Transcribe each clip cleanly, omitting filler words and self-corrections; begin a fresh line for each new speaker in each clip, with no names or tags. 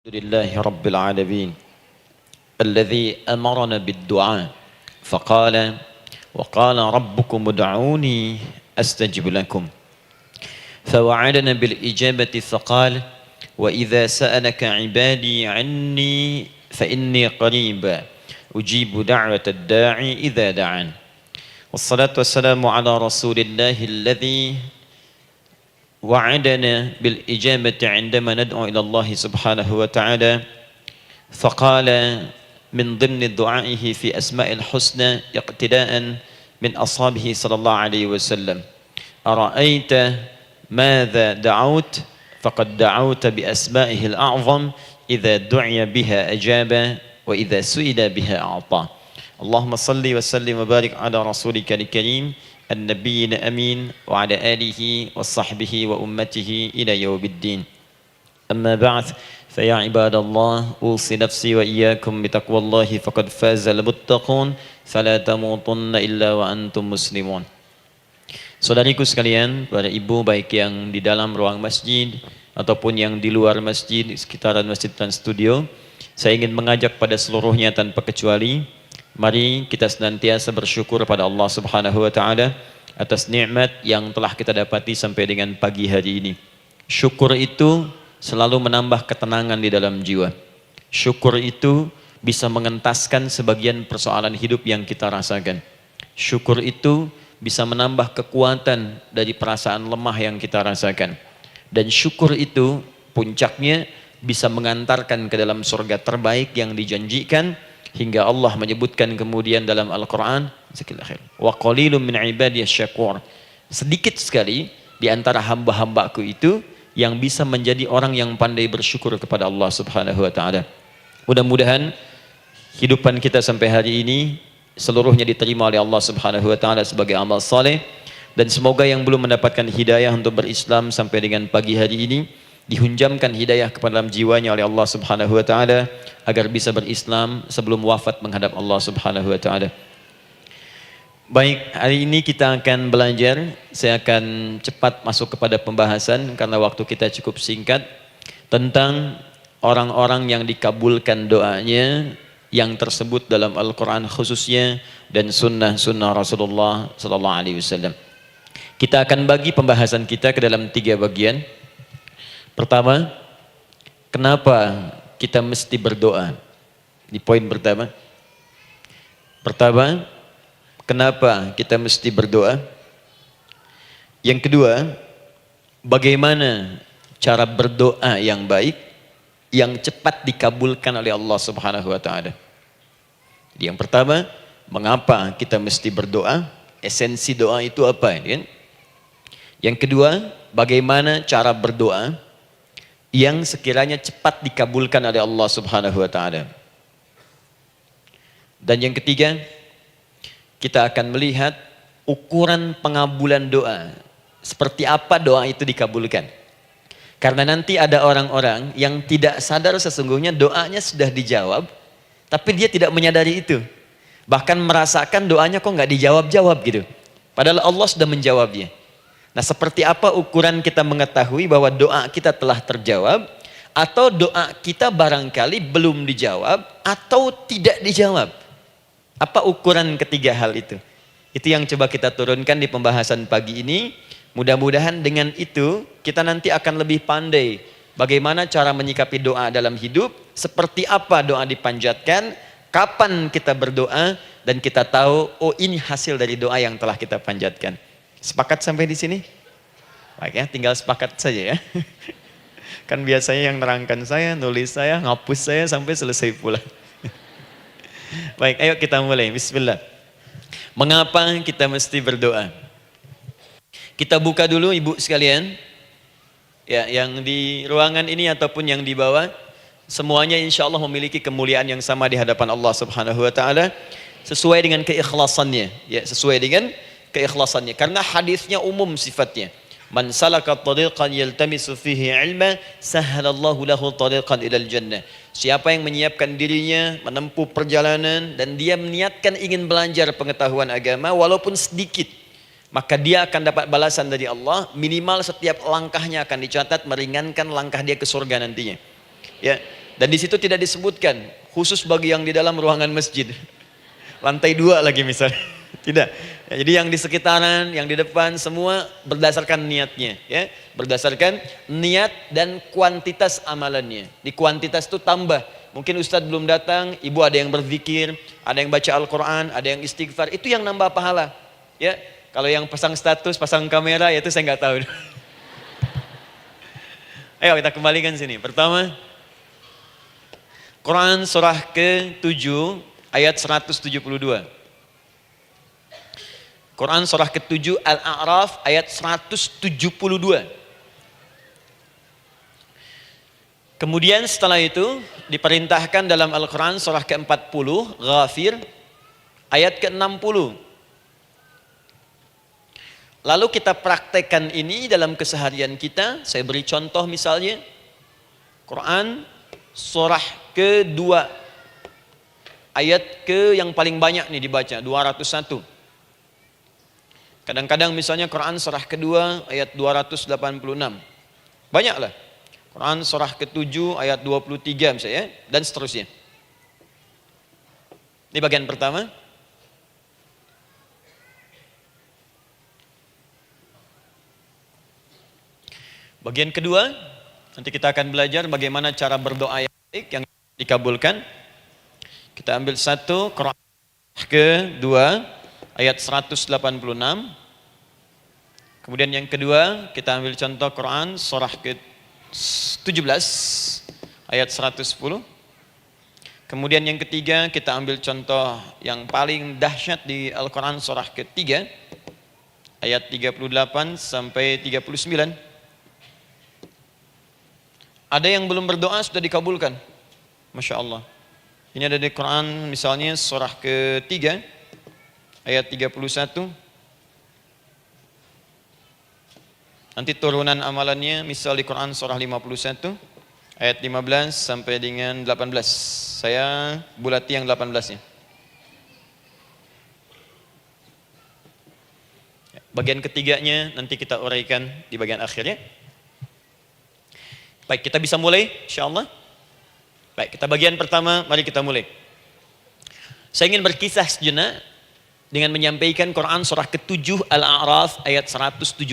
لله رب العالمين الذي أمرنا بالدعاء فقال وقال ربكم ادعوني أستجب لكم فوعدنا بالإجابة فقال وإذا سألك عبادي عني فإني قريب أجيب دعوة الداعي إذا دعان والصلاة والسلام على رسول الله الذي وعدنا بالإجابة عندما ندعو إلى الله سبحانه وتعالى فقال من ضمن دعائه في أسماء الحسنى اقتداء من أصحابه صلى الله عليه وسلم أرأيت ماذا دعوت فقد دعوت بأسمائه الأعظم إذا دعي بها أجاب وإذا سئل بها أعطى اللهم صل وسلم وبارك على رسولك الكريم النبي الأمين وعلى آله وصحبه وأمته إلى يوم الدين أما بعد فيا عباد الله أوصي نفسي وإياكم بتقوى الله فقد فاز المتقون فلا تموتن إلا وأنتم مسلمون. Saudariku sekalian, para ibu baik yang di dalam ruang masjid ataupun yang di luar masjid, di sekitaran Masjid Trans Studio, saya ingin mengajak pada seluruhnya tanpa kecuali, mari kita senantiasa bersyukur pada Allah Subhanahu wa taala atas nikmat yang telah kita dapati sampai dengan pagi hari ini. Syukur itu selalu menambah ketenangan di dalam jiwa. Syukur itu bisa mengentaskan sebagian persoalan hidup yang kita rasakan. Syukur itu bisa menambah kekuatan dari perasaan lemah yang kita rasakan. Dan syukur itu puncaknya bisa mengantarkan ke dalam surga terbaik yang dijanjikan, hingga Allah menyebutkan kemudian dalam Al-Quran, wa qalilun min ibadiyas syakur, sedikit sekali di antara hamba-hambaku itu yang bisa menjadi orang yang pandai bersyukur kepada Allah Subhanahu wa taala. Mudah-mudahan hidupan kita sampai hari ini seluruhnya diterima oleh Allah Subhanahu wa taala sebagai amal saleh, dan semoga yang belum mendapatkan hidayah untuk berislam sampai dengan pagi hari ini dihunjamkan hidayah kepada dalam jiwanya oleh Allah Subhanahu wa taala agar bisa berislam sebelum wafat menghadap Allah Subhanahu wa taala. Baik, hari ini kita akan belajar. Saya akan cepat masuk kepada pembahasan karena waktu kita cukup singkat, tentang orang-orang yang dikabulkan doanya yang tersebut dalam Al-Quran khususnya dan sunnah-sunnah Rasulullah sallallahu alaihi wasallam. Kita akan bagi pembahasan kita ke dalam 3 bagian. Pertama, kenapa kita mesti berdoa? Di poin pertama. Pertama, kenapa kita mesti berdoa? Yang kedua, bagaimana cara berdoa yang baik, yang cepat dikabulkan oleh Allah Subhanahu wa taala? Jadi yang pertama, mengapa kita mesti berdoa? Esensi doa itu apa, kan? Yang kedua, bagaimana cara berdoa yang sekiranya cepat dikabulkan oleh Allah Subhanahu wa taala? Dan yang ketiga, kita akan melihat ukuran pengabulan doa. Seperti apa doa itu dikabulkan? Karena nanti ada orang-orang yang tidak sadar sesungguhnya doanya sudah dijawab, tapi dia tidak menyadari itu. Bahkan merasakan doanya kok nggak dijawab-jawab gitu. Padahal Allah sudah menjawabnya. Nah, seperti apa ukuran kita mengetahui bahwa doa kita telah terjawab, atau doa kita barangkali belum dijawab atau tidak dijawab? Apa ukuran ketiga hal itu? Itu yang coba kita turunkan di pembahasan pagi ini. Mudah-mudahan dengan itu kita nanti akan lebih pandai bagaimana cara menyikapi doa dalam hidup, seperti apa doa dipanjatkan, kapan kita berdoa, dan kita tahu, oh ini hasil dari doa yang telah kita panjatkan. Sepakat sampai di sini? Baik ya, tinggal sepakat saja ya. Kan biasanya yang nerangkan saya, nulis saya, ngapus saya sampai selesai pula. Baik, ayo kita mulai. Bismillah. Mengapa kita mesti berdoa? Kita buka dulu ibu sekalian. Ya, yang di ruangan ini ataupun yang di bawah, semuanya insya Allah memiliki kemuliaan yang sama di hadapan Allah Subhanahu wa taala sesuai dengan keikhlasannya. Ya, sesuai dengan keikhlasannya. Karena hadisnya umum sifatnya. Man salaka tariqan yaltamisu fihi ilma sahhalallahu lahu tariqan ilal jannah. Siapa yang menyiapkan dirinya menempuh perjalanan dan dia meniatkan ingin belajar pengetahuan agama walaupun sedikit, maka dia akan dapat balasan dari Allah. Minimal setiap langkahnya akan dicatat meringankan langkah dia ke surga nantinya. Ya, Dan di situ tidak disebutkan khusus bagi yang di dalam ruangan masjid. Lantai 2 lagi misalnya. Tidak. Ya, jadi yang di sekitaran, yang di depan semua berdasarkan niatnya, ya. Berdasarkan niat dan kuantitas amalannya. Di kuantitas itu tambah. Mungkin Ustadz belum datang, ibu ada yang berzikir, ada yang baca Al-Quran, ada yang istighfar. Itu yang nambah pahala. Ya, kalau yang pasang status, pasang kamera, ya itu saya nggak tahu. Ayo kita kembalikan sini. Pertama, Quran surah ke-7 ayat 172. Quran surah ke-7 Al-A'raf ayat 172. Kemudian setelah itu diperintahkan dalam Al-Quran surah ke-40 Ghafir ayat ke-60. Lalu kita praktekkan ini dalam keseharian kita. Saya beri contoh misalnya Quran surah ke-2 ayat ke yang paling banyak nih dibaca 201. Kadang-kadang misalnya Quran surah ke-2 ayat 286. Banyaklah. Quran surah ke-7 ayat 23 misalnya dan seterusnya. Ini bagian pertama. Bagian kedua, nanti kita akan belajar bagaimana cara berdoa yang baik yang dikabulkan. Kita ambil satu Quran ke-2 ayat 186. Kemudian yang kedua, kita ambil contoh Quran surah ke-17 ayat 110. Kemudian yang ketiga, kita ambil contoh yang paling dahsyat di Al-Quran surah ke-3 ayat 38 sampai 39. Ada yang belum berdoa sudah dikabulkan. Masya Allah. Ini ada di Quran misalnya surah ke-3 ayat 31. Nanti turunan amalannya misal di Quran surah 51 ayat 15 sampai dengan 18. Saya bulati yang 18-nya. Bagian ketiganya nanti kita uraikan di bagian akhirnya. Baik, kita bisa mulai insyaallah. Baik, kita bagian pertama, mari kita mulai. Saya ingin berkisah sejenak dengan menyampaikan Quran surah ke-7 Al-A'raf ayat 172.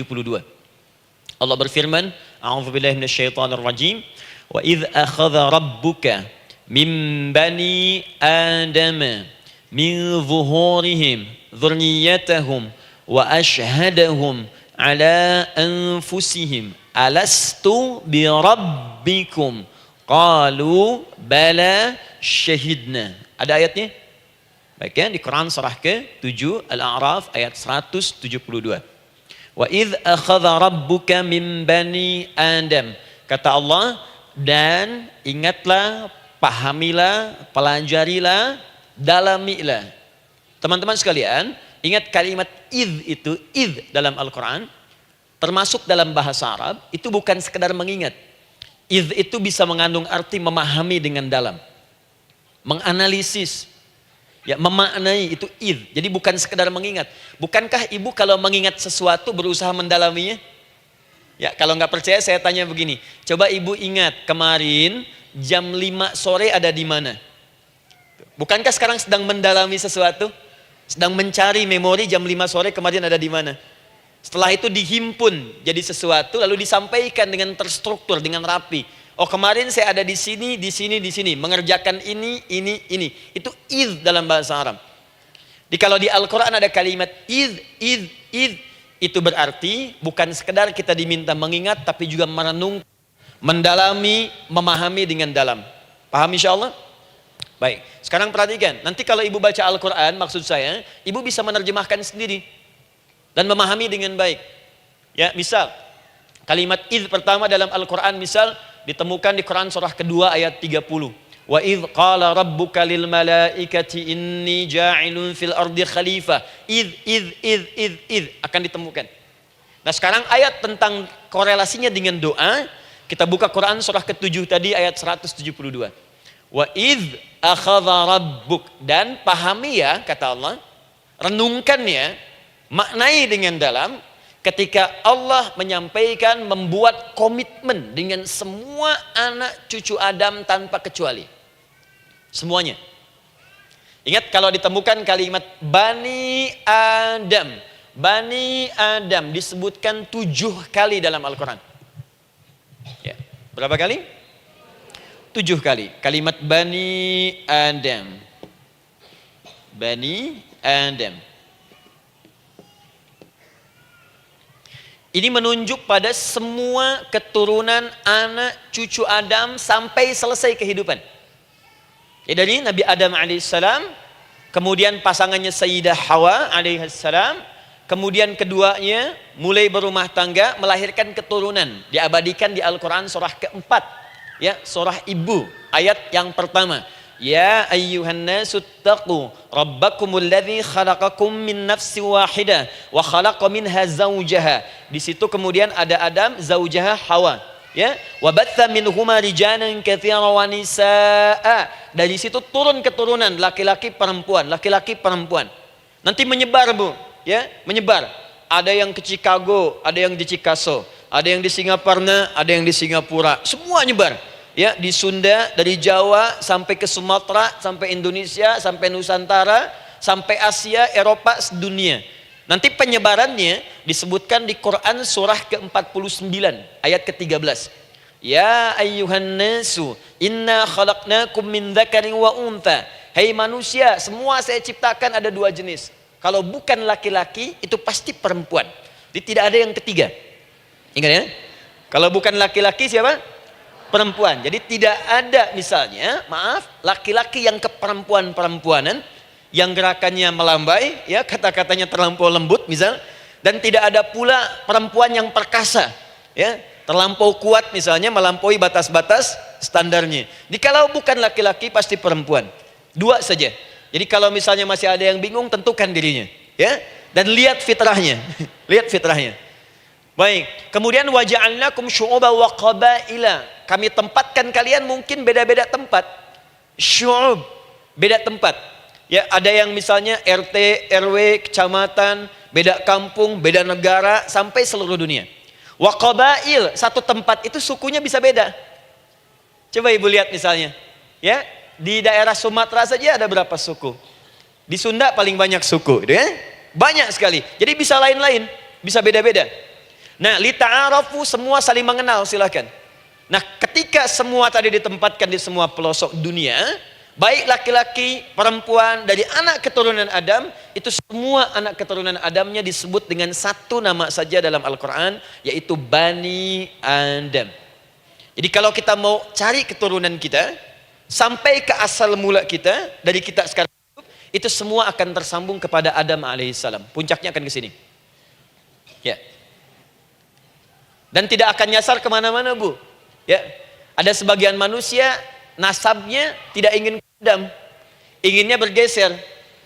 Allah berfirman, A'udzubillahi minasyaitonirrajim, wa idz akhadha rabbuka min bani adama min zuhurihim dzurriyyatahum wa ashhadahum ala anfusihim alastu bi rabbikum qalu bala syahidna. Ada ayatnya? Baik ya, di Quran surah ke-7 Al-A'raf ayat 172. Wa idz akhadha rabbuka min bani Adam. Kata Allah, dan ingatlah, pahamilah, pelajarilah, dalamilah. Teman-teman sekalian, ingat kalimat idz itu, idz dalam Al-Quran termasuk dalam bahasa Arab, itu bukan sekedar mengingat. Idz itu bisa mengandung arti memahami dengan dalam. Menganalisis. Ya, memaknai itu idz. Jadi bukan sekedar mengingat. Bukankah ibu kalau mengingat sesuatu berusaha mendalaminya? Ya, kalau nggak percaya saya tanya begini. Coba ibu ingat kemarin jam 5 sore ada di mana? Bukankah sekarang sedang mendalami sesuatu? Sedang mencari memori jam 5 sore kemarin ada di mana? Setelah itu dihimpun jadi sesuatu lalu disampaikan dengan terstruktur, dengan rapi. Oh, kemarin saya ada di sini, di sini, di sini, mengerjakan ini. Itu idz dalam bahasa Arab. Jadi kalau di Al-Quran ada kalimat idz, itu berarti bukan sekedar kita diminta mengingat, tapi juga merenung, mendalami, memahami dengan dalam. Paham insyaallah? Baik, sekarang perhatikan. Nanti kalau ibu baca Al-Quran, maksud saya, ibu bisa menerjemahkan sendiri dan memahami dengan baik. Ya, misal kalimat idz pertama dalam Al-Quran misal ditemukan di Quran surah kedua ayat 30. Wa idz qala rabbuka lil malaikati inni ja'ilun fil ardi khalifah. Idz akan ditemukan. Nah, sekarang ayat tentang korelasinya dengan doa, kita buka Quran surah ke-7 tadi ayat 172. Wa idz akhadha rabbuk, dan pahami ya kata Allah, renungkan ya, maknai dengan dalam ketika Allah menyampaikan, membuat komitmen dengan semua anak cucu Adam tanpa kecuali. Semuanya. Ingat kalau ditemukan kalimat Bani Adam. Bani Adam disebutkan 7 kali dalam Al-Quran. Ya. Berapa kali? 7 kali. Kalimat Bani Adam. Bani Adam. Ini menunjuk pada semua keturunan anak cucu Adam sampai selesai kehidupan. Ya, dari Nabi Adam alaihissalam, kemudian pasangannya Sayyidah Hawa alaihissalam, kemudian keduanya mulai berumah tangga, melahirkan keturunan. Diabadikan di Al-Quran surah keempat, ya, surah Ibu, ayat yang pertama. Ya ayyuhan nasu taqu rabbakumul ladzi khalaqakum min nafsin wahidah wa khalaqa minha zawjaha. Di situ kemudian ada Adam, zaujaha Hawa, ya. Wa batha minhuma rijalan katsiran wa nisaa. Dari situ turun keturunan laki-laki perempuan, laki-laki perempuan. Nanti menyebar, Bu, ya, menyebar. Ada yang ke Chicago, ada yang di Chicago, ada yang di Singaparna, ada yang di Singapura. Semua nyebar. Ya, di Sunda, dari Jawa sampai ke Sumatera, sampai Indonesia, sampai Nusantara, sampai Asia, Eropa, dunia. Nanti penyebarannya disebutkan di Quran surah ke-49 ayat ke-13. Ya ayyuhan nasu inna khalaqnakum min dzakarin wa untha. Hai manusia, semua saya ciptakan ada 2 jenis. Kalau bukan laki-laki itu pasti perempuan. Jadi tidak ada yang ketiga. Ingat ya? Kalau bukan laki-laki siapa? Perempuan. Jadi tidak ada misalnya, maaf, laki-laki yang keperempuan-perempuanan yang gerakannya melambai, ya, kata-katanya terlampau lembut misal, dan tidak ada pula perempuan yang perkasa, ya, terlampau kuat misalnya, melampaui batas-batas standarnya. Jadi kalau bukan laki-laki pasti perempuan. 2 saja. Jadi kalau misalnya masih ada yang bingung, tentukan dirinya, ya, dan lihat fitrahnya. Lihat fitrahnya. Baik, kemudian waja'alnakum syu'uban wa qabaila. Kami tempatkan kalian mungkin beda-beda tempat. Syu'ub, beda tempat. Ya, ada yang misalnya RT, RW, kecamatan, beda kampung, beda negara, sampai seluruh dunia. Wa qabail, satu tempat itu sukunya bisa beda. Coba Ibu lihat misalnya, ya, di daerah Sumatera saja ada berapa suku? Di Sunda paling banyak suku, gitu ya. Banyak sekali. Jadi bisa lain-lain, bisa beda-beda. Nah, lita'arafu, semua saling mengenal, silakan. Nah, ketika semua tadi ditempatkan di semua pelosok dunia, baik laki-laki, perempuan, dari anak keturunan Adam, itu semua anak keturunan Adamnya disebut dengan satu nama saja dalam Al-Quran, yaitu Bani Adam. Jadi kalau kita mau cari keturunan kita, sampai ke asal mula kita, dari kita sekarang, itu semua akan tersambung kepada Adam alaihissalam. Puncaknya akan ke sini. Ya. Dan tidak akan nyasar kemana-mana, Bu. Ya, ada sebagian manusia nasabnya tidak ingin ke Adam, inginnya bergeser,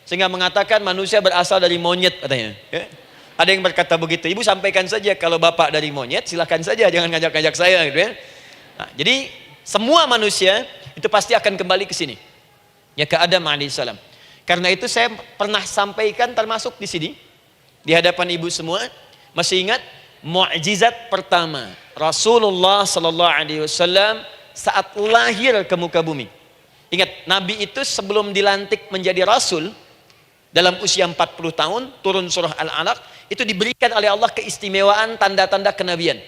sehingga mengatakan manusia berasal dari monyet katanya. Ya. Ada yang berkata begitu. Ibu sampaikan saja kalau bapak dari monyet, silakan saja, jangan ngajak-ngajak saya, gitu ya. Nah, jadi semua manusia itu pasti akan kembali ke sini, ya, ke Adam alaihissalam. Karena itu saya pernah sampaikan termasuk di sini di hadapan ibu semua, masih ingat? Mukjizat pertama Rasulullah sallallahu alaihi wasallam saat lahir ke muka bumi. Ingat, Nabi itu sebelum dilantik menjadi Rasul dalam usia 40 tahun, turun surah Al-Alaq, itu diberikan oleh Allah keistimewaan tanda-tanda kenabian.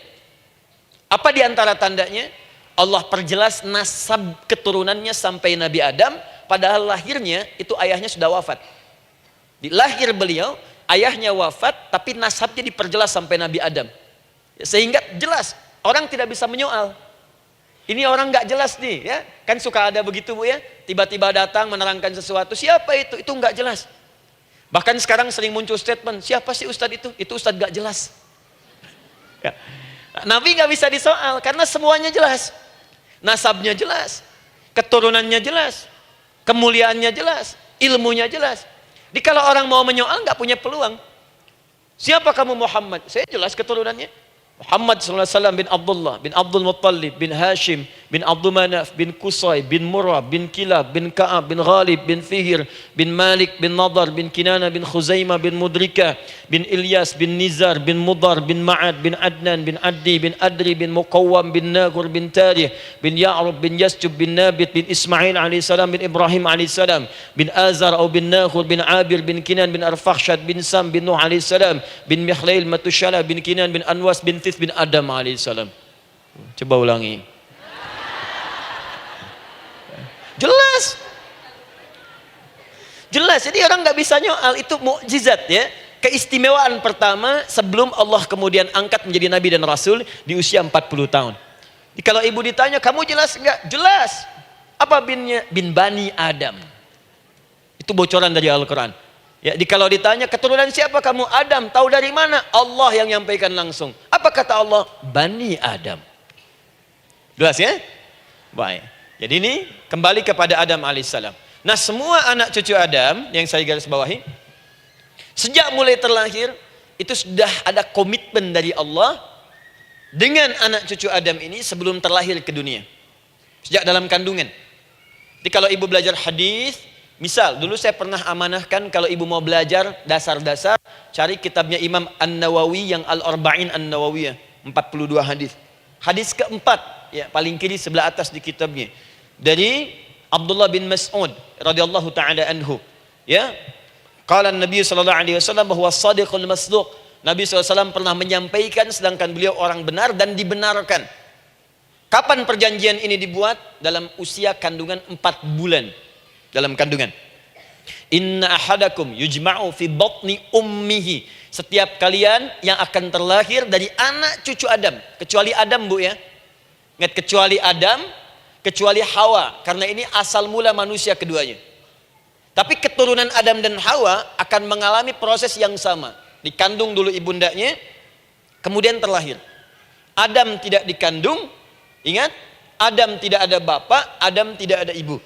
Apa di antara tandanya? Allah perjelas nasab keturunannya sampai Nabi Adam, padahal lahirnya itu ayahnya sudah wafat. Di lahir beliau, ayahnya wafat, tapi nasabnya diperjelas sampai Nabi Adam. Sehingga jelas, orang tidak bisa menyoal. Ini orang nggak jelas nih, ya. Kan suka ada begitu, Bu, ya. Tiba-tiba datang menerangkan sesuatu, siapa itu? Itu nggak jelas. Bahkan sekarang sering muncul statement, siapa sih ustadz itu? Itu ustadz nggak jelas. Ya. Nabi nggak bisa disoal, karena semuanya jelas. Nasabnya jelas, keturunannya jelas, kemuliaannya jelas, ilmunya jelas. Jadi kalau orang mau menyoal nggak punya peluang. Siapa kamu Muhammad? Saya jelas keturunannya. Muhammad SAW bin Abdullah, bin Abdul Muttalib, bin Hashim, bin Abdul Manaf, bin Qusay, bin Murrah, bin Kilab, bin Ka'ab, bin Ghalib, bin Fihr, bin Malik, bin Nadar, bin Kinana, bin Khuzaimah, bin Mudrika, bin Ilyas, bin Nizar, bin Mudar, bin Ma'ad, bin Adnan, bin Addi, bin Adri, bin Muqawwam, bin Nagur, bin Tarih, bin Ya'rub, bin Yasjub, bin Nabit, bin Ismail alaihissalam, bin Ibrahim alaihissalam, bin Azar atau bin Nakhur, bin Abir, bin Kinan, bin Arfakhshad, bin Sam, bin Nuh alaihissalam, bin Mikhlail, Matushala, bin Kinan, bin Anwas, bin Tith, bin Adam alaihissalam. Coba ulangi. Jelas. Jelas. Jadi orang nggak bisa nyoal, itu mukjizat ya. Keistimewaan pertama sebelum Allah kemudian angkat menjadi nabi dan rasul di usia 40 tahun. Jadi kalau ibu ditanya, kamu jelas enggak? Jelas. Apa binnya? Bin Bani Adam. Itu bocoran dari Al-Quran. Ya, kalau ditanya keturunan siapa kamu? Adam. Tahu dari mana? Allah yang nyampaikan langsung. Apa kata Allah? Bani Adam. Jelas ya? Baik. Jadi ini kembali kepada Adam alaihissalam. Nah, semua anak cucu Adam yang saya garis bawahi, sejak mulai terlahir itu sudah ada komitmen dari Allah dengan anak cucu Adam ini sebelum terlahir ke dunia. Sejak dalam kandungan. Jadi kalau ibu belajar hadis, misal dulu saya pernah amanahkan kalau ibu mau belajar dasar-dasar, cari kitabnya Imam An-Nawawi yang Al-Arba'in An-Nawawiyah, 42 hadis. Hadis keempat, ya paling kiri sebelah atas di kitabnya, dari Abdullah bin Mas'ud radhiyallahu taala anhu, ya. Qala Nabi sallallahu alaihi wasallam bahwa shadiqul masduq. Nabi SAW pernah menyampaikan sedangkan beliau orang benar dan dibenarkan. Kapan perjanjian ini dibuat? Dalam usia kandungan 4 bulan. Dalam kandungan. Inna ahadakum yujma'u fi batni ummihi. Setiap kalian yang akan terlahir dari anak cucu Adam. Kecuali Adam, Bu ya. Ingat, kecuali Adam, kecuali Hawa. Karena ini asal mula manusia keduanya. Tapi keturunan Adam dan Hawa akan mengalami proses yang sama. Dikandung dulu ibundanya, kemudian terlahir. Adam tidak dikandung, ingat, Adam tidak ada bapak, Adam tidak ada ibu.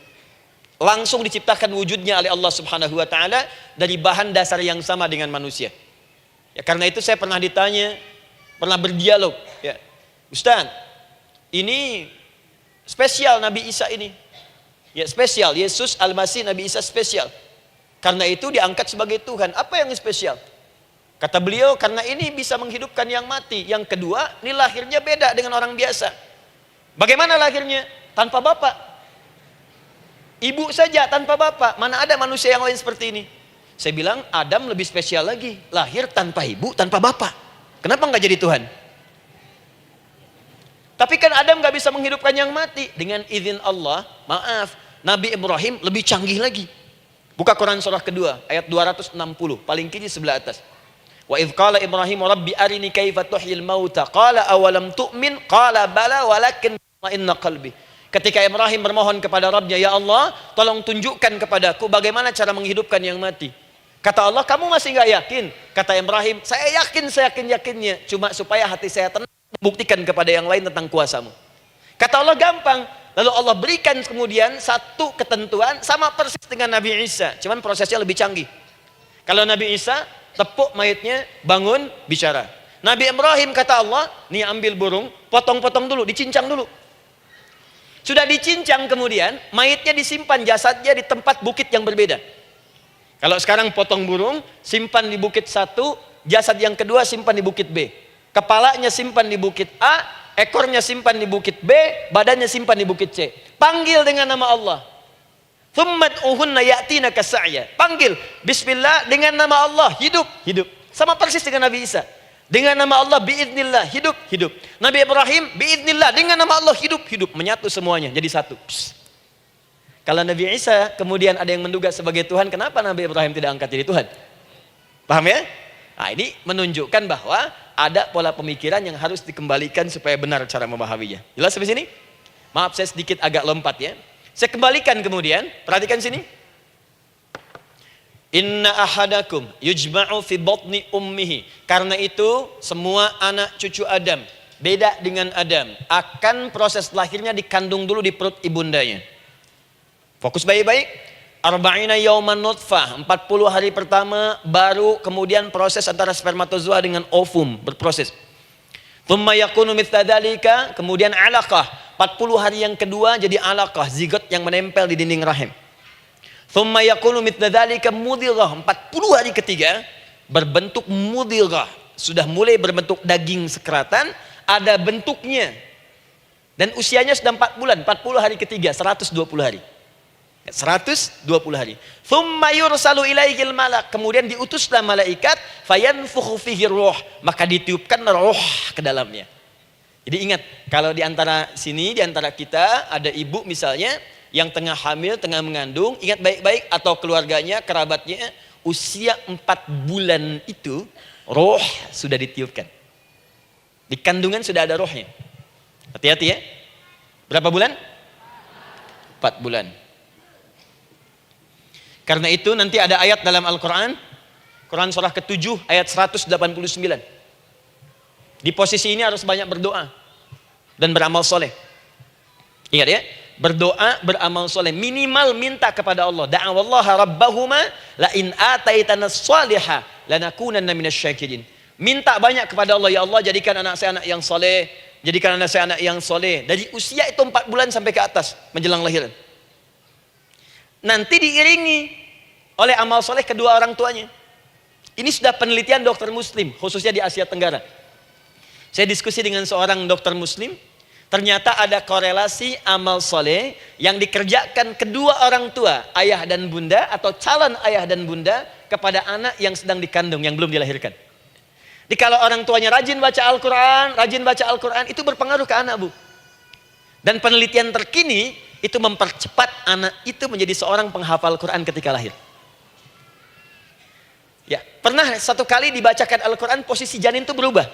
Langsung diciptakan wujudnya oleh Allah Subhanahu wa taala dari bahan dasar yang sama dengan manusia. Ya, karena itu saya pernah ditanya, pernah berdialog, ya. Ustaz, ini spesial Nabi Isa ini. Ya, spesial, Yesus Al-Masih Nabi Isa spesial. Karena itu diangkat sebagai Tuhan. Apa yang spesial? Kata beliau, karena ini bisa menghidupkan yang mati. Yang kedua, ini lahirnya beda dengan orang biasa. Bagaimana lahirnya? Tanpa bapak. Ibu saja tanpa bapak. Mana ada manusia yang lain seperti ini? Saya bilang, Adam lebih spesial lagi. Lahir tanpa ibu, tanpa bapak. Kenapa nggak jadi Tuhan? Tapi kan Adam nggak bisa menghidupkan yang mati. Dengan izin Allah, maaf, Nabi Ibrahim lebih canggih lagi. Buka Quran surah kedua, ayat 260. Paling kiri sebelah atas. Wa idh qala Ibrahim rabbi arini kaifa tuhyil mauta qala awalam tu'min qala bala walakin inna qalbi. Ketika Ibrahim bermohon kepada Rabbnya, ya Allah, tolong tunjukkan kepadaku bagaimana cara menghidupkan yang mati. Kata Allah, kamu masih nggak yakin? Kata Ibrahim, saya yakin, saya yakin-yakinnya, cuma supaya hati saya tenang, buktikan kepada yang lain tentang kuasamu. Kata Allah, gampang. Lalu Allah berikan kemudian satu ketentuan sama persis dengan Nabi Isa, cuman prosesnya lebih canggih. Kalau Nabi Isa tepuk mayatnya, bangun, bicara. Nabi Ibrahim kata Allah, nih ambil burung, potong-potong dulu, dicincang dulu. Sudah dicincang kemudian, mayatnya disimpan, jasadnya di tempat bukit yang berbeda. Kalau sekarang potong burung, simpan di bukit satu, jasad yang kedua simpan di bukit B. Kepalanya simpan di bukit A, ekornya simpan di bukit B, badannya simpan di bukit C. Panggil dengan nama Allah. Thummat uhunna ya'tina kasa'ya. Panggil bismillah dengan nama Allah, hidup, hidup. Sama persis dengan Nabi Isa. Dengan nama Allah biiznillah, hidup, hidup. Nabi Ibrahim biiznillah, dengan nama Allah hidup, hidup. Menyatu semuanya jadi satu. Psst. Kalau Nabi Isa kemudian ada yang menduga sebagai Tuhan, kenapa Nabi Ibrahim tidak angkat jadi Tuhan? Paham ya? Nah, ini menunjukkan bahwa ada pola pemikiran yang harus dikembalikan supaya benar cara memahaminya. Jelas sampai sini? Maaf saya sedikit agak lompat ya. Saya kembalikan kemudian, perhatikan sini. Inna ahadakum yujma'u fi batni ummihi. Karena itu semua anak cucu Adam, beda dengan Adam, akan proses lahirnya dikandung dulu di perut ibundanya. Fokus baik-baik. Arba'ina yauman nutfah, 40 hari pertama baru kemudian proses antara spermatozoa dengan ovum berproses. Thumma yakunu mithla dzalika, kemudian alaqah. 40 hari yang kedua jadi alaqah, zigot yang menempel di dinding rahim. Thumma yakunu mithla dzalika mudghah. 40 hari ketiga berbentuk mudghah, sudah mulai berbentuk daging sekeratan, ada bentuknya. Dan usianya sudah 4 bulan, 40 hari ketiga, 120 hari. 120 hari. Thumma yursalu ilaihil malak, kemudian diutuslah malaikat, fayanfukhu fihi ruh, maka ditiupkan roh ke dalamnya. Jadi ingat, kalau di antara sini, di antara kita ada ibu misalnya yang tengah hamil, tengah mengandung, ingat baik-baik, atau keluarganya, kerabatnya, usia 4 bulan itu roh sudah ditiupkan. Di kandungan sudah ada rohnya. Hati-hati ya. Berapa bulan? 4 bulan. Karena itu nanti ada ayat dalam Al-Quran, Quran surah ke-7 ayat 189. Di posisi ini harus banyak berdoa dan beramal soleh. Ingat ya, berdoa, beramal soleh, minimal minta kepada Allah. Da'awallaha rabbahuma la in ataitana salihah lanakunanna minasyakirin. Minta banyak kepada Allah, ya Allah jadikan anak saya anak yang soleh, jadikan anak saya anak yang soleh. Dari usia itu 4 bulan sampai ke atas menjelang lahiran. Nanti diiringi oleh amal soleh kedua orang tuanya. Ini sudah penelitian dokter muslim, khususnya di Asia Tenggara. Saya diskusi dengan seorang dokter muslim, ternyata ada korelasi amal soleh yang dikerjakan kedua orang tua, ayah dan bunda atau calon ayah dan bunda kepada anak yang sedang dikandung, yang belum dilahirkan. Jadi kalau orang tuanya rajin baca Al-Quran, itu berpengaruh ke anak, Bu. Dan penelitian terkini itu mempercepat anak itu menjadi seorang penghafal Quran ketika lahir. Ya, pernah satu kali dibacakan Al-Quran, posisi janin itu berubah.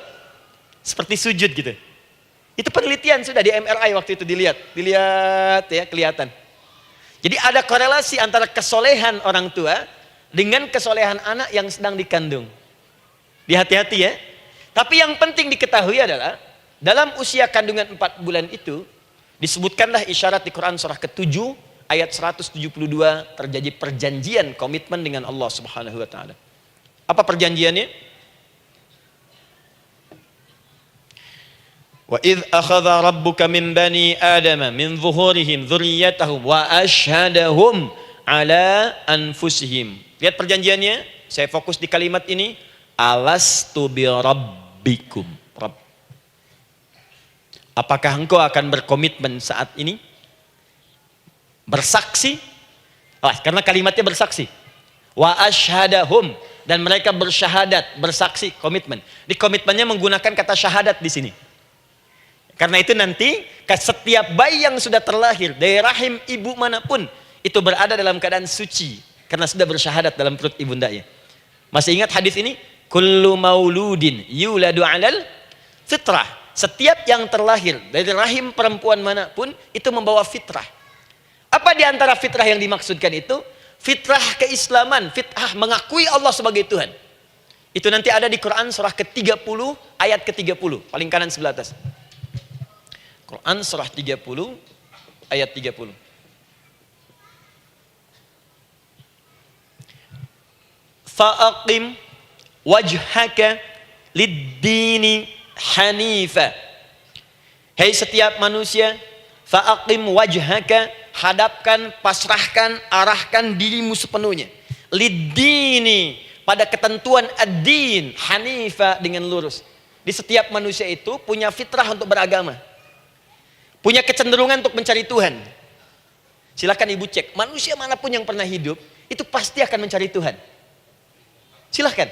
Seperti sujud gitu. Itu penelitian sudah di MRI waktu itu dilihat ya, kelihatan. Jadi ada korelasi antara kesolehan orang tua dengan kesolehan anak yang sedang dikandung. Hati-hati ya. Tapi yang penting diketahui adalah dalam usia kandungan 4 bulan itu disebutkanlah isyarat di Quran surah ke-7 ayat 172 terjadi perjanjian komitmen dengan Allah Subhanahu wa taala. Apa perjanjiannya? Wa idh akhadha rabbuka min bani adama min zuhurihim dzurriyyatahum wa ashhadahum ala anfusihim. Lihat perjanjiannya, saya fokus di kalimat ini, alastu bi rabbikum. Rabb. Apakah engkau akan berkomitmen saat ini? Bersaksi? Karena kalimatnya bersaksi. Wa ashhadahum, dan mereka bersyahadat, bersaksi, komitmen. Di komitmennya menggunakan kata syahadat di sini. Karena itu nanti setiap bayi yang sudah terlahir dari rahim ibu manapun itu berada dalam keadaan suci karena sudah bersyahadat dalam perut ibundanya. Masih ingat hadis ini? Kullu mauludin yuladu 'alal fitrah. Setiap yang terlahir dari rahim perempuan manapun itu membawa fitrah. Apa di antara fitrah yang dimaksudkan itu? Fitrah keislaman, fitrah mengakui Allah sebagai Tuhan. Itu nanti ada di Quran surah ke-30 ayat ke-30, paling kanan sebelah atas. Quran surah 30 ayat 30. Fa'aqim wajhaka lid-dini hanifa. Hei setiap manusia, fa'aqim wajhaka, hadapkan, pasrahkan, arahkan dirimu sepenuhnya. Lid-dini, pada ketentuan ad-din, hanifa dengan lurus. Di setiap manusia itu punya fitrah untuk beragama. Punya kecenderungan untuk mencari Tuhan. Silakan ibu cek, manusia manapun yang pernah hidup itu pasti akan mencari Tuhan. Silakan.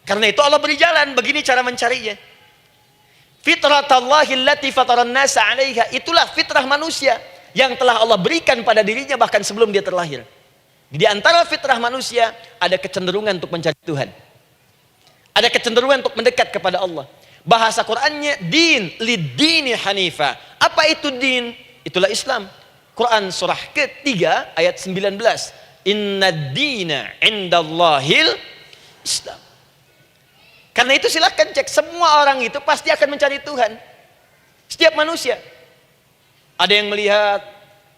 Karena itu Allah beri jalan, begini cara mencarinya. Fitratallahi allati fataran nasa 'alaiha, itulah fitrah manusia yang telah Allah berikan pada dirinya bahkan sebelum dia terlahir. Di antara fitrah manusia ada kecenderungan untuk mencari Tuhan. Ada kecenderungan untuk mendekat kepada Allah. Bahasa Qur'annya din, lid-dini hanifa. Apa itu din? Itulah Islam. Quran surah ke-3 ayat 19. Inna dina indallahil Islam. Karena itu silakan cek, semua orang itu pasti akan mencari Tuhan. Setiap manusia. Ada yang melihat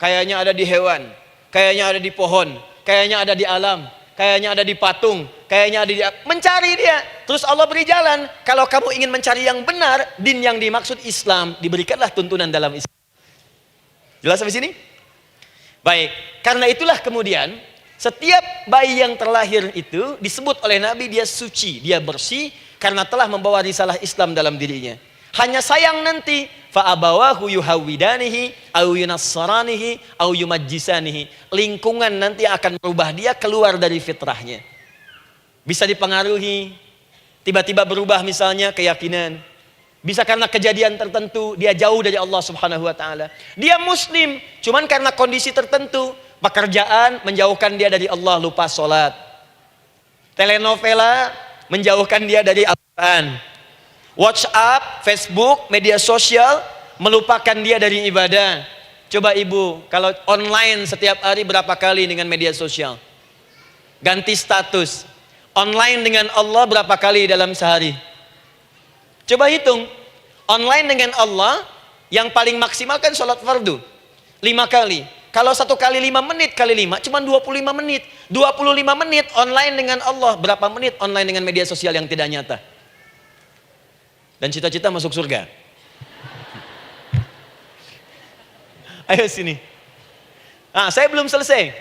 kayaknya ada di hewan, kayaknya ada di pohon, kayaknya ada di alam,
kayaknya ada di patung, kayaknya ada di... Mencari dia. Terus Allah beri jalan. Kalau kamu ingin mencari yang benar, din yang dimaksud Islam, diberikanlah tuntunan dalam Islam. Jelas sampai sini? Baik, karena itulah kemudian setiap bayi yang terlahir itu disebut oleh Nabi dia suci, dia bersih karena telah membawa risalah Islam dalam dirinya. Hanya sayang nanti fa'abawahu yuhawidanihi au yunassaranihi au yumajjisanihi. Lingkungan nanti akan merubah dia keluar dari fitrahnya. Bisa dipengaruhi, tiba-tiba berubah misalnya keyakinan. Bisa karena kejadian tertentu dia jauh dari Allah Subhanahu wa taala. Dia muslim, cuman karena kondisi tertentu, pekerjaan menjauhkan dia dari Allah, lupa sholat. Telenovela menjauhkan dia dari Al-Quran. WhatsApp, Facebook, media sosial melupakan dia dari ibadah. Coba ibu, kalau online setiap hari berapa kali dengan media sosial? Ganti status. Online dengan Allah berapa kali dalam sehari? Coba hitung. Online dengan Allah yang paling maksimal kan sholat fardu 5 kali. Kalau 1 kali 5 menit kali 5 cuma 25 menit. 25 menit online dengan Allah. Berapa menit online dengan media sosial yang tidak nyata? Dan cita-cita masuk surga. Ayo sini. Nah, saya belum selesai.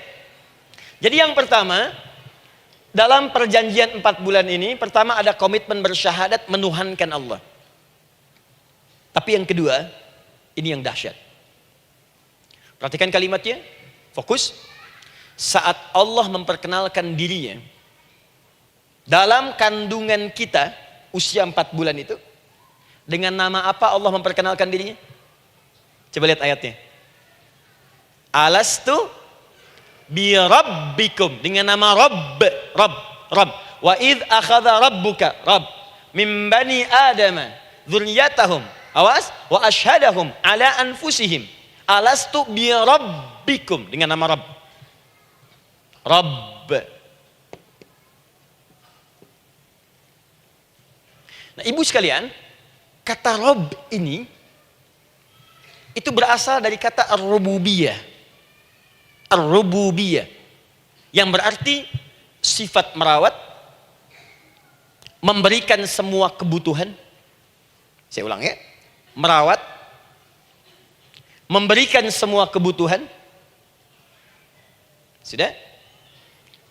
Jadi yang pertama, dalam perjanjian 4 bulan ini, pertama ada komitmen bersyahadat menuhankan Allah. Tapi yang kedua, ini yang dahsyat. Perhatikan kalimatnya, fokus. Saat Allah memperkenalkan dirinya, dalam kandungan kita, usia 4 bulan itu, dengan nama apa Allah memperkenalkan dirinya? Coba lihat ayatnya. Alastu bi rabbikum, dengan nama Rabb. Wa idh akhadha rabbuka min bani adama dzurriyyatahum, awas, wa ashhadahum ala anfusihim. Alastu bi rabbikum, dengan nama Rabb. Nah, ibu sekalian, kata Rabb ini itu berasal dari kata ar-rububiyah. Ar-rububiyah yang berarti sifat merawat, memberikan semua kebutuhan. Saya ulang ya. Merawat, memberikan semua kebutuhan. Sudah?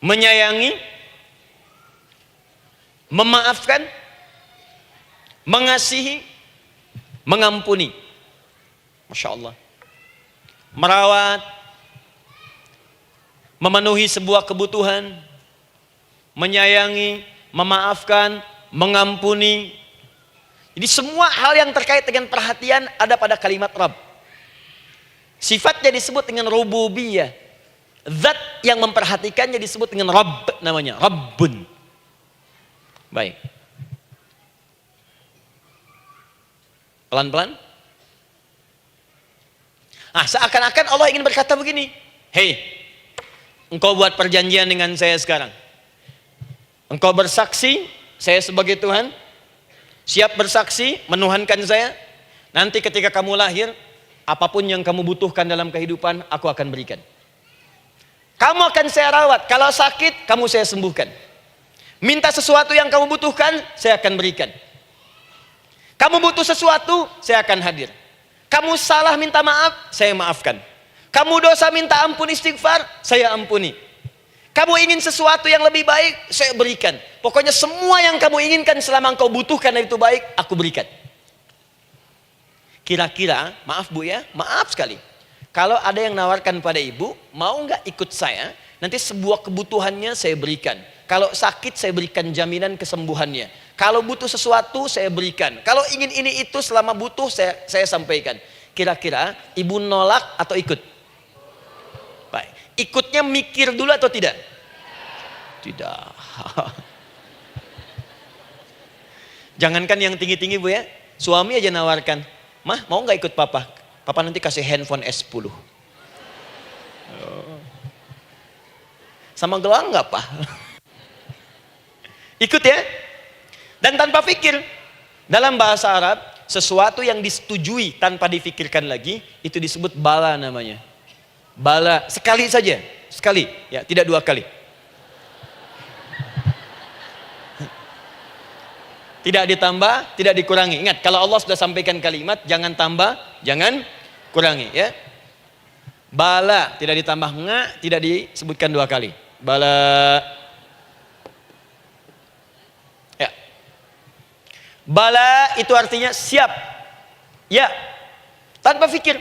Menyayangi, memaafkan, mengasihi, mengampuni. Masya Allah. Merawat, memenuhi sebuah kebutuhan, menyayangi, memaafkan, mengampuni. Jadi semua hal yang terkait dengan perhatian ada pada kalimat Rabb. Sifatnya disebut dengan rububiyah. Zat yang memperhatikannya disebut dengan Rabb, namanya Rabbun. Baik. Pelan-pelan. Seakan-akan Allah ingin berkata begini. Hei, engkau buat perjanjian dengan saya sekarang. Engkau bersaksi, saya sebagai Tuhan. Siap bersaksi, menuhankan saya. Nanti ketika kamu lahir, apapun yang kamu butuhkan dalam kehidupan, aku akan berikan. Kamu akan saya rawat. Kalau sakit, kamu saya sembuhkan. Minta sesuatu yang kamu butuhkan, saya akan berikan. Kamu butuh sesuatu, saya akan hadir. Kamu salah minta maaf, saya maafkan. Kamu dosa minta ampun istighfar, saya ampuni. Kamu ingin sesuatu yang lebih baik, saya berikan. Pokoknya semua yang kamu inginkan selama engkau butuhkan dan itu baik, aku berikan. Kira-kira, maaf Bu ya, maaf sekali. Kalau ada yang nawarkan pada ibu, mau nggak ikut saya? Nanti sebuah kebutuhannya saya berikan. Kalau sakit saya berikan jaminan kesembuhannya. Kalau butuh sesuatu saya berikan. Kalau ingin ini itu selama butuh saya sampaikan. Kira-kira ibu nolak atau ikut? Baik. Ikutnya mikir dulu atau tidak? Tidak. Jangankan yang tinggi-tinggi Bu ya. Suami aja nawarkan. Mah mau nggak ikut papa? Papa nanti kasih handphone S10. Sama gelang nggak Pak? Ikut ya. Dan tanpa pikir. Dalam bahasa Arab, sesuatu yang disetujui tanpa difikirkan lagi, itu disebut bala namanya. Bala, sekali saja. Sekali, ya, tidak 2 kali. tidak ditambah, tidak dikurangi. Ingat, kalau Allah sudah sampaikan kalimat, jangan tambah, jangan kurangi, ya. Bala tidak ditambah nga, tidak disebutkan 2 kali. Bala. Ya. Bala itu artinya siap. Ya. Tanpa fikir.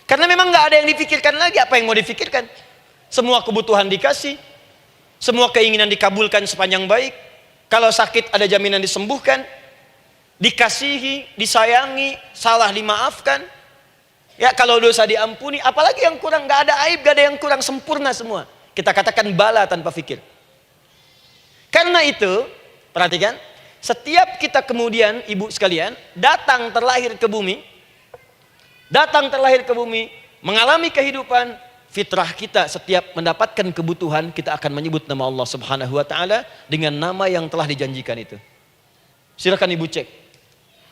Karena memang nggak ada yang dipikirkan lagi. Apa yang mau dipikirkan? Semua kebutuhan dikasih. Semua keinginan dikabulkan sepanjang baik. Kalau sakit ada jaminan disembuhkan. Dikasihi, disayangi, salah dimaafkan. Ya, kalau dosa diampuni. Apalagi yang kurang, nggak ada aib, nggak ada yang kurang, sempurna semua. Kita katakan bala tanpa fikir. Karena itu, perhatikan, setiap kita kemudian, ibu sekalian, datang terlahir ke bumi, mengalami kehidupan, fitrah kita setiap mendapatkan kebutuhan, kita akan menyebut nama Allah Subhanahu wa taala dengan nama yang telah dijanjikan itu. Silakan ibu cek.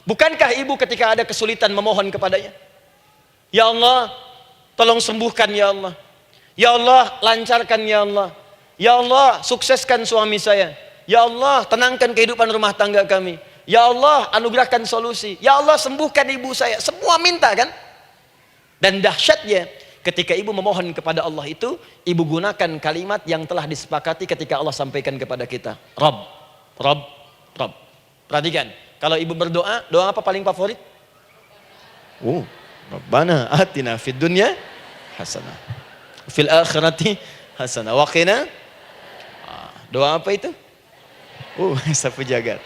Bukankah ibu ketika ada kesulitan memohon kepadanya? Ya Allah, tolong sembuhkan ya Allah. Ya Allah, lancarkan ya Allah. Ya Allah, sukseskan suami saya. Ya Allah, tenangkan kehidupan rumah tangga kami. Ya Allah, anugerahkan solusi. Ya Allah, sembuhkan ibu saya. Semua minta kan? Dan dahsyatnya, ketika ibu memohon kepada Allah itu, ibu gunakan kalimat yang telah disepakati ketika Allah sampaikan kepada kita. Rabb, Rabb, Rabb. Perhatikan, kalau ibu berdoa, doa apa paling favorit? Rabbana atina fid dunya hasanah, fil akhirati hasanah, wa qina. Doa apa itu? Sapu jagat.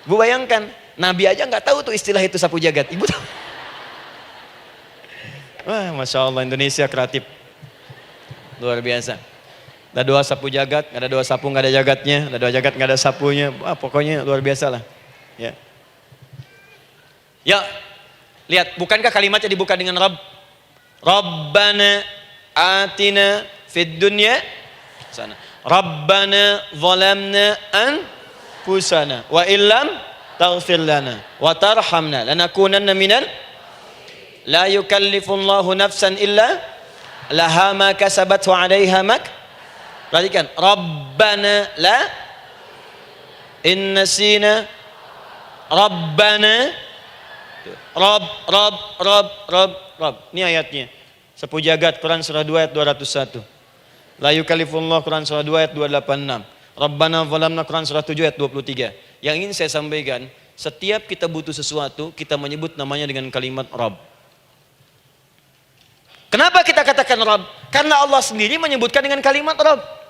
Bu bayangkan, Nabi aja nggak tahu tuh istilah itu sapu jagat. Ibu tahu? Wah, Masya Allah, Indonesia kreatif. Luar biasa. Ada doa sapu jagat, nggak ada doa sapu nggak ada jagatnya, ada doa jagat nggak ada sapunya. Wah, pokoknya luar biasa lah. Ya. Ya, lihat, bukankah kalimatnya dibuka dengan Rabb? Rabbana atina fid dunya sana. Rabbana zalamna anfusana wa illam taghfir lana wa tarhamna lanakunanna minal. La yukallifullahu nafsan illa laha ma kasabat wa 'alaiha mak. Perhatikan, Rabbana la innasina Rabbana Rabb. Ini ayatnya. Sapu jagat Quran surah 2 ayat 201. La yukallifullahu Quran surah 2 ayat 286. Rabbana zalamna Quran surah 7 ayat 23. Yang ingin saya sampaikan, setiap kita butuh sesuatu, kita menyebut namanya dengan kalimat Rabb. Kenapa kita katakan Rabb? Karena Allah sendiri menyebutkan dengan kalimat Rabb.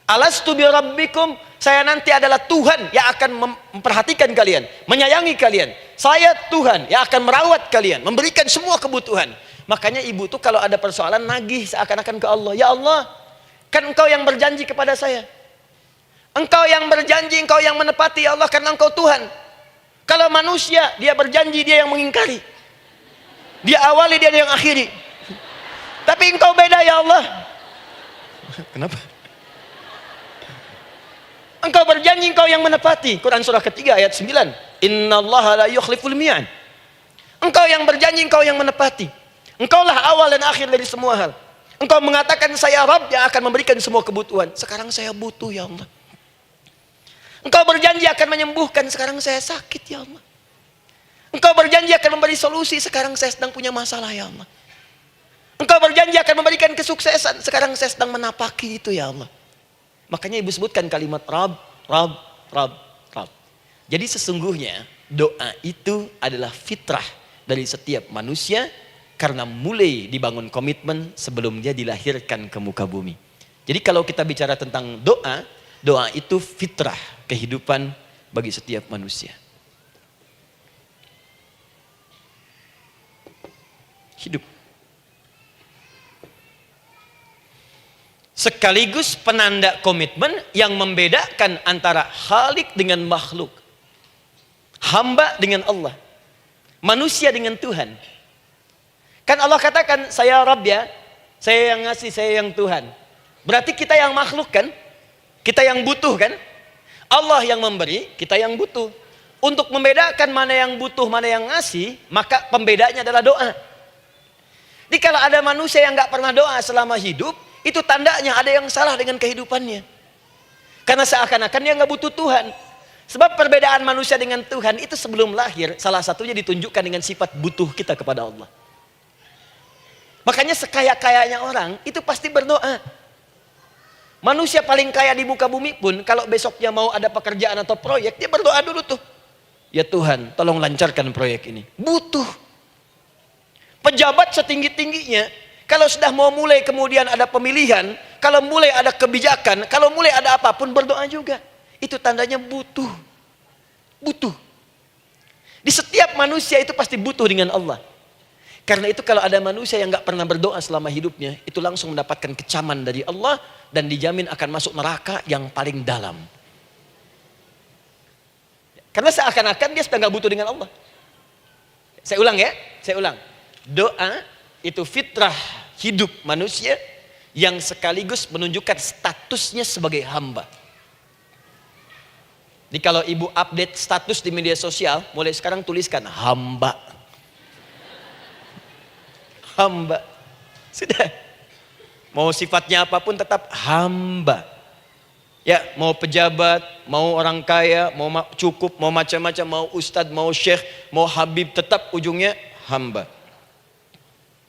Alastu bi rabbikum, saya nanti adalah Tuhan yang akan memperhatikan kalian, menyayangi kalian. Saya Tuhan yang akan merawat kalian, memberikan semua kebutuhan. Makanya ibu tuh kalau ada persoalan nagih seakan-akan ke Allah. Ya Allah, kan engkau yang berjanji kepada saya. Engkau yang berjanji, engkau yang menepati ya Allah, karena engkau Tuhan. Kalau manusia, dia berjanji, dia yang mengingkari. Dia awali, dia yang akhiri. Tapi engkau beda ya Allah. Kenapa? Engkau berjanji, engkau yang menepati. Quran surah ketiga ayat 9. Innallaha la yukhliful mi'ad. Engkau yang berjanji, engkau yang menepati. Engkaulah awal dan akhir dari semua hal. Engkau mengatakan saya Rabb yang akan memberikan semua kebutuhan. Sekarang saya butuh ya Allah. Engkau berjanji akan menyembuhkan, sekarang saya sakit ya Allah. Engkau berjanji akan memberi solusi, sekarang saya sedang punya masalah ya Allah. Engkau berjanji akan memberikan kesuksesan, sekarang saya sedang menapaki itu ya Allah. Makanya ibu sebutkan kalimat Rabb, Rabb, Rabb, Rabb. Jadi sesungguhnya doa itu adalah fitrah dari setiap manusia, karena mulai dibangun komitmen sebelum dia dilahirkan ke muka bumi. Jadi kalau kita bicara tentang doa, doa itu fitrah kehidupan bagi setiap manusia. Hidup. Sekaligus penanda komitmen yang membedakan antara Khalik dengan makhluk. Hamba dengan Allah. Manusia dengan Tuhan. Kan Allah katakan, saya Rabb ya. Saya yang ngasih, saya yang Tuhan. Berarti kita yang makhluk kan? Kita yang butuh kan? Allah yang memberi, kita yang butuh. Untuk membedakan mana yang butuh, mana yang ngasih, maka pembedanya adalah doa. Jadi kalau ada manusia yang gak pernah doa selama hidup, itu tandanya ada yang salah dengan kehidupannya. Karena seakan-akan dia gak butuh Tuhan. Sebab perbedaan manusia dengan Tuhan itu sebelum lahir, salah satunya ditunjukkan dengan sifat butuh kita kepada Allah. Makanya sekaya-kayanya orang itu pasti berdoa. Manusia paling kaya di muka bumi pun kalau besoknya mau ada pekerjaan atau proyek, dia berdoa dulu tuh. Ya Tuhan, tolong lancarkan proyek ini. Butuh. Pejabat setinggi-tingginya, kalau sudah mau mulai kemudian ada pemilihan, kalau mulai ada kebijakan, kalau mulai ada apapun berdoa juga. Itu tandanya butuh. Butuh. Di setiap manusia itu pasti butuh dengan Allah. Karena itu kalau ada manusia yang gak pernah berdoa selama hidupnya, itu langsung mendapatkan kecaman dari Allah dan dijamin akan masuk neraka yang paling dalam. Karena seakan-akan dia sudah gak butuh dengan Allah. Saya ulang ya, saya ulang. Doa itu fitrah hidup manusia yang sekaligus menunjukkan statusnya sebagai hamba. Jadi kalau ibu update status di media sosial, mulai sekarang tuliskan hamba. Hamba. Sudah. Mau sifatnya apapun tetap hamba. Ya, mau pejabat, mau orang kaya, mau cukup, mau macam-macam, mau ustadz, mau syekh, mau habib, tetap ujungnya hamba.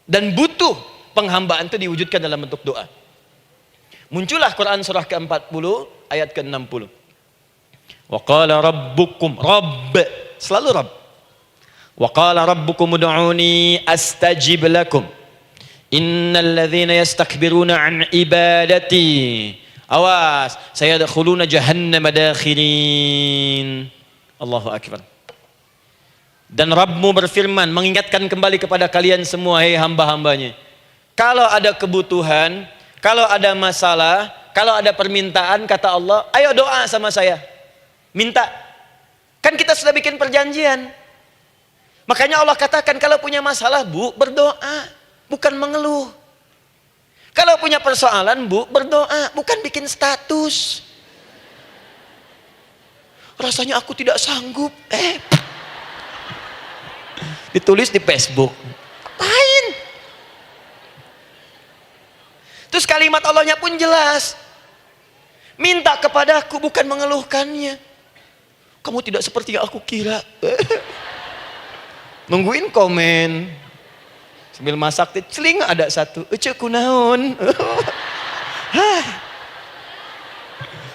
Dan butuh penghambaan itu diwujudkan dalam bentuk doa. Muncullah Quran surah ke-40 ayat ke-60. Wa qala rabbukum, Rabb, selalu Rabb. Wa qala rabbukum ud'uni astajib lakum. Innal ladzina yastakbiruna an ibadati, awas, sayadkhuluna jahannam dakhirin. Allahu akbar. Dan Rabbmu berfirman, mengingatkan kembali kepada kalian semua, hei hamba-hambanya. Kalau ada kebutuhan, kalau ada masalah, kalau ada permintaan, kata Allah, ayo doa sama saya. Minta. Kan kita sudah bikin perjanjian. Makanya Allah katakan kalau punya masalah, Bu, berdoa. Bukan mengeluh. Kalau punya persoalan, Bu, berdoa. Bukan bikin status. Rasanya aku tidak sanggup. Ditulis di Facebook. Apain? Terus kalimat Allahnya pun jelas. Minta kepadaku, bukan mengeluhkannya. Kamu tidak seperti yang aku kira. Nungguin komen. Sambil masak, celing ada satu. Ece kunaon.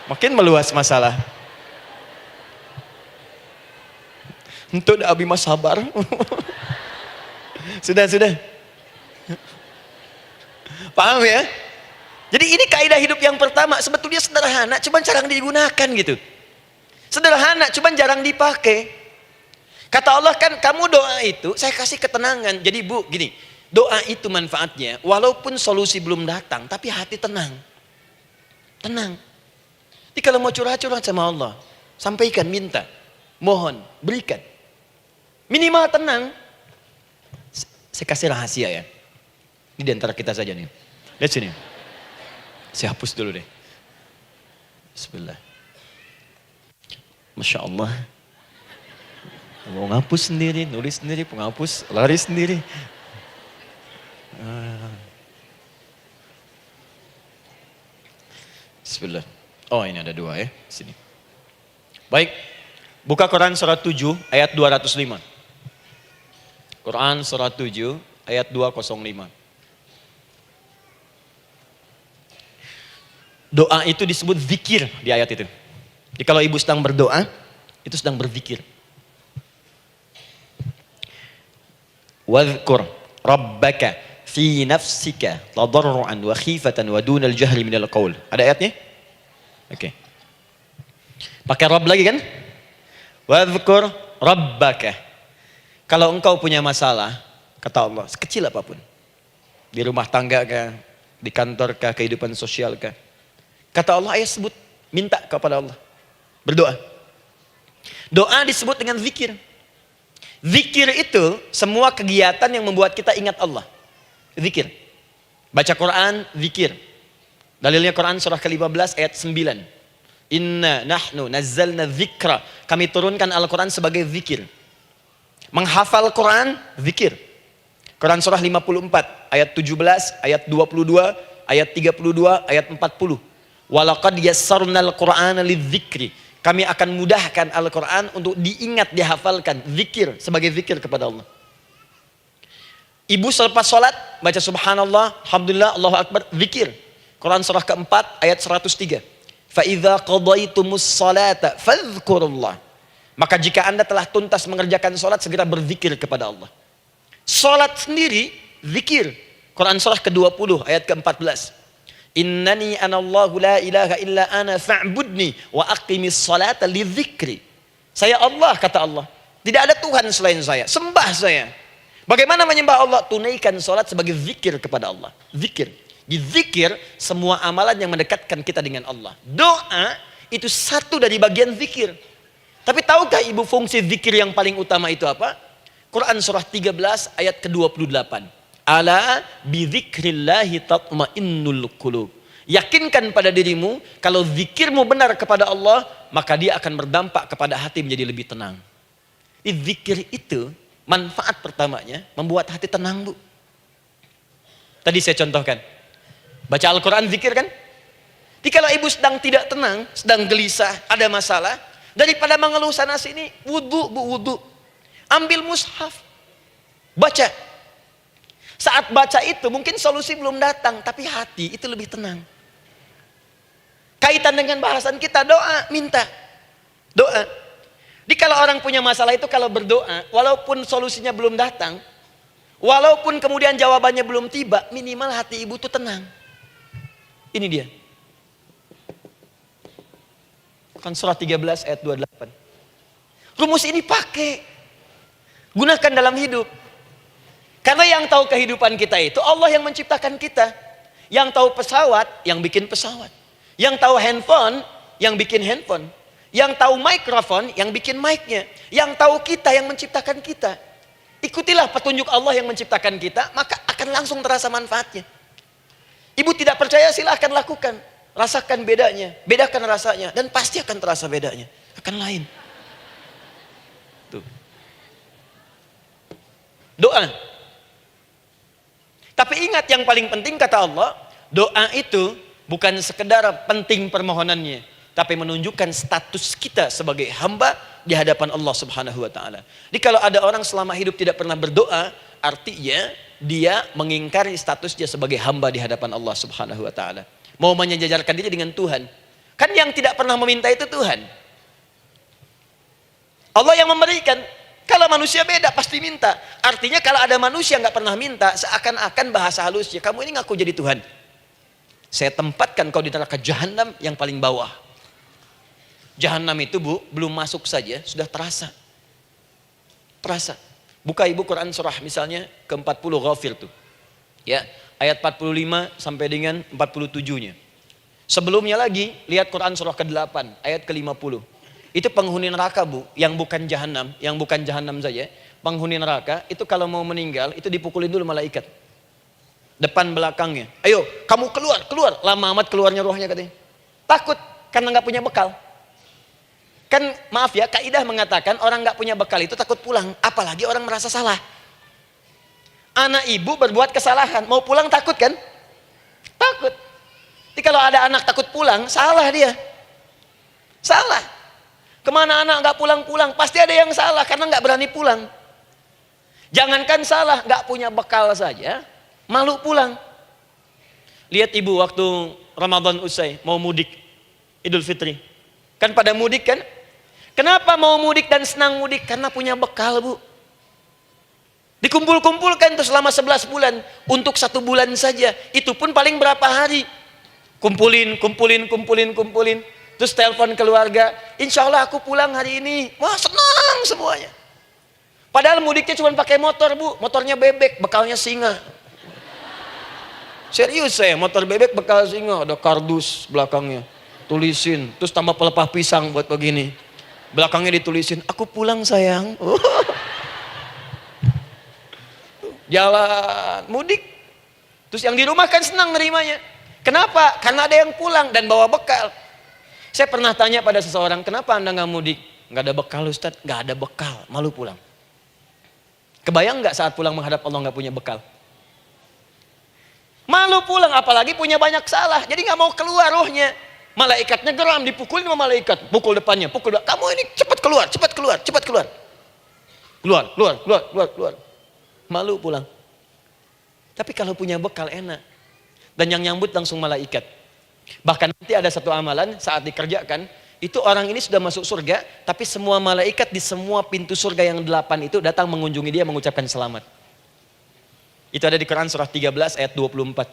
Makin meluas masalah. Untuk abi mas sabar. Sudah. Paham ya? Jadi ini kaidah hidup yang pertama. Sebetulnya sederhana, cuman jarang digunakan gitu. Sederhana, cuman jarang dipakai. Kata Allah kan, kamu doa itu, saya kasih ketenangan. Jadi Bu, gini, doa itu manfaatnya, walaupun solusi belum datang, tapi hati tenang. Tenang. Jadi kalau mau curhat-curhat sama Allah, sampaikan, minta, mohon, berikan. Minimal tenang. Saya kasih rahasia ya. Ini di antara kita saja nih. Lihat sini. Saya hapus dulu deh. Bismillah. Masya Allah. Mau ngapus sendiri, nulis sendiri, penghapus, lari sendiri. Bismillah. Oh ini ada dua ya. Sini. Baik. Buka Quran surah 7 ayat 205. Quran surah 7 ayat 205. Doa itu disebut zikir di ayat itu. Jadi kalau ibu sedang berdoa, itu sedang berzikir. Wadhkur rabbaka fi nafsika tadarruan wa khifatan wa dunal jahri minal qaul. Ada ayatnya? Oke. Pakai Rabb lagi kan? Wadhkur rabbaka. Kalau engkau punya masalah, kata Allah, sekecil apapun. Di rumah tangga kah, di kantor kah, kehidupan sosial kah. Kata Allah, ayo sebut, minta kepada Allah. Berdoa. Doa disebut dengan zikir. Zikir itu semua kegiatan yang membuat kita ingat Allah. Zikir. Baca Quran, zikir. Dalilnya Quran surah ke-15 ayat 9. Inna nahnu nazzalna dzikra. Kami turunkan Al-Quran sebagai zikir. Menghafal Quran, zikir. Quran surah 54 ayat 17, ayat 22, ayat 32, ayat 40. Walaqad yassarnal Qur'ana lidzikri. Kami akan mudahkan Al-Quran untuk diingat, dihafalkan. Zikir, sebagai zikir kepada Allah. Ibu selepas sholat, baca subhanallah, alhamdulillah, Allahu Akbar, zikir. Quran surah keempat, ayat 103. فَإِذَا قَضَيْتُمُ الصَّلَاةَ فَاذْكُرُوا اللَّهَ. Maka jika anda telah tuntas mengerjakan sholat, segera berzikir kepada Allah. Sholat sendiri, zikir. Quran surah ke-20, ayat ke-14. Innani anallahu la ilaha illa ana fa'budni wa aqimis salata li dzikri. Saya Allah, kata Allah. Tidak ada Tuhan selain saya. Sembah saya. Bagaimana menyembah Allah? Tunaikan salat sebagai zikir kepada Allah. Zikir. Di zikir semua amalan yang mendekatkan kita dengan Allah. Doa itu satu dari bagian zikir. Tapi tahukah ibu fungsi zikir yang paling utama itu apa? Quran surah 13 ayat ke-28. Ala bidzikrillahi tatmainnul qulub. Yakinkan pada dirimu, kalau zikirmu benar kepada Allah, maka dia akan berdampak kepada hati menjadi lebih tenang. Zikir itu manfaat pertamanya membuat hati tenang, Bu. Tadi saya contohkan. Baca Al-Quran zikir kan? Jadi kalau ibu sedang tidak tenang, sedang gelisah, ada masalah, daripada mengeluh sana sini, wudu, Bu, wudu. Ambil mushaf. Baca. Saat baca itu mungkin solusi belum datang, tapi hati itu lebih tenang. Kaitan dengan bahasan kita, doa, minta. Doa. Jadi kalau orang punya masalah itu kalau berdoa, walaupun solusinya belum datang, walaupun kemudian jawabannya belum tiba, minimal hati ibu itu tenang. Ini dia. Kan surah 13 ayat 28. Rumus ini pakai. Gunakan dalam hidup. Karena yang tahu kehidupan kita itu Allah yang menciptakan kita. Yang tahu pesawat, yang bikin pesawat. Yang tahu handphone, yang bikin handphone. Yang tahu mikrofon, yang bikin mic-nya. Yang tahu kita, yang menciptakan kita. Ikutilah petunjuk Allah yang menciptakan kita, maka akan langsung terasa manfaatnya. Ibu tidak percaya, silahkan lakukan. Rasakan bedanya, bedakan rasanya, dan pasti akan terasa bedanya. Akan lain. Tuh. Doa. Tapi ingat yang paling penting kata Allah, doa itu bukan sekedar penting permohonannya, tapi menunjukkan status kita sebagai hamba di hadapan Allah Subhanahu wa taala. Jadi kalau ada orang selama hidup tidak pernah berdoa, artinya dia mengingkari statusnya sebagai hamba di hadapan Allah Subhanahu wa taala. Mau menyejajarkan diri dengan Tuhan. Kan yang tidak pernah meminta itu Tuhan. Allah yang memberikan. Kalau manusia beda pasti minta. Artinya kalau ada manusia nggak pernah minta, seakan-akan bahasa halusnya, kamu ini ngaku jadi Tuhan. Saya tempatkan kau di neraka jahanam yang paling bawah. Jahanam itu, Bu, belum masuk saja sudah terasa. Terasa. Buka ibu Quran surah misalnya ke-40 Ghafir tuh. Ya, ayat 45 sampai dengan 47-nya. Sebelumnya lagi lihat Quran surah ke-8 ayat ke-50. Itu penghuni neraka, Bu, yang bukan jahanam saja. Penghuni neraka itu kalau mau meninggal itu dipukulin dulu malaikat. Depan belakangnya. Ayo, kamu keluar. Lama amat keluarnya rohnya katanya. Takut karena nggak punya bekal. Kan maaf ya, kaidah mengatakan orang nggak punya bekal itu takut pulang, apalagi orang merasa salah. Anak ibu berbuat kesalahan, mau pulang takut kan? Takut. Jadi kalau ada anak takut pulang, salah dia. Salah. Kemana anak nggak pulang-pulang, pasti ada yang salah karena nggak berani pulang. Jangankan salah, nggak punya bekal saja, malu pulang. Lihat ibu waktu Ramadan usai, mau mudik, Idul Fitri. Kan pada mudik kan? Kenapa mau mudik dan senang mudik? Karena punya bekal, Bu. Dikumpul-kumpulkan tuh selama 11 bulan. Untuk 1 bulan saja. Itu pun paling berapa hari. Kumpulin. Terus telepon keluarga, insya Allah aku pulang hari ini. Wah, senang semuanya. Padahal mudiknya cuma pakai motor, Bu. Motornya bebek, bekalnya singa. Serius saya, motor bebek bekal singa. Ada kardus belakangnya. Tulisin, terus tambah pelepah pisang buat begini. Belakangnya ditulisin, aku pulang sayang. Jalan, mudik. Terus yang di rumah kan senang nerimanya. Kenapa? Karena ada yang pulang dan bawa bekal. Saya pernah tanya pada seseorang, kenapa anda nggak mudik? Nggak ada bekal Ustaz, nggak ada bekal, malu pulang. Kebayang nggak saat pulang menghadap Allah nggak punya bekal? Malu pulang, apalagi punya banyak salah, jadi nggak mau keluar rohnya. Malaikatnya geram, dipukulin sama malaikat. Pukul depannya, pukul depan. Kamu ini cepat keluar, cepat keluar, cepat keluar. Keluar, keluar, keluar, keluar, keluar. Malu pulang. Tapi kalau punya bekal enak. Dan yang nyambut langsung malaikat. Bahkan nanti ada satu amalan saat dikerjakan, itu orang ini sudah masuk surga, tapi semua malaikat di semua pintu surga yang 8 itu datang mengunjungi dia mengucapkan selamat. Itu ada di Quran surah 13 ayat 24.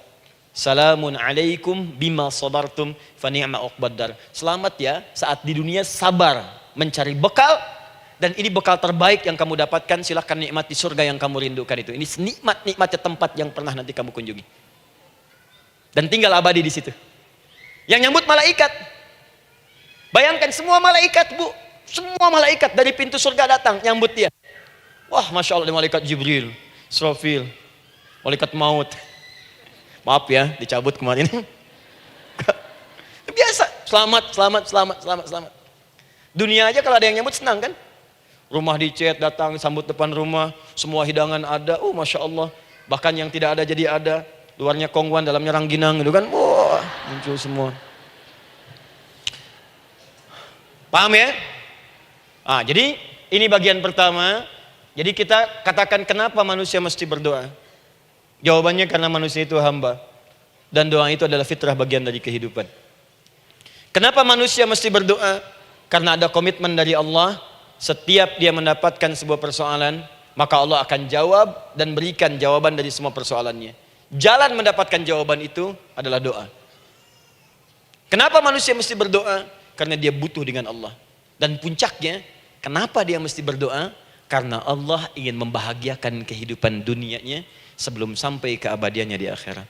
Salamun alaikum bima sabartum fa ni'ma uqbaddar. Selamat ya saat di dunia sabar mencari bekal, dan ini bekal terbaik yang kamu dapatkan, silahkan nikmati surga yang kamu rindukan itu. Ini nikmat-nikmatnya tempat yang pernah nanti kamu kunjungi. Dan tinggal abadi di situ. Yang nyambut malaikat. Bayangkan semua malaikat, Bu. Semua malaikat dari pintu surga datang nyambut dia. Wah, Masya Allah, malaikat Jibril, Israfil, malaikat maut. Maaf ya, dicabut kemarin. Biasa, selamat, selamat, selamat, selamat, selamat. Dunia aja kalau ada yang nyambut senang kan? Rumah dicet, datang, sambut depan rumah, semua hidangan ada, Masya Allah. Bahkan yang tidak ada jadi ada. Luarnya kongwan, dalamnya rangginang gitu kan. Wah, muncul semua. Paham ya? Jadi ini bagian pertama. Jadi kita katakan kenapa manusia mesti berdoa. Jawabannya karena manusia itu hamba. Dan doa itu adalah fitrah bagian dari kehidupan. Kenapa manusia mesti berdoa? Karena ada komitmen dari Allah. Setiap dia mendapatkan sebuah persoalan, maka Allah akan jawab dan berikan jawaban dari semua persoalannya. Jalan mendapatkan jawaban itu adalah doa. Kenapa manusia mesti berdoa? Karena dia butuh dengan Allah. Dan puncaknya, kenapa dia mesti berdoa? Karena Allah ingin membahagiakan kehidupan dunianya sebelum sampai keabadiannya di akhirat.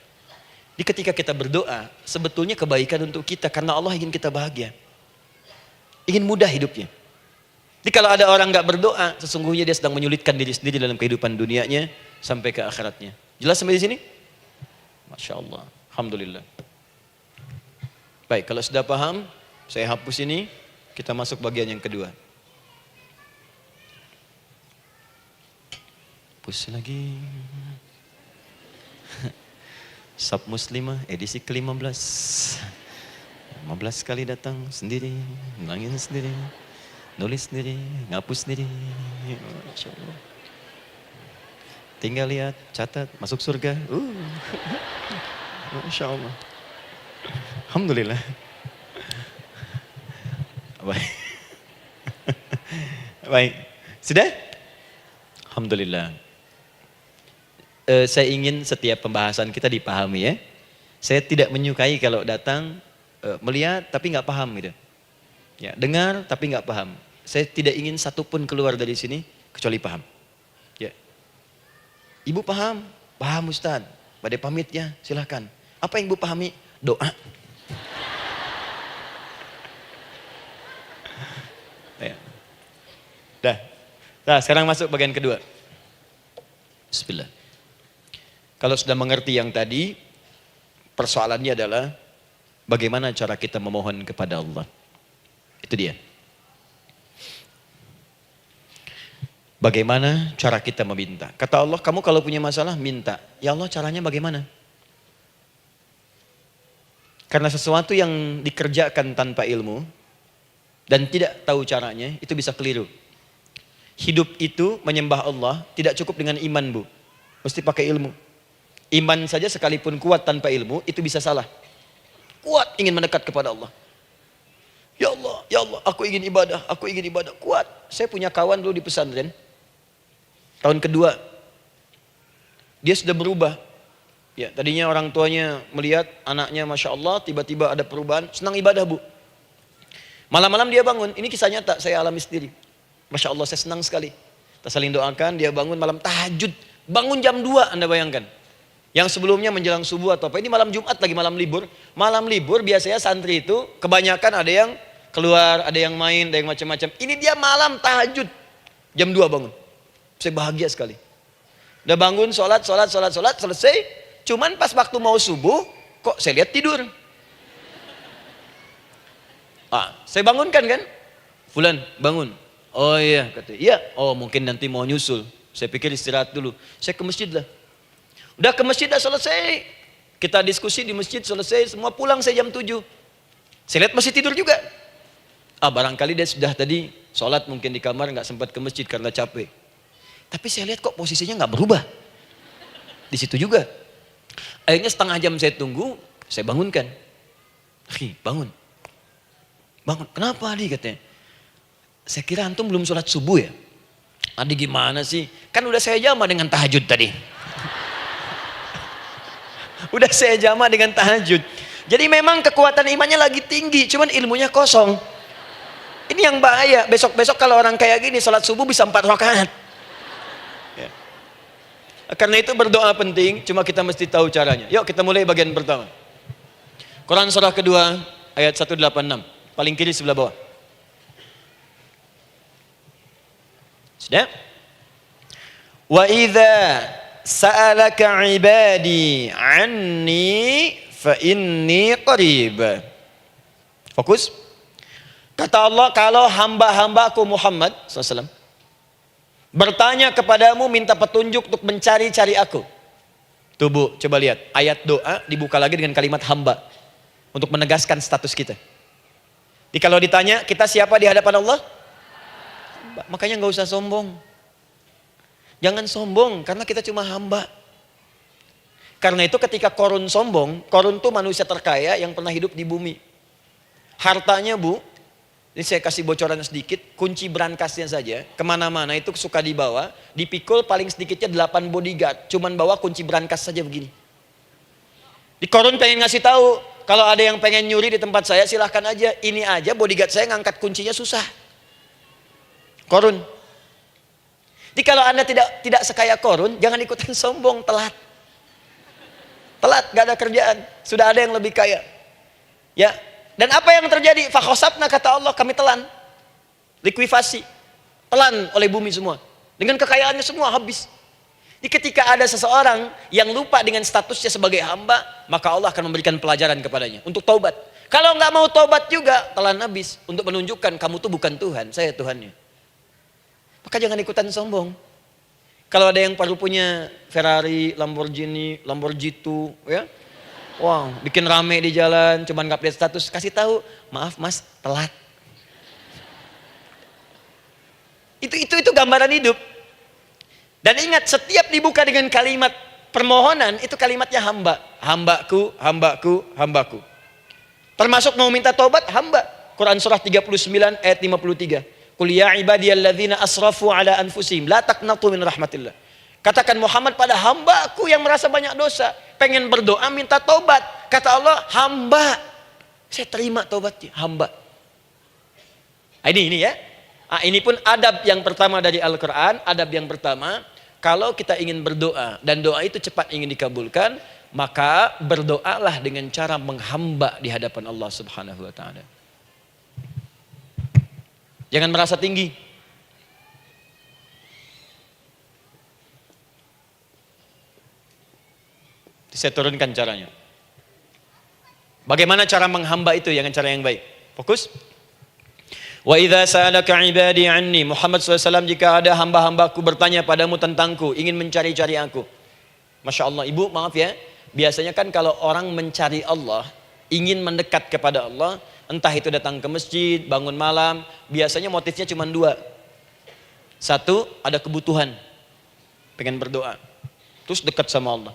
Jadi ketika kita berdoa, sebetulnya kebaikan untuk kita karena Allah ingin kita bahagia. Ingin mudah hidupnya. Jadi kalau ada orang nggak berdoa, sesungguhnya dia sedang menyulitkan diri sendiri dalam kehidupan dunianya sampai ke akhiratnya. Jelas sampai di sini? Masya Allah. Alhamdulillah. Baik, kalau sudah paham, saya hapus ini, kita masuk bagian yang kedua. Hapus lagi. Sab Muslimah edisi ke-15. 15 kali datang sendiri, nangis sendiri, nulis sendiri, ngapus sendiri. Masya Allah. Tinggal lihat, catat, masuk surga. Masya Allah. Alhamdulillah. Baik. Baik. Sudah? Alhamdulillah. Saya ingin setiap pembahasan kita dipahami ya. Saya tidak menyukai kalau datang melihat tapi nggak paham gitu. Ya, dengar tapi nggak paham. Saya tidak ingin satupun keluar dari sini kecuali paham. Ya. Ibu paham? Paham Ustaz. Pada pamit ya, silahkan. Apa yang Ibu pahami? Doa. Ya. Dah. Nah, sekarang masuk bagian kedua. Bismillah. Kalau sudah mengerti yang tadi, persoalannya adalah bagaimana cara kita memohon kepada Allah. Itu dia. Bagaimana cara kita meminta? Kata Allah, kamu kalau punya masalah, minta. Ya Allah, caranya bagaimana? Karena sesuatu yang dikerjakan tanpa ilmu dan tidak tahu caranya, itu bisa keliru. Hidup itu menyembah Allah tidak cukup dengan iman, Bu. Mesti pakai ilmu. Iman saja sekalipun kuat tanpa ilmu, itu bisa salah. Kuat ingin mendekat kepada Allah. Ya Allah, aku ingin ibadah, aku ingin ibadah. Kuat. Saya punya kawan dulu di pesantren. Tahun kedua, dia sudah berubah. Ya, tadinya orang tuanya melihat anaknya Masya Allah, tiba-tiba ada perubahan, senang ibadah, Bu. Malam-malam dia bangun, ini kisah nyata, saya alami sendiri. Masya Allah, saya senang sekali. Kita saling doakan, dia bangun malam tahajud. Bangun jam 2, Anda bayangkan. Yang sebelumnya menjelang subuh atau apa, ini malam Jumat lagi, malam libur. Malam libur biasanya santri itu kebanyakan ada yang keluar, ada yang main, ada yang macam-macam. Ini dia malam tahajud, jam 2 bangun. Saya bahagia sekali. Udah bangun, sholat, selesai. Cuman pas waktu mau subuh, kok saya lihat tidur. Saya bangunkan kan, Fulan bangun. Oh iya, kata iya. Oh mungkin nanti mau nyusul. Saya pikir istirahat dulu. Saya ke masjid lah. Udah ke masjid, dah selesai. Kita diskusi di masjid, selesai. Semua pulang saya jam 7. Saya lihat masih tidur juga. Barangkali dia sudah tadi sholat mungkin di kamar, nggak sempat ke masjid karena capek. Tapi saya lihat kok posisinya nggak berubah. Di situ juga. Akhirnya setengah jam saya tunggu, saya bangunkan. Akhi, bangun. Bangun. Kenapa Adi katanya? Saya kira antum belum sholat subuh ya? Adi gimana sih? Kan udah saya jama dengan tahajud tadi. Udah saya jama dengan tahajud. Jadi memang kekuatan imannya lagi tinggi, cuman ilmunya kosong. Ini yang bahaya. Besok-besok kalau orang kayak gini sholat subuh bisa 4 rakaat. Ya. Karena itu berdoa penting, cuma kita mesti tahu caranya. Yuk kita mulai bagian pertama. Quran surah kedua ayat 186, paling kiri sebelah bawah. Sudah? Wa idza sa'alaka 'ibadi 'anni fa inni qarib. Fokus. Kata Allah, kalau hamba-hambaku Muhammad SAW bertanya kepadamu minta petunjuk untuk mencari-cari aku. Tuh Bu, coba lihat. Ayat doa dibuka lagi dengan kalimat hamba. Untuk menegaskan status kita. Jadi kalau ditanya, kita siapa di hadapan Allah? Hamba. Makanya nggak usah sombong. Jangan sombong, karena kita cuma hamba. Karena itu ketika Korun sombong, Korun tuh manusia terkaya yang pernah hidup di bumi. Hartanya Bu, ini saya kasih bocoran sedikit, kunci berangkasnya saja, kemana-mana itu suka dibawa, dipikul paling sedikitnya 8 bodyguard, cuman bawa kunci berangkas saja begini. Di Korun pengen ngasih tahu, kalau ada yang pengen nyuri di tempat saya silahkan aja, ini aja bodyguard saya ngangkat kuncinya susah. Korun. Jadi kalau Anda tidak sekaya Korun, jangan ikutan sombong, telat. Telat, gak ada kerjaan, sudah ada yang lebih kaya. Ya. Dan apa yang terjadi? Fakhosabna kata Allah, kami telan. Likuifasi. Telan oleh bumi semua. Dengan kekayaannya semua habis. Jadi ketika ada seseorang yang lupa dengan statusnya sebagai hamba, maka Allah akan memberikan pelajaran kepadanya untuk taubat. Kalau nggak mau taubat juga, telan habis. Untuk menunjukkan kamu tuh bukan Tuhan, saya Tuhannya. Maka jangan ikutan sombong. Kalau ada yang baru punya Ferrari, Lamborghini, Lamborghini, ya, wow, bikin rame di jalan, cuman nggak update status, kasih tahu, maaf mas, telat. Itu gambaran hidup. Dan ingat, setiap dibuka dengan kalimat permohonan, itu kalimatnya hamba. Hambaku, hambaku, hambaku. Termasuk mau minta taubat, hamba. Quran surah 39 ayat 53. Qul ya ibadiyalladzina asrafu ala anfusihim la taqnatu min rahmatillah. Katakan Muhammad pada hambaku yang merasa banyak dosa, pengen berdoa minta taubat. Kata Allah, hamba. Saya terima taubatnya, hamba. Ini ya. Ini pun adab yang pertama dari Al-Quran. Adab yang pertama, kalau kita ingin berdoa dan doa itu cepat ingin dikabulkan, maka berdoalah dengan cara menghamba di hadapan Allah Subhanahu wa taala. Jangan merasa tinggi. Saya turunkan caranya. Bagaimana cara menghamba itu dengan cara yang baik? Fokus. Wa idza sa'alaka 'ibadi 'anni, Muhammad SAW, jika ada hamba-hambaku bertanya padamu tentangku, ingin mencari-cari aku. Masya Allah, ibu maaf ya, biasanya kan kalau orang mencari Allah, ingin mendekat kepada Allah, entah itu datang ke masjid, bangun malam, biasanya motifnya cuma 2. 1, ada kebutuhan, pengen berdoa, terus dekat sama Allah.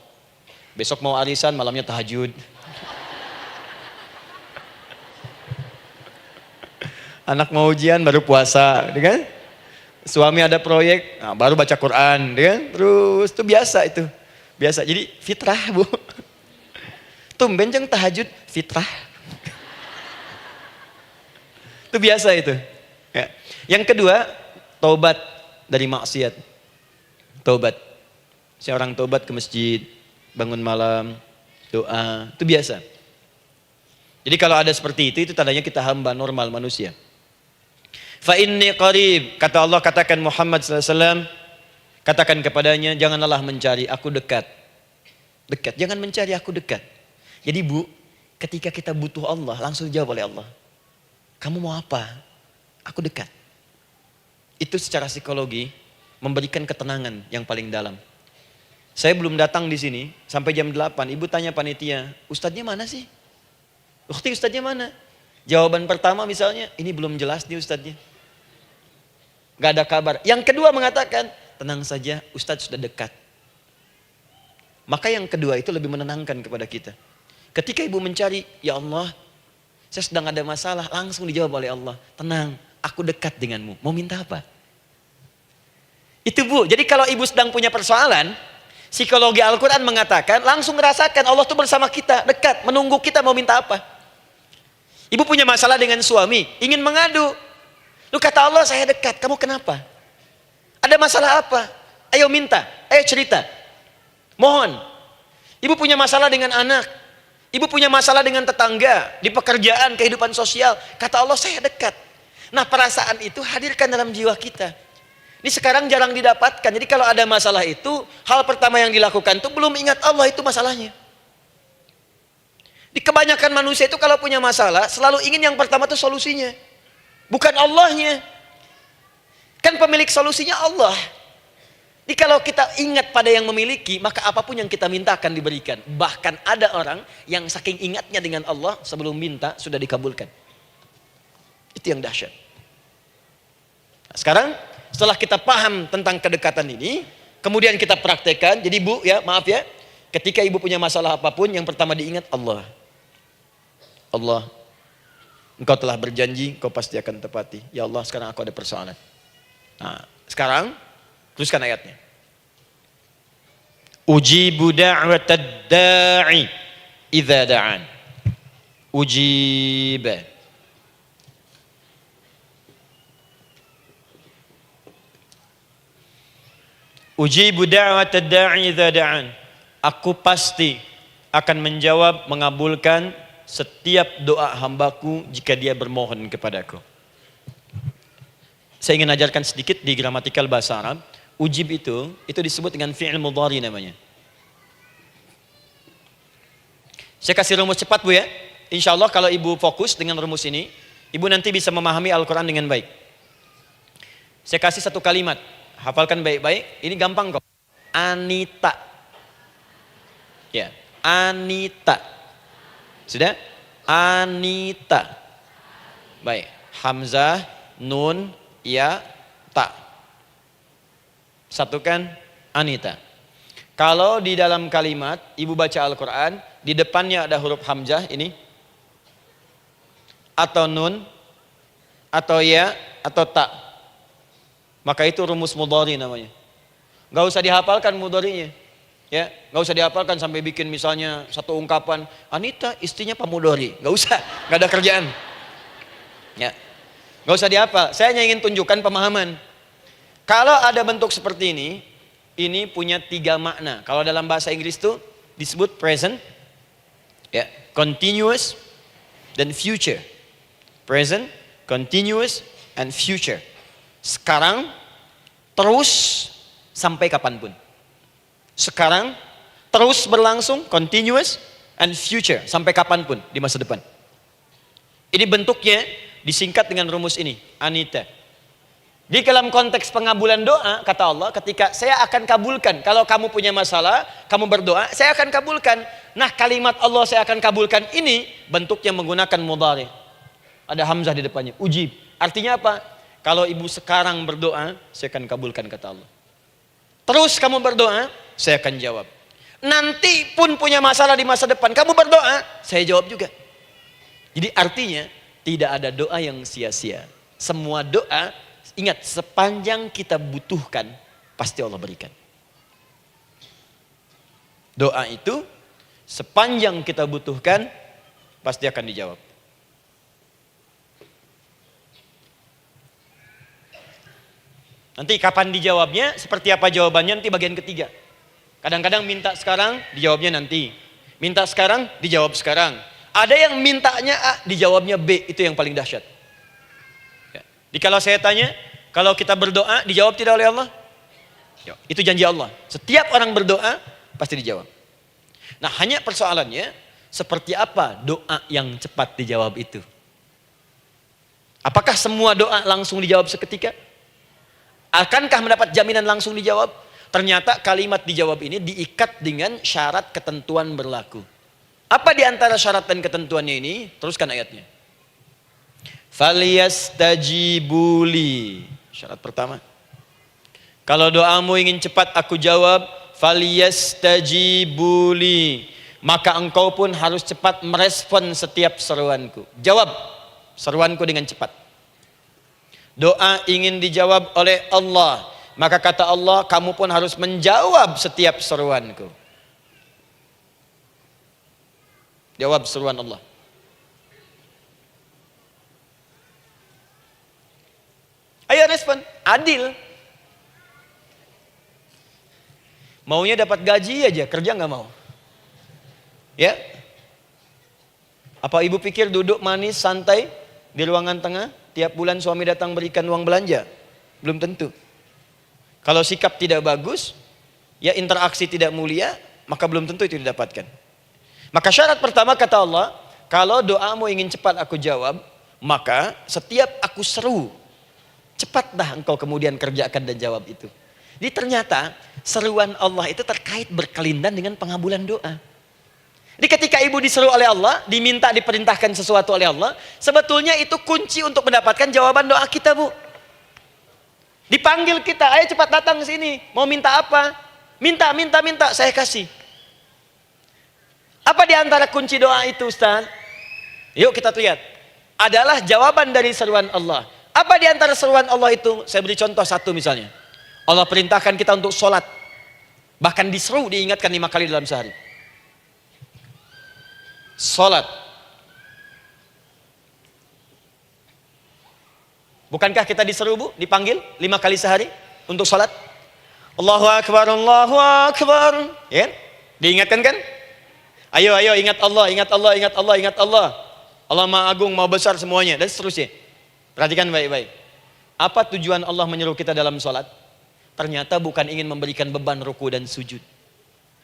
Besok mau arisan, malamnya tahajud. Anak mau ujian baru puasa, kan? Suami ada proyek, nah, baru baca Quran, kan? Terus itu biasa itu. Biasa. Jadi fitrah, Bu. Tumben jeung tahajud fitrah. Itu biasa itu. Ya. Yang kedua, taubat dari maksiat. Taubat. Seorang taubat ke masjid, bangun malam, doa, itu biasa. Jadi kalau ada seperti itu tandanya kita hamba normal manusia. Fa inni qarib, kata Allah, katakan Muhammad SAW, katakan kepadanya, janganlah mencari, aku dekat. Dekat, jangan mencari, aku dekat. Jadi Bu, ketika kita butuh Allah, langsung dijawab oleh Allah. Kamu mau apa? Aku dekat. Itu secara psikologi memberikan ketenangan yang paling dalam. Saya belum datang di sini sampai jam 8, ibu tanya panitia, ustadznya mana sih? Ustadznya mana? Jawaban pertama misalnya, ini belum jelas nih ustadznya. Gak ada kabar. Yang kedua mengatakan, tenang saja, ustadz sudah dekat. Maka yang kedua itu lebih menenangkan kepada kita. Ketika ibu mencari, ya Allah, saya sedang ada masalah, langsung dijawab oleh Allah. Tenang, aku dekat denganmu. Mau minta apa? Itu bu, jadi kalau ibu sedang punya persoalan, psikologi Al-Quran mengatakan, langsung merasakan Allah tuh bersama kita, dekat, menunggu kita mau minta apa. Ibu punya masalah dengan suami, ingin mengadu. Lu kata Allah, saya dekat, kamu kenapa? Ada masalah apa? Ayo minta, ayo cerita. Mohon. Ibu punya masalah dengan anak. Ibu punya masalah dengan tetangga, di pekerjaan, kehidupan sosial. Kata Allah, saya dekat. Nah, perasaan itu hadirkan dalam jiwa kita. Ini sekarang jarang didapatkan. Jadi kalau ada masalah itu, hal pertama yang dilakukan itu belum ingat Allah itu masalahnya. Di kebanyakan manusia itu kalau punya masalah, selalu ingin yang pertama itu solusinya. Bukan Allahnya. Kan pemilik solusinya Allah. Jadi kalau kita ingat pada yang memiliki, maka apapun yang kita minta akan diberikan. Bahkan ada orang yang saking ingatnya dengan Allah, sebelum minta sudah dikabulkan. Itu yang dahsyat. Nah, sekarang setelah kita paham tentang kedekatan ini, kemudian kita praktekkan. Jadi bu, ya maaf ya, ketika ibu punya masalah apapun, yang pertama diingat Allah. Allah, engkau telah berjanji, engkau pasti akan tepati. Ya Allah, sekarang aku ada persoalan. Nah, sekarang teruskan ayatnya. Ujibu da'watad da'i idza da'an. Ujiba. Ujibu da'watad da'i idza da'an. Aku pasti akan menjawab, mengabulkan setiap doa hambaku jika dia bermohon kepadaku. Saya ingin ajarkan sedikit di gramatikal bahasa Arab. Ujib itu disebut dengan fi'il mudhari namanya. Saya kasih rumus cepat bu ya. Insya Allah kalau ibu fokus dengan rumus ini, ibu nanti bisa memahami Al-Quran dengan baik. Saya kasih satu kalimat, hafalkan baik-baik. Ini gampang kok. Anita. Ya, Anita. Sudah? Anita. Baik. Hamzah, nun, ya, ta. Satukan Anita. Kalau di dalam kalimat ibu baca Al-Quran, di depannya ada huruf hamzah ini, atau nun, atau ya, atau ta, maka itu rumus mudhari namanya. Gak usah dihafalkan mudharinya. Ya, nggak usah dihafalkan sampai bikin misalnya satu ungkapan Anita istrinya Pak Mudhari, nggak usah, nggak ada kerjaan. Ya, nggak usah dihafal. Saya hanya ingin tunjukkan pemahaman. Kalau ada bentuk seperti ini punya 3 makna. Kalau dalam bahasa Inggris itu disebut present, ya, continuous, dan future. Present, continuous, and future. Sekarang, terus, sampai kapanpun. Sekarang, terus berlangsung, continuous, and future, sampai kapanpun di masa depan. Ini bentuknya disingkat dengan rumus ini, Anita. Di dalam konteks pengabulan doa, kata Allah, ketika saya akan kabulkan, kalau kamu punya masalah, kamu berdoa, saya akan kabulkan. Nah, kalimat Allah saya akan kabulkan ini, bentuknya menggunakan mudhari. Ada hamzah di depannya, ujib. Artinya apa? Kalau ibu sekarang berdoa, saya akan kabulkan, kata Allah. Terus kamu berdoa, saya akan jawab. Nanti pun punya masalah di masa depan, kamu berdoa, saya jawab juga. Jadi artinya tidak ada doa yang sia-sia. Semua doa, ingat, sepanjang kita butuhkan, pasti Allah berikan. Doa itu sepanjang kita butuhkan, pasti akan dijawab. Nanti kapan dijawabnya, seperti apa jawabannya, nanti bagian ketiga. Kadang-kadang minta sekarang, dijawabnya nanti. Minta sekarang, dijawab sekarang. Ada yang mintanya A, dijawabnya B, itu yang paling dahsyat. Ya. Jadi kalau saya tanya, kalau kita berdoa, dijawab tidak oleh Allah? Ya, itu janji Allah. Setiap orang berdoa, pasti dijawab. Nah, hanya persoalannya, seperti apa doa yang cepat dijawab itu? Apakah semua doa langsung dijawab seketika? Akankah mendapat jaminan langsung dijawab? Ternyata kalimat dijawab ini diikat dengan syarat ketentuan berlaku. Apa di antara syarat dan ketentuannya ini? Teruskan ayatnya. Falyastajibuli. Syarat pertama. Kalau doamu ingin cepat aku jawab, falyastajibuli. Maka engkau pun harus cepat merespon setiap seruanku. Jawab seruanku dengan cepat. Doa ingin dijawab oleh Allah, maka kata Allah, kamu pun harus menjawab setiap seruanku. Jawab seruan Allah. Ayo respon, adil. Maunya dapat gaji aja, kerja nggak mau. Ya? Apa ibu pikir duduk manis, santai di ruangan tengah, tiap bulan suami datang berikan uang belanja? Belum tentu. Kalau sikap tidak bagus, ya interaksi tidak mulia, maka belum tentu itu didapatkan. Maka syarat pertama kata Allah, kalau doamu ingin cepat aku jawab, maka setiap aku seru, cepatlah engkau kemudian kerjakan dan jawab itu. Jadi ternyata seruan Allah itu terkait berkelindan dengan pengabulan doa. Jadi ketika ibu diseru oleh Allah, diminta diperintahkan sesuatu oleh Allah, sebetulnya itu kunci untuk mendapatkan jawaban doa kita, Bu. Dipanggil kita, ayo cepat datang ke sini, mau minta apa? Minta, saya kasih. Apa di antara kunci doa itu, Ustaz? Yuk kita lihat. Adalah jawaban dari seruan Allah. Apa di antara seruan Allah itu? Saya beri contoh satu misalnya. Allah perintahkan kita untuk sholat. Bahkan diseru, diingatkan 5 kali dalam sehari. Sholat. Bukankah kita diseru, Bu? Dipanggil 5 kali sehari untuk sholat? Allahu Akbar, Allahu Akbar. Ya? Diingatkan kan? Ayo ingat Allah, ingat Allah, ingat Allah, ingat Allah. Allah Maha Agung, Maha Besar semuanya. Dan seterusnya. Perhatikan baik-baik. Apa tujuan Allah menyeru kita dalam sholat? Ternyata bukan ingin memberikan beban ruku dan sujud.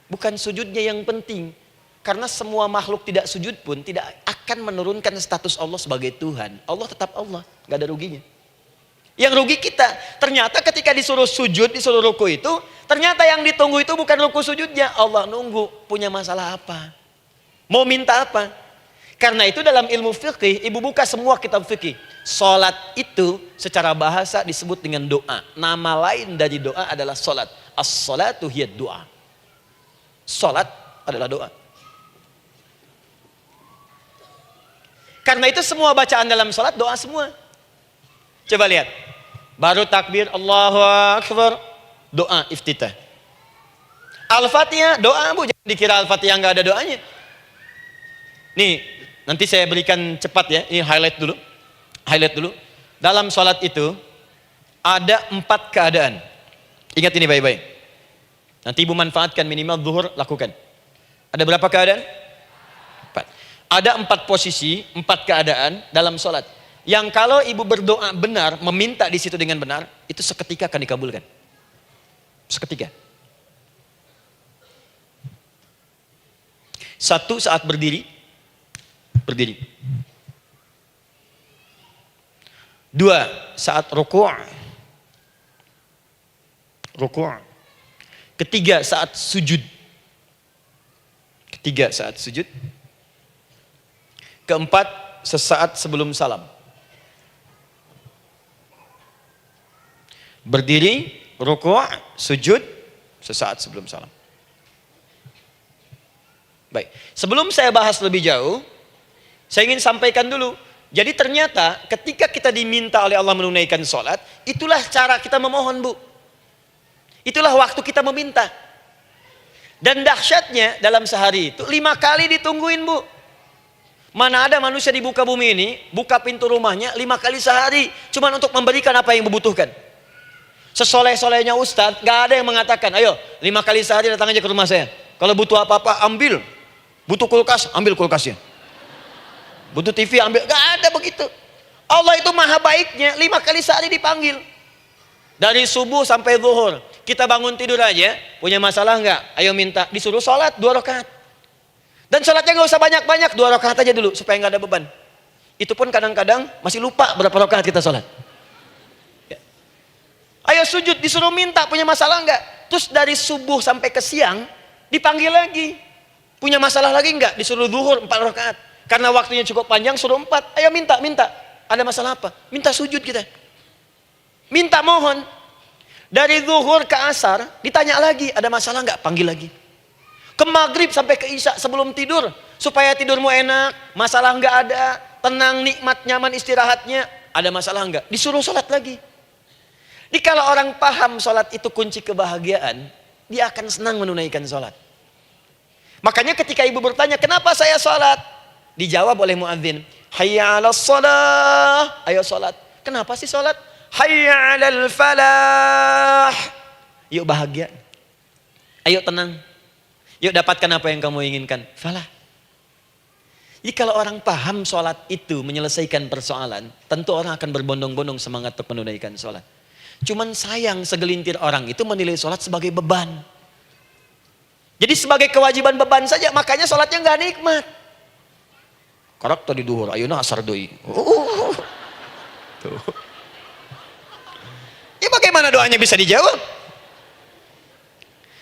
Bukan sujudnya yang penting. Karena semua makhluk tidak sujud pun tidak akan menurunkan status Allah sebagai Tuhan. Allah tetap Allah, gak ada ruginya. Yang rugi kita, ternyata ketika disuruh sujud, disuruh ruku itu, ternyata yang ditunggu itu bukan ruku sujudnya. Allah nunggu, punya masalah apa? Mau minta apa? Karena itu dalam ilmu fikih, ibu buka semua kitab fikih. Salat itu secara bahasa disebut dengan doa. Nama lain dari doa adalah salat. As-salatu hiya doa. Salat adalah doa. Karena itu semua bacaan dalam salat doa semua. Coba lihat. Baru takbir Allahu Akbar, doa iftitah. Al-Fatihah doa, Bu. Jangan dikira Al-Fatihah enggak ada doanya. Nih, nanti saya berikan cepat ya. Ini highlight dulu. Dalam sholat itu ada 4 keadaan. Ingat ini baik-baik. Nanti ibu manfaatkan, minimal zuhur lakukan. Ada berapa keadaan? 4. Ada 4 posisi, 4 keadaan dalam sholat. Yang kalau ibu berdoa benar, meminta di situ dengan benar, itu seketika akan dikabulkan. Seketika. 1, saat berdiri. 2, saat ruku'. 3, saat sujud. 4, sesaat sebelum salam. Berdiri, ruku', sujud, sesaat sebelum salam. Baik, sebelum saya bahas lebih jauh, saya ingin sampaikan dulu. Jadi ternyata ketika kita diminta oleh Allah menunaikan sholat, itulah cara kita memohon, Bu. Itulah waktu kita meminta. Dan dahsyatnya dalam sehari itu 5 kali ditungguin, Bu. Mana ada manusia di muka bumi ini buka pintu rumahnya 5 kali sehari cuma untuk memberikan apa yang dibutuhkan. Sesoleh-solehnya Ustadz, gak ada yang mengatakan, ayo 5 kali sehari datang aja ke rumah saya. Kalau butuh apa-apa ambil. Butuh kulkas, ambil kulkasnya. Butuh TV ambil, gak ada begitu. Allah itu maha baiknya, 5 kali sehari dipanggil. Dari subuh sampai zuhur. Kita bangun tidur aja, punya masalah nggak? Ayo minta, disuruh sholat 2 rakaat. Dan sholatnya nggak usah banyak-banyak, 2 rakaat aja dulu supaya nggak ada beban. Itu pun kadang-kadang masih lupa berapa rakaat kita sholat. Ya. Ayo sujud, disuruh minta, punya masalah nggak? Terus dari subuh sampai ke siang dipanggil lagi. Punya masalah lagi nggak? Disuruh zuhur 4 rakaat. Karena waktunya cukup panjang, suruh 4. Ayo minta. Ada masalah apa? Minta sujud kita. Minta mohon. Dari zuhur ke asar, ditanya lagi, ada masalah nggak? Panggil lagi. Ke maghrib sampai ke isya sebelum tidur. Supaya tidurmu enak, masalah nggak ada, tenang, nikmat, nyaman istirahatnya. Ada masalah nggak? Disuruh sholat lagi. Jadi kalau orang paham sholat itu kunci kebahagiaan, dia akan senang menunaikan sholat. Makanya ketika ibu bertanya, kenapa saya sholat? Dijawab oleh muadzin, hayya 'alas shalah, ayo sholat. Kenapa sih sholat? Hayya 'alal falah. Yuk bahagia. Ayo tenang. Yuk dapatkan apa yang kamu inginkan. Falah. Jadi kalau orang paham sholat itu menyelesaikan persoalan, tentu orang akan berbondong-bondong semangat untuk menunaikan sholat. Cuman sayang segelintir orang itu menilai sholat sebagai beban. Jadi sebagai kewajiban beban saja, makanya sholatnya nggak nikmat. Karak tadi duhur, ayeuna asar deui. Tuh. Ya bagaimana doanya bisa dijawab?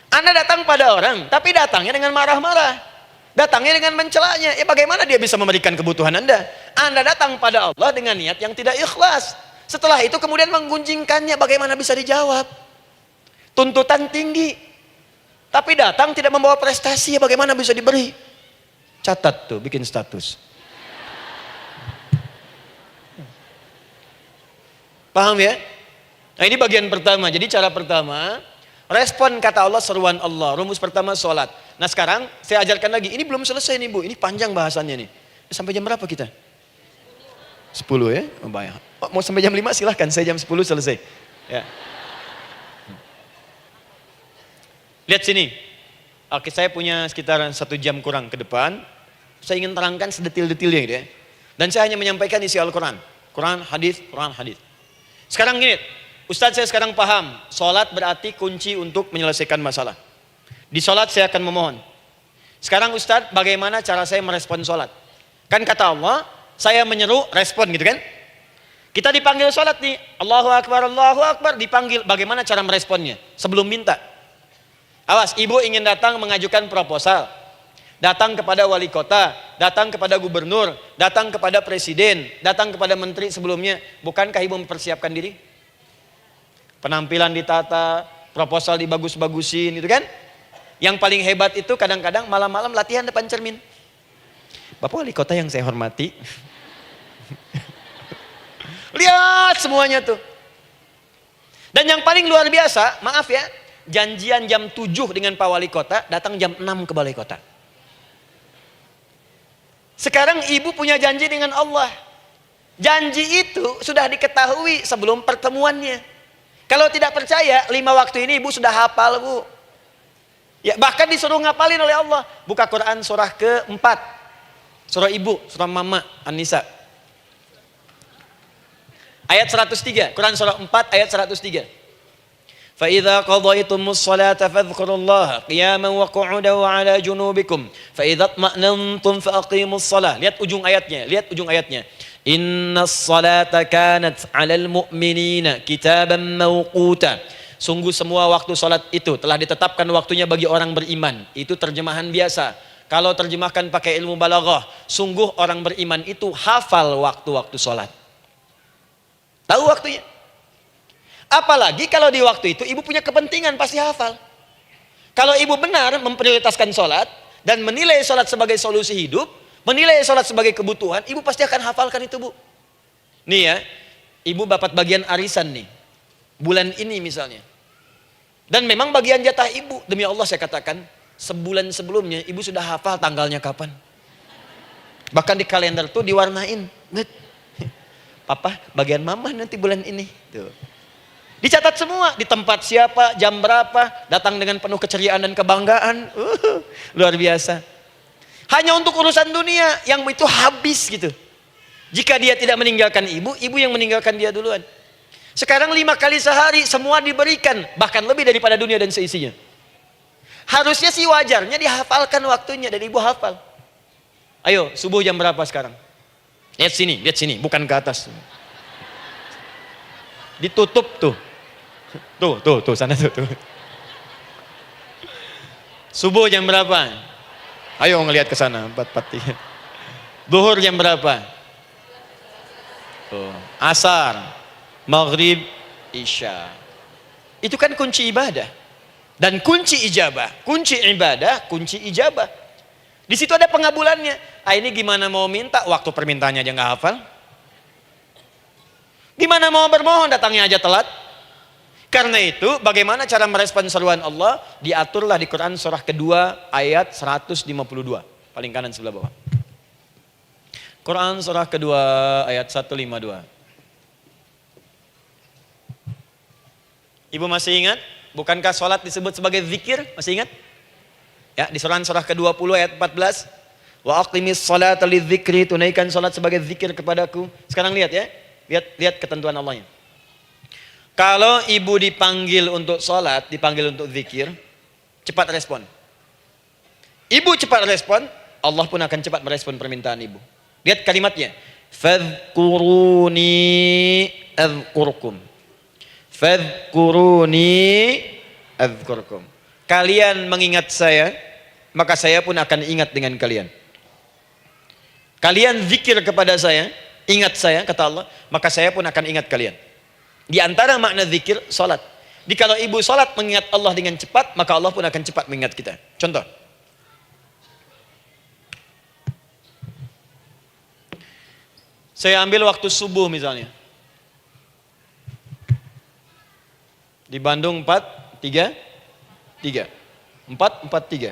Anda datang pada orang, tapi datangnya dengan marah-marah. Datangnya dengan mencelanya. Ya bagaimana dia bisa memberikan kebutuhan Anda? Anda datang pada Allah dengan niat yang tidak ikhlas. Setelah itu kemudian menggunjingkannya, bagaimana bisa dijawab? Tuntutan tinggi. Tapi datang tidak membawa prestasi, ya bagaimana bisa diberi? Catat tuh, bikin status. Paham ya? Nah ini bagian pertama. Jadi cara pertama, respon kata Allah, seruan Allah. Rumus pertama sholat. Nah sekarang saya ajarkan lagi. Ini belum selesai nih Bu. Ini panjang bahasannya nih. Sampai jam berapa kita? 10 ya? Oh, banyak. Oh, mau sampai jam 5 silahkan. Saya jam 10 selesai. Ya. Lihat sini. Oke, saya punya sekitar 1 jam kurang ke depan. Saya ingin terangkan sedetil-detilnya gitu ya. Dan saya hanya menyampaikan isi Al-Quran. Quran, hadis, Quran, hadis. Sekarang gini, Ustadz saya sekarang paham, sholat berarti kunci untuk menyelesaikan masalah. Di sholat saya akan memohon. Sekarang Ustadz, bagaimana cara saya merespon sholat? Kan kata Allah, saya menyeru, respon gitu kan? Kita dipanggil sholat nih, Allahu Akbar, dipanggil. Bagaimana cara meresponnya? Sebelum minta. Awas, ibu ingin datang mengajukan proposal. Datang kepada wali kota, datang kepada gubernur, datang kepada presiden, datang kepada menteri sebelumnya. Bukankah ibu mempersiapkan diri? Penampilan ditata, proposal dibagus-bagusin, itu kan? Yang paling hebat itu kadang-kadang malam-malam latihan depan cermin. Bapak wali kota yang saya hormati. Lihat semuanya tuh. Dan yang paling luar biasa, maaf ya, janjian jam 7 dengan Pak Wali Kota, datang jam 6 ke Balai Kota. Sekarang ibu punya janji dengan Allah. Janji itu sudah diketahui sebelum pertemuannya. Kalau tidak percaya, 5 waktu ini ibu sudah hafal Bu. Ya, bahkan disuruh ngapalin oleh Allah. Buka Quran surah ke-4. Surah ibu, surah mama, An-Nisa. Ayat 103, Quran surah 4 ayat 103. فَإِذَا قَضَيْتُمُ الصَّلَاةَ فَاذْكُرُوا اللَّهَ قِيَامًا وَقُعُودًا وَعَلَى جُنُوبِكُمْ فَإِذَا اطْمَأْنَنْتُمْ فَأَقِيمُوا الصَّلَاةَ. Lihat ujung ayatnya. Inna as-salata kanat 'alal mu'minina kitaban mawquta. Sungguh semua waktu salat itu telah ditetapkan waktunya bagi orang beriman. Itu terjemahan biasa. Kalau terjemahkan pakai ilmu balaghah, sungguh orang beriman itu hafal waktu-waktu salat. Tahu waktunya. Apalagi kalau di waktu itu ibu punya kepentingan, pasti hafal. Kalau ibu benar memprioritaskan sholat dan menilai sholat sebagai solusi hidup, menilai sholat sebagai kebutuhan, ibu pasti akan hafalkan itu Bu. Nih ya, ibu dapat bagian arisan nih, bulan ini misalnya. Dan memang bagian jatah ibu, demi Allah saya katakan, sebulan sebelumnya ibu sudah hafal tanggalnya kapan. Bahkan di kalender tuh diwarnain. Papa, bagian mama nanti bulan ini. Tuh. Dicatat semua, di tempat siapa, jam berapa, datang dengan penuh keceriaan dan kebanggaan. Luar biasa. Hanya untuk urusan dunia yang itu habis gitu. Jika dia tidak meninggalkan ibu, ibu yang meninggalkan dia duluan. Sekarang 5 kali sehari semua diberikan, bahkan lebih daripada dunia dan seisinya. Harusnya sih wajarnya dihafalkan waktunya dan ibu hafal. Ayo, subuh jam berapa sekarang? Lihat sini, bukan ke atas. Ditutup tuh. Tuh, sana tuh. Subuh jam berapa? Ayo ngelihat ke sana, 4:43. Zuhur jam berapa? Tuh. Asar, maghrib, isya. Itu kan kunci ibadah. Dan kunci ijabah, kunci ibadah, kunci ijabah. Di situ ada pengabulannya. Ah, ini gimana mau minta, waktu permintaannya aja nggak hafal. Gimana mau bermohon, datangnya aja telat. Karena itu, bagaimana cara merespon seruan Allah? Diaturlah di Quran surah kedua ayat 152. Paling kanan sebelah bawah. Quran surah kedua ayat 152. Ibu masih ingat? Bukankah sholat disebut sebagai zikir? Masih ingat? Ya, di surah ke-20 ayat 14. Wa aqimis sholata lidzikri, tunaikan sholat sebagai zikir kepadaku. Sekarang lihat ya. Lihat ketentuan Allahnya. Kalau ibu dipanggil untuk sholat, dipanggil untuk zikir, cepat respon. Ibu cepat respon, Allah pun akan cepat merespon permintaan ibu. Lihat kalimatnya. Fadhkuruni adzkurkum. Fadhkuruni adzkurkum. Kalian mengingat saya, maka saya pun akan ingat dengan kalian. Kalian zikir kepada saya, ingat saya, kata Allah, maka saya pun akan ingat kalian. Di antara makna zikir, salat. Jadi kalau ibu salat mengingat Allah dengan cepat, maka Allah pun akan cepat mengingat kita. Contoh. Saya ambil waktu subuh misalnya. Di Bandung 4-3-3. 4-4-3.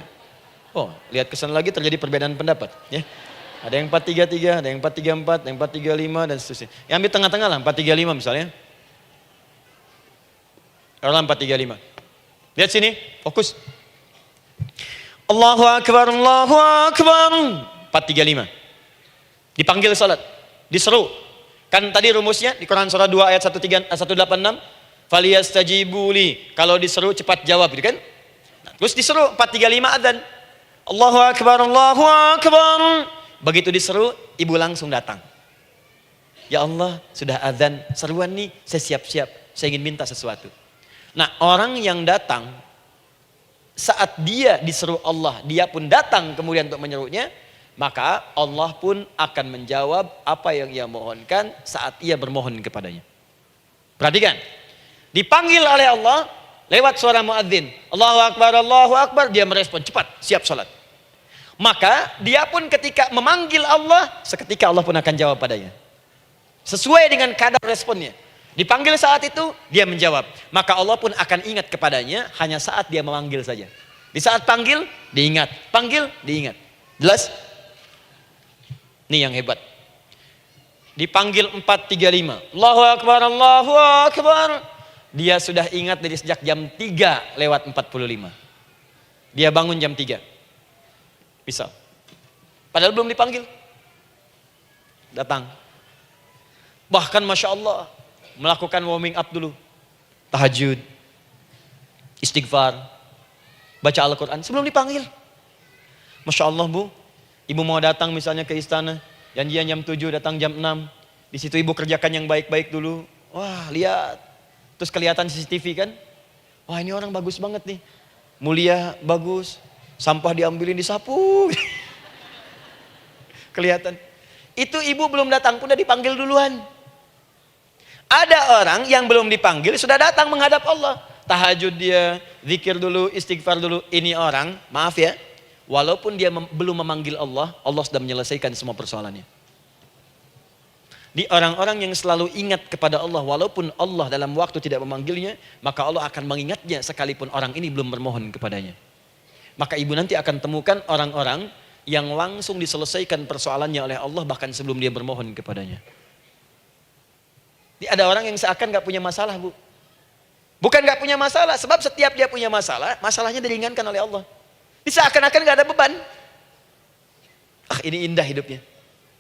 Oh, lihat kesan lagi terjadi perbedaan pendapat. Ya. Ada yang 4-3-3, ada yang 4-3-4, ada yang 4-3-5 dan seterusnya. Yang ambil tengah-tengah lah, 4-3-5 misalnya. Orang 4-3-5. Lihat sini, fokus. Allahu Akbar, Allahu Akbar. 4-3-5. Dipanggil salat, diseru. Kan tadi rumusnya di Quran surah 2 ayat 186. Faliyastajibuli, kalau diseru cepat jawab, gitu kan? Nah, terus diseru 4-3-5 adzan. Allahu Akbar, Allahu Akbar. Begitu diseru, ibu langsung datang. Ya Allah, sudah adzan, seruan nih, saya siap-siap, saya ingin minta sesuatu. Nah, orang yang datang saat dia diseru Allah, dia pun datang kemudian untuk menyerunya, maka Allah pun akan menjawab apa yang ia mohonkan saat ia bermohon kepadanya. Perhatikan. Dipanggil oleh Allah lewat suara muadzin. Allahu Akbar, dia merespon cepat, siap salat. Maka dia pun ketika memanggil Allah, seketika Allah pun akan jawab padanya. Sesuai dengan kadar responnya. Dipanggil saat itu, dia menjawab. Maka Allah pun akan ingat kepadanya hanya saat dia memanggil saja. Di saat panggil, diingat. Panggil, diingat. Jelas? Ini yang hebat. Dipanggil 4-3-5. Allahu Akbar, Allahu Akbar. Dia sudah ingat dari sejak jam 3:45. Dia bangun jam 3. Misal. Padahal belum dipanggil. Datang. Bahkan Masya Allah, melakukan warming up dulu. Tahajud. Istighfar. Baca Al-Quran sebelum dipanggil. Masya Allah Bu, ibu mau datang misalnya ke istana. Janjian jam 7, datang jam 6. Di situ ibu kerjakan yang baik-baik dulu. Wah, lihat. Terus kelihatan CCTV kan? Wah, ini orang bagus banget nih. Mulia, bagus. Sampah diambilin, disapu. Kelihatan. Itu ibu belum datang pun udah dipanggil duluan. Ada orang yang belum dipanggil sudah datang menghadap Allah. Tahajud dia, zikir dulu, istighfar dulu. Ini orang, maaf ya. Walaupun dia belum memanggil Allah, Allah sudah menyelesaikan semua persoalannya. Di orang-orang yang selalu ingat kepada Allah walaupun Allah dalam waktu tidak memanggilnya, maka Allah akan mengingatnya sekalipun orang ini belum bermohon kepadanya. Maka ibu nanti akan temukan orang-orang yang langsung diselesaikan persoalannya oleh Allah bahkan sebelum dia bermohon kepadanya. Ada orang yang seakan gak punya masalah Bu. Bukan gak punya masalah, sebab setiap dia punya masalah, masalahnya diringankan oleh Allah. Seakan-akan gak ada beban. Ah, ini indah hidupnya.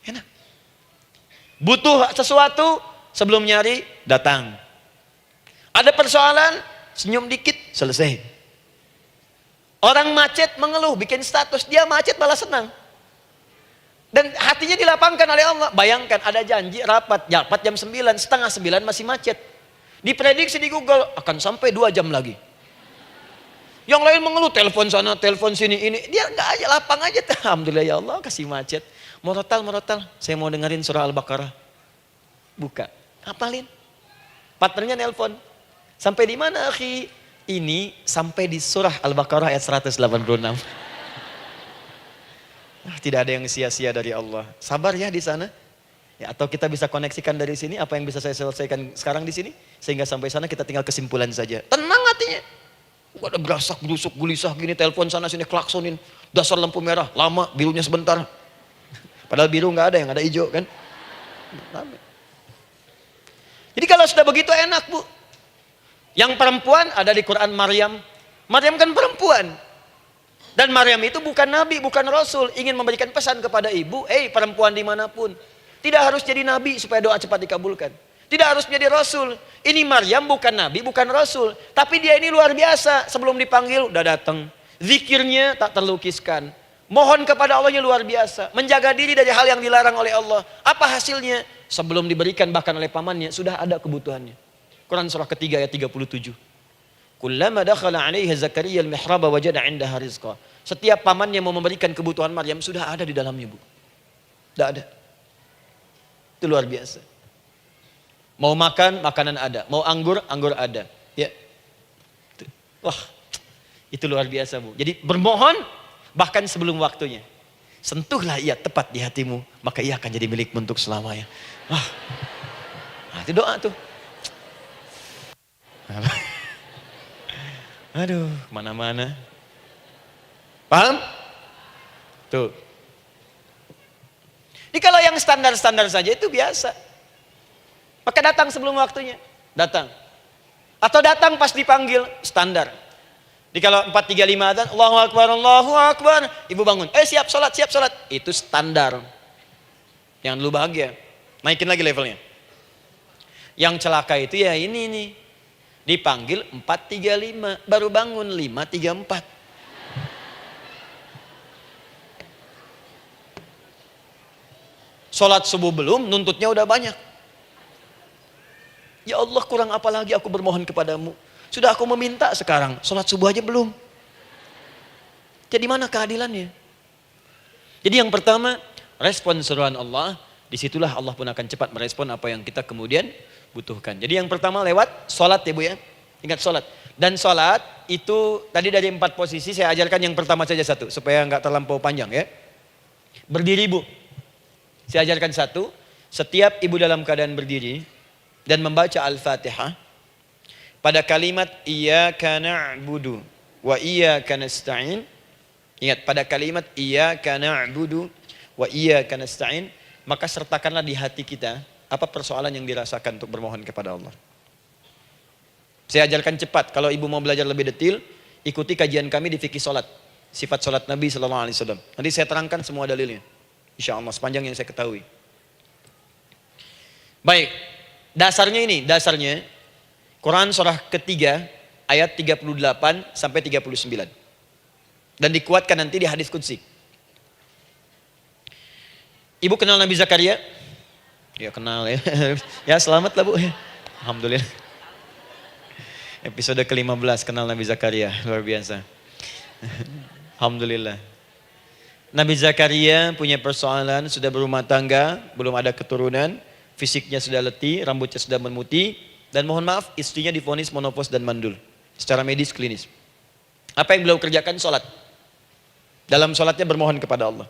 Enak. Butuh sesuatu, sebelum nyari, datang. Ada persoalan, senyum dikit, selesai. Orang macet mengeluh, bikin status, dia macet malah senang. Dan hatinya dilapangkan oleh Allah. Bayangkan ada janji rapat jam 9, setengah 9 masih macet. Diprediksi di Google, akan sampai 2 jam lagi. Yang lain mengeluh, telepon sana, telepon sini, ini. Dia enggak aja, lapang aja. Alhamdulillah ya Allah, kasih macet. Murotal, saya mau dengerin surah Al-Baqarah. buka. Hafalin. Partnernya nelpon. Sampai di mana, akhi? Ini sampai di surah Al-Baqarah ayat 186. Tidak ada yang sia-sia dari Allah. Sabar ya di sana. Ya, atau kita bisa koneksikan dari sini apa yang bisa saya selesaikan sekarang di sini sehingga sampai sana kita tinggal kesimpulan saja. Tenang hatinya. Ada gerasak, gerusuk, gelisah gini, telepon sana sini, klaksonin, dasar lampu merah, lama, birunya sebentar. Padahal biru nggak ada, yang ada hijau kan. Jadi kalau sudah begitu enak, Bu. Yang perempuan ada di Quran Maryam. Maryam kan perempuan. Dan Maryam itu bukan nabi, bukan rasul, ingin memberikan pesan kepada ibu, perempuan dimanapun. Tidak harus jadi nabi supaya doa cepat dikabulkan. Tidak harus menjadi rasul. Ini Maryam bukan nabi, bukan rasul. Tapi dia ini luar biasa. Sebelum dipanggil, udah datang. Zikirnya tak terlukiskan. Mohon kepada Allahnya luar biasa. Menjaga diri dari hal yang dilarang oleh Allah. Apa hasilnya? Sebelum diberikan bahkan oleh pamannya, sudah ada kebutuhannya. Quran surah ketiga ayat 37. Kullama dakhala 'alaiha Zakaria al-mihraba wajada 'indaha rizqa. Setiap pamannya mau memberikan kebutuhan Maryam sudah ada di dalamnya, Bu. Sudah ada. Itu luar biasa. Mau makan, makanan ada. Mau anggur, anggur ada. Ya. Wah, itu luar biasa, Bu. Jadi bermohon bahkan sebelum waktunya. Sentuhlah ia tepat di hatimu, maka ia akan jadi milikmu untuk selamanya. Wah. Nah, itu doa tuh. Aduh, mana-mana. Paham? Tuh. Jadi kalau yang standar-standar saja itu biasa. Maka datang sebelum waktunya. Datang. Atau datang pas dipanggil. Standar. Jadi kalau 4-3-5 adzan, Allahu Akbar, Allahu Akbar. Ibu bangun. Siap sholat, siap sholat. Itu standar. Yang dulu bahagia. Naikin lagi levelnya. Yang celaka itu ya ini nih. Dipanggil 4-3-5. Baru bangun 5-3-4. Sholat subuh belum, nuntutnya udah banyak. Ya Allah, kurang apa lagi aku bermohon kepadamu. Sudah aku meminta sekarang, sholat subuh aja belum. Jadi mana keadilannya? Jadi yang pertama, respon seruan Allah. Disitulah Allah pun akan cepat merespon apa yang kita kemudian butuhkan. Jadi yang pertama lewat sholat ya Bu ya. Ingat sholat. Dan sholat itu tadi dari 4 posisi saya ajarkan yang pertama saja satu. Supaya nggak terlampau panjang ya. Berdiri Bu. Saya ajarkan satu, setiap ibu dalam keadaan berdiri dan membaca Al-Fatihah pada kalimat iyyaka na'budu wa iyyaka nasta'in. Ingat, pada kalimat iyyaka na'budu wa iyyaka nasta'in, maka sertakanlah di hati kita apa persoalan yang dirasakan untuk bermohon kepada Allah. Saya ajarkan cepat, kalau ibu mau belajar lebih detail, ikuti kajian kami di fikih salat, sifat salat Nabi SAW. Nanti saya terangkan semua dalilnya. Insya Allah sepanjang yang saya ketahui. Baik, dasarnya ini, dasarnya Quran surah ketiga ayat 38 sampai 39. Dan dikuatkan nanti di hadis qudsi. Ibu kenal Nabi Zakaria? Ya kenal ya. Ya selamat lah Bu. Alhamdulillah. Episode ke-15 kenal Nabi Zakaria, luar biasa. Alhamdulillah. Nabi Zakaria punya persoalan, sudah berumah tangga, belum ada keturunan, fisiknya sudah letih, rambutnya sudah memutih, dan mohon maaf istrinya divonis menopause dan mandul. Secara medis klinis. Apa yang beliau kerjakan? Sholat. Dalam sholatnya bermohon kepada Allah.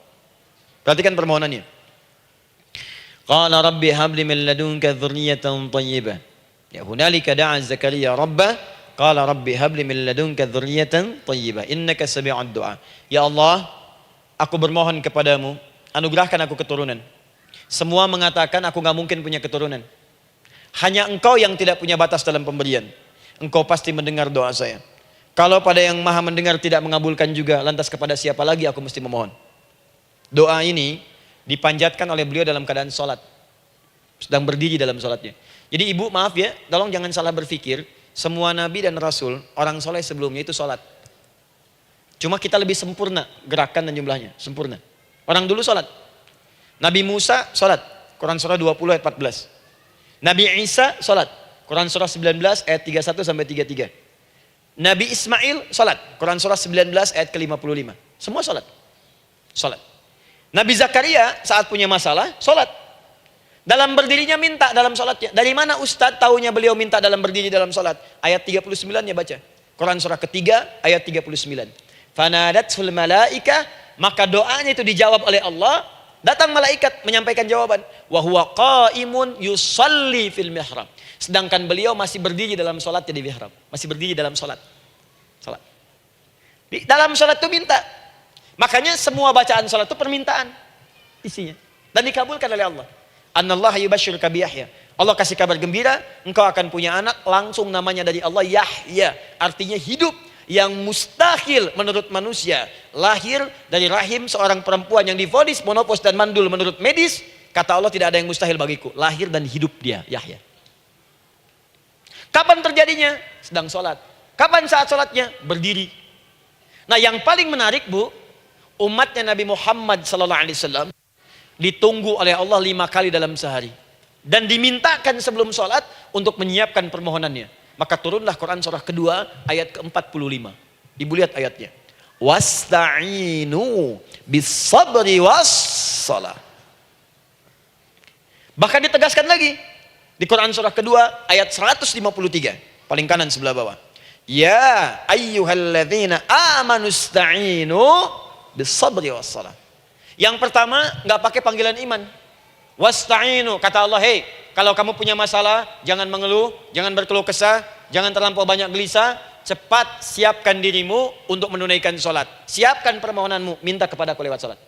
Perhatikan permohonannya. Qala rabbi habli min ladunka dzurriyyatan thayyibah. Ya hunalika da'a Zakaria rabbah. Qala rabbi habli min ladunka dzurriyyatan thayyibah. Innaka sami'ud du'a. Ya Allah, aku bermohon kepadamu, anugerahkan aku keturunan. Semua mengatakan aku gak mungkin punya keturunan. Hanya engkau yang tidak punya batas dalam pemberian. Engkau pasti mendengar doa saya. Kalau pada yang maha mendengar tidak mengabulkan juga, lantas kepada siapa lagi aku mesti memohon? Doa ini dipanjatkan oleh beliau dalam keadaan sholat. Sedang berdiri dalam sholatnya. Jadi ibu maaf ya, tolong jangan salah berpikir. Semua nabi dan rasul, orang soleh sebelumnya itu sholat. Cuma kita lebih sempurna gerakan dan jumlahnya, sempurna. Orang dulu sholat. Nabi Musa sholat, Quran surah 20 ayat 14. Nabi Isa sholat, Quran surah 19 ayat 31 sampai 33. Nabi Ismail sholat, Quran surah 19 ayat ke-55. Semua sholat. Sholat. Nabi Zakaria saat punya masalah, sholat. Dalam berdirinya minta dalam sholatnya. Dari mana Ustadz taunya beliau minta dalam berdiri dalam sholat? Ayat 39-nya baca. Quran surah ketiga ayat 39. Fanadatul malaika, maka doanya itu dijawab oleh Allah. Datang malaikat menyampaikan jawaban. Wa huwa qaimun yusalli fil mihrab. Sedangkan beliau masih berdiri dalam sholatnya di mihrab. Masih berdiri dalam sholat. Di dalam sholat itu minta. Makanya semua bacaan sholat itu permintaan isinya. Dan dikabulkan oleh Allah. Anallaha yubashshiruka bi Yahya. Allah kasih kabar gembira, engkau akan punya anak, langsung namanya dari Allah Yahya. Artinya hidup yang mustahil menurut manusia. Lahir dari rahim seorang perempuan yang divonis monopos dan mandul menurut medis. Kata Allah, tidak ada yang mustahil bagiku. Lahir dan hidup dia, Yahya. Kapan terjadinya? Sedang sholat. Kapan saat sholatnya? Berdiri. Nah, yang paling menarik, Bu, umatnya Nabi Muhammad SAW ditunggu oleh Allah 5 kali dalam sehari. Dan dimintakan sebelum sholat untuk menyiapkan permohonannya. Maka turunlah Quran surah kedua ayat ke-45. Ibu lihat ayatnya. Wasta'inu bis-sabri was-salah. Bahkan ditegaskan lagi. Di Quran surah kedua ayat 153. Paling kanan sebelah bawah. Ya ayyuhalladzina amanusta'inu bis-sabri was-salah. Yang pertama, nggak pakai panggilan iman. Wasta'inu, kata Allah, hei, kalau kamu punya masalah, jangan mengeluh, jangan berkeluh kesah, jangan terlampau banyak gelisah, cepat siapkan dirimu untuk menunaikan sholat. Siapkan permohonanmu, minta kepadaku lewat sholat.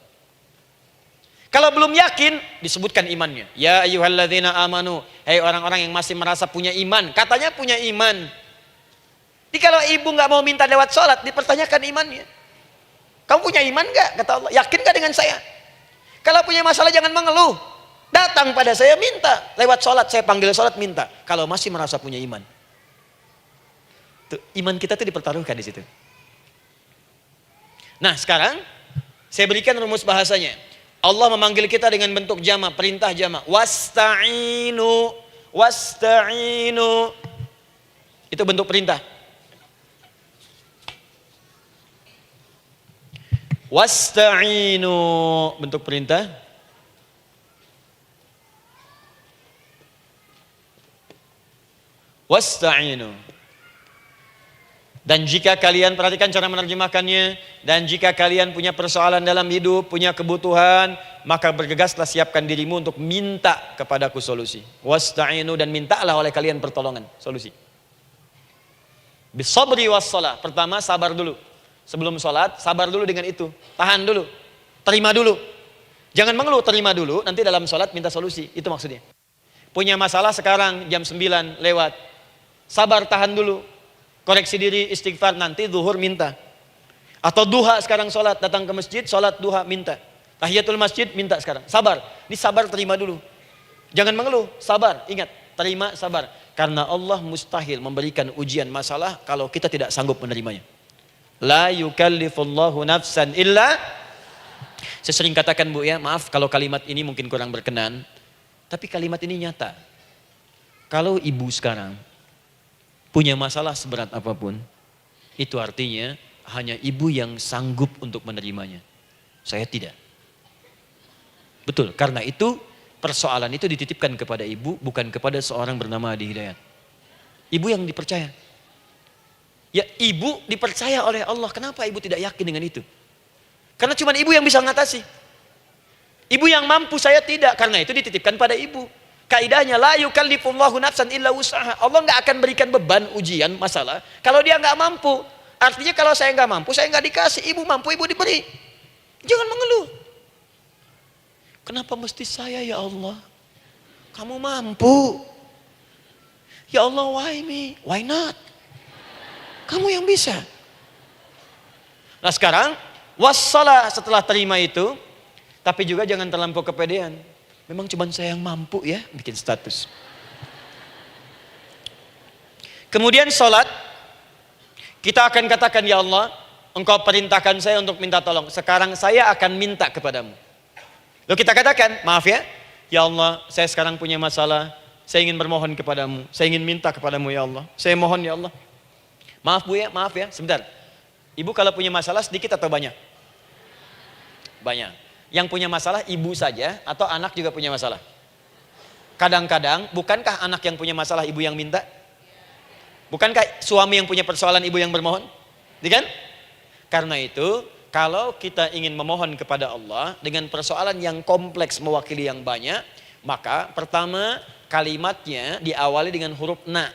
Kalau belum yakin, disebutkan imannya. Ya ayyuhalladzina amanu, hei orang-orang yang masih merasa punya iman, katanya punya iman. Jadi kalau ibu nggak mau minta lewat sholat, dipertanyakan imannya. Kamu punya iman gak? Kata Allah. Yakin gak dengan saya? Kalau punya masalah jangan mengeluh. Datang pada saya minta. Lewat sholat, saya panggil sholat minta. Kalau masih merasa punya iman. Tuh, iman kita tuh dipertaruhkan di situ. Nah sekarang, saya berikan rumus bahasanya. Allah memanggil kita dengan bentuk jama, perintah jama. Wasta'inu. Wasta'inu. Itu bentuk perintah. Wasta'inu, bentuk perintah. Wasta'inu. Dan jika kalian, perhatikan cara menerjemahkannya, dan jika kalian punya persoalan dalam hidup, punya kebutuhan, maka bergegaslah siapkan dirimu untuk minta kepadaku solusi. Wasta'inu, dan mintalah oleh kalian pertolongan, solusi. Bisabri wassalah. Pertama, sabar dulu. Sebelum sholat, sabar dulu dengan itu. Tahan dulu. Terima dulu. Jangan mengeluh, terima dulu. Nanti dalam sholat minta solusi. Itu maksudnya. Punya masalah sekarang jam 9 lewat. Sabar, tahan dulu. Koreksi diri, istighfar. Nanti zuhur minta. Atau duha sekarang sholat. Datang ke masjid, sholat duha minta. Tahiyatul masjid minta sekarang. Sabar. Ini sabar, terima dulu. Jangan mengeluh, sabar. Ingat, terima, sabar. Karena Allah mustahil memberikan ujian masalah kalau kita tidak sanggup menerimanya. La yukallifullahu nafsan illa. Saya sering katakan, Bu, ya, maaf kalau kalimat ini mungkin kurang berkenan, tapi kalimat ini nyata. Kalau ibu sekarang punya masalah seberat apapun, itu artinya hanya ibu yang sanggup untuk menerimanya. Saya tidak. Betul, karena itu persoalan itu dititipkan kepada ibu, bukan kepada seorang bernama Adi Hidayat. Ibu yang dipercaya. Ya, ibu dipercaya oleh Allah. Kenapa ibu tidak yakin dengan itu? Karena cuma ibu yang bisa mengatasi. Ibu yang mampu, saya tidak. Karena itu dititipkan pada ibu. Kaidahnya, la yukallifullahu nafsan illa wus'aha. Allah nggak akan berikan beban, ujian, masalah kalau dia nggak mampu. Artinya kalau saya nggak mampu, saya nggak dikasih. Ibu mampu, ibu diberi. Jangan mengeluh. Kenapa mesti saya, ya Allah? Kamu mampu. Ya Allah, why me? Why not? Kamu yang bisa. Nah sekarang, wassalah, setelah terima itu, tapi juga jangan terlampau kepedean. Memang cuma saya yang mampu ya, bikin status. Kemudian sholat, kita akan katakan, ya Allah, Engkau perintahkan saya untuk minta tolong. Sekarang saya akan minta kepadamu. Lalu kita katakan, maaf ya Allah, saya sekarang punya masalah, saya ingin bermohon kepadamu, saya ingin minta kepadamu ya Allah. Saya mohon ya Allah. Maaf Bu ya, maaf ya, sebentar. Ibu kalau punya masalah sedikit atau banyak? Banyak. Yang punya masalah ibu saja atau anak juga punya masalah? Kadang-kadang, bukankah anak yang punya masalah ibu yang minta? Bukankah suami yang punya persoalan ibu yang bermohon? Kan? Karena itu, kalau kita ingin memohon kepada Allah dengan persoalan yang kompleks mewakili yang banyak, maka pertama kalimatnya diawali dengan huruf na.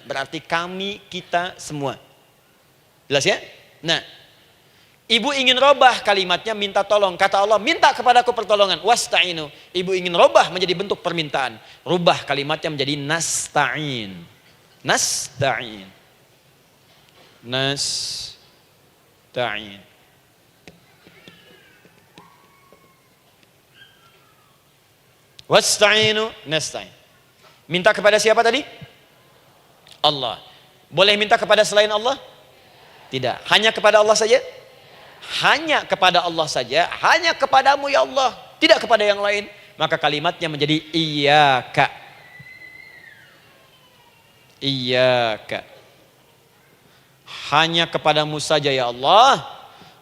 Berarti kami, kita, semua. Jelas ya? Nah, ibu ingin robah kalimatnya minta tolong. Kata Allah, minta kepadaku pertolongan. Wasta'inu. Ibu ingin robah menjadi bentuk permintaan. Rubah kalimatnya menjadi nasta'in. Nasta'in. Nasta'in. Wasta'inu nasta'in. Minta kepada siapa tadi? Allah. Boleh minta kepada selain Allah? Tidak. Hanya kepada Allah saja? Hanya kepada Allah saja, hanya kepadamu ya Allah, tidak kepada yang lain. Maka kalimatnya menjadi iyyaka. Iyyaka. Hanya kepadamu saja ya Allah.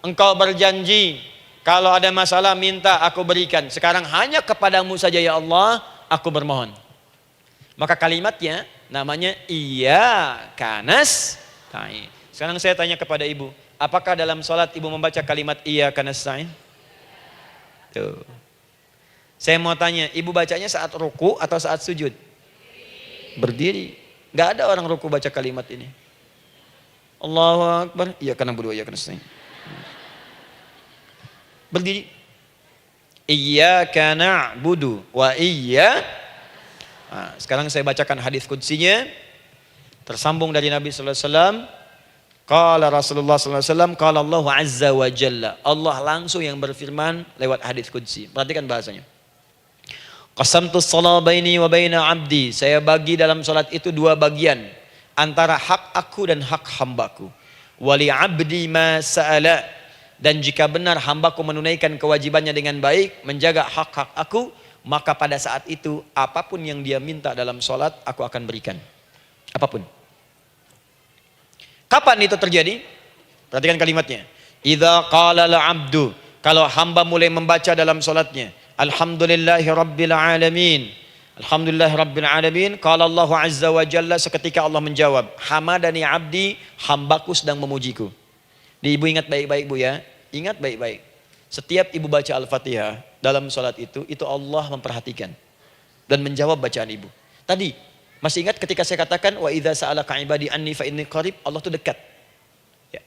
Engkau berjanji kalau ada masalah minta aku berikan. Sekarang hanya kepadamu saja ya Allah aku bermohon. Maka kalimatnya namanya iyyaka nasta'in. Sekarang saya tanya kepada ibu, apakah dalam sholat ibu membaca kalimat iyyaka nasta'in? Tuh. Saya mau tanya, ibu bacanya saat ruku atau saat sujud? Berdiri. Gak ada orang ruku baca kalimat ini. Allahu Akbar, iyyaka na'budu wa iyyaka nasta'in. Berdiri. Iyyaka na'budu wa sekarang saya bacakan hadis qudsinya. Tersambung dari Nabi sallallahu alaihi wasallam. Qala Rasulullah sallallahu alaihi wasallam, qala Allah azza wa jalla. Allah langsung yang berfirman lewat hadis qudsi. Perhatikan bahasanya. Qasamtu shalah baini wa baina 'abdi. Saya bagi dalam salat itu dua bagian, antara hak aku dan hak hambaku. Wali 'abdi ma sa'ala. Dan jika benar hambaku menunaikan kewajibannya dengan baik, menjaga hak-hak aku, maka pada saat itu apapun yang dia minta dalam salat aku akan berikan. Apapun. Kapan itu terjadi? Perhatikan kalimatnya. Idza qala al-'abdu, kalau hamba mulai membaca dalam salatnya, alhamdulillahi rabbil alamin. Alhamdulillahi rabbil alamin. Qala Allah azza wa jalla, seketika Allah menjawab, hamadani 'abdi, hambaku sedang memujiku. Ibu ingat baik-baik Bu ya. Ingat baik-baik. Setiap ibu baca Al-Fatihah dalam salat itu Allah memperhatikan dan menjawab bacaan ibu. Tadi masih ingat ketika saya katakan wa idza sa'alaka 'ibadi anni fa inni qarib, Allah itu dekat. Ya.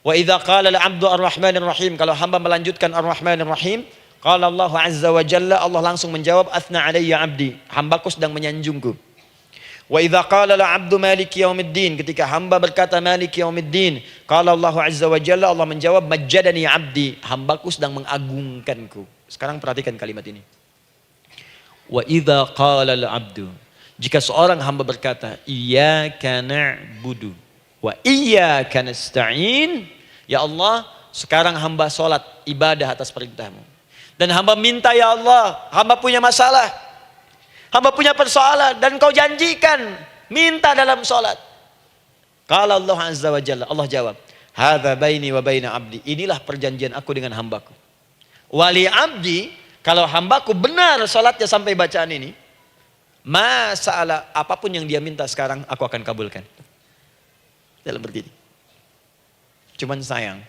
Wa idza qala al-'abdu ar-rahmanir rahim, kalau hamba melanjutkan ar-rahmanir rahim, qala Allah azza wa jalla, Allah langsung menjawab athna 'alayya 'abdi, hambaku sedang menyanjungku. Wa idza qala al-'abdu maliki yaumiddin, ketika hamba berkata maliki yaumiddin, qala Allah azza wa jalla, Allah menjawab majjadani 'abdi, hambaku sedang mengagungkanku. Sekarang perhatikan kalimat ini. Wa idza qala al-'abdu, jika seorang hamba berkata, iyyaka na'budu wa iyyaka nasta'in, ya Allah, sekarang hamba sholat ibadah atas perintahmu. Dan hamba minta ya Allah, hamba punya masalah, hamba punya persoalan, dan kau janjikan minta dalam sholat. Qala Allah azza wa jalla, Allah jawab, hadza baini wa baina abdi, inilah perjanjian aku dengan hambaku. Wali abdi, kalau hambaku benar sholatnya sampai bacaan ini, masalah apapun yang dia minta sekarang aku akan kabulkan. Dalam berdiri. Cuman sayang,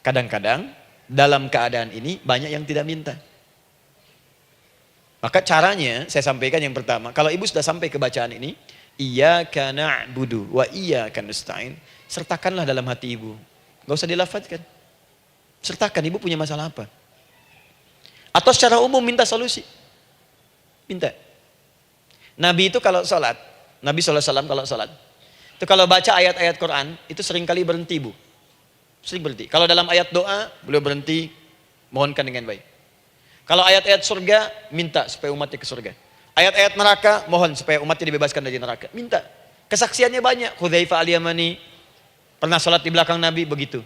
kadang-kadang dalam keadaan ini banyak yang tidak minta. Maka caranya saya sampaikan yang pertama, kalau ibu sudah sampai ke bacaan ini, iyyaka na'budu wa iyyaka nasta'in, sertakanlah dalam hati ibu. Gak usah dilafadzkan. Sertakan ibu punya masalah apa. Atau secara umum minta solusi. Minta. Nabi itu kalau sholat, Nabi SAW kalau sholat, itu kalau baca ayat-ayat Quran, itu seringkali berhenti Bu. Sering berhenti. Kalau dalam ayat doa, beliau berhenti, mohonkan dengan baik. Kalau ayat-ayat surga, minta supaya umatnya ke surga. Ayat-ayat neraka, mohon supaya umatnya dibebaskan dari neraka. Minta. Kesaksiannya banyak. Hudzaifah al-Yamani, pernah sholat di belakang Nabi, begitu.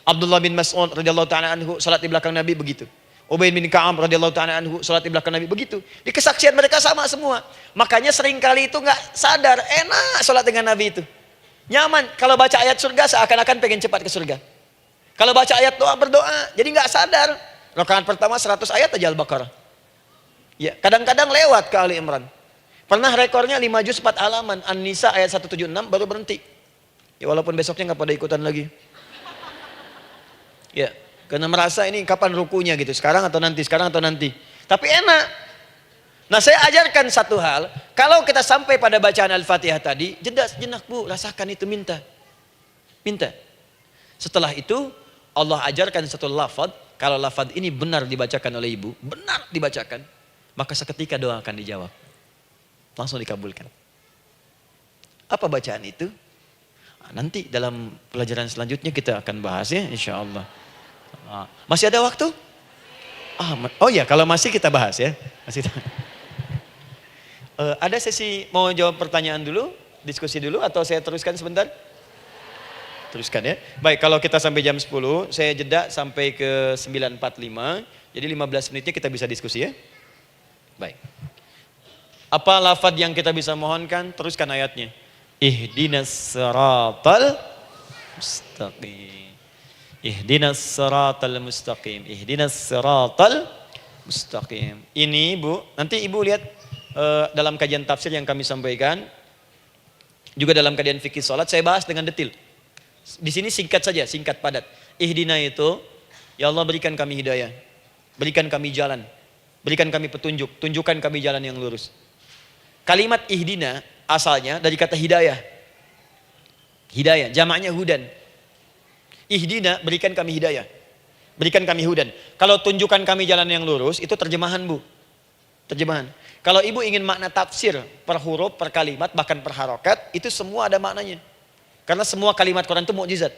Abdullah bin Mas'ud radhiyallahu ta'ala anhu, sholat di belakang Nabi, begitu. Ubay bin Ka'ab radhiyallahu ta'ala anhu salat di belakang Nabi, begitu. Di kesaksian mereka sama semua. Makanya seringkali itu nggak sadar, enak salat dengan Nabi itu. Nyaman. Kalau baca ayat surga seakan-akan pengen cepat ke surga. Kalau baca ayat doa berdoa, jadi nggak sadar. Rakaat pertama 100 ayat aja Al-Baqarah. Ya, kadang-kadang lewat ke Ali Imran. Pernah rekornya 5 juz 4 halaman, An-Nisa ayat 176 baru berhenti. Ya, walaupun besoknya nggak pada ikutan lagi. Ya, karena merasa ini kapan rukunya gitu, sekarang atau nanti, sekarang atau nanti. Tapi enak. Nah, saya ajarkan satu hal, kalau kita sampai pada bacaan Al-Fatihah tadi, jeda sejenak Bu, rasakan itu, minta. Minta. Setelah itu, Allah ajarkan satu lafaz, kalau lafaz ini benar dibacakan oleh ibu, benar dibacakan, maka seketika doa akan dijawab. Langsung dikabulkan. Apa bacaan itu? Nanti dalam pelajaran selanjutnya kita akan bahas ya, insya Allah. Masih ada waktu? Oh ya, kalau masih kita bahas ya. Masih. Ada sesi mau jawab pertanyaan dulu, diskusi dulu, atau saya teruskan sebentar? Teruskan ya. Baik, kalau kita sampai jam 10, saya jeda sampai ke 9.45. Jadi 15 menitnya kita bisa diskusi ya. Baik. Apa lafaz yang kita bisa mohonkan? Teruskan ayatnya. Ihdinas siratal mustaqim. Ihdinas siratal mustaqim. Ihdinas siratal mustaqim. Ini Bu, nanti Ibu lihat dalam kajian tafsir yang kami sampaikan, juga dalam kajian fikih salat saya bahas dengan detail. Di sini singkat saja, singkat padat. Ihdina itu, ya Allah berikan kami hidayah, berikan kami jalan, berikan kami petunjuk, tunjukkan kami jalan yang lurus. Kalimat ihdina asalnya dari kata hidayah. Hidayah, jamaknya hudan. Ihdina, berikan kami hidayah, berikan kami hudan. Kalau tunjukkan kami jalan yang lurus, itu terjemahan Bu. Terjemahan. Kalau ibu ingin makna tafsir per huruf, per kalimat, bahkan per harokat, itu semua ada maknanya. Karena semua kalimat Quran itu mukjizat.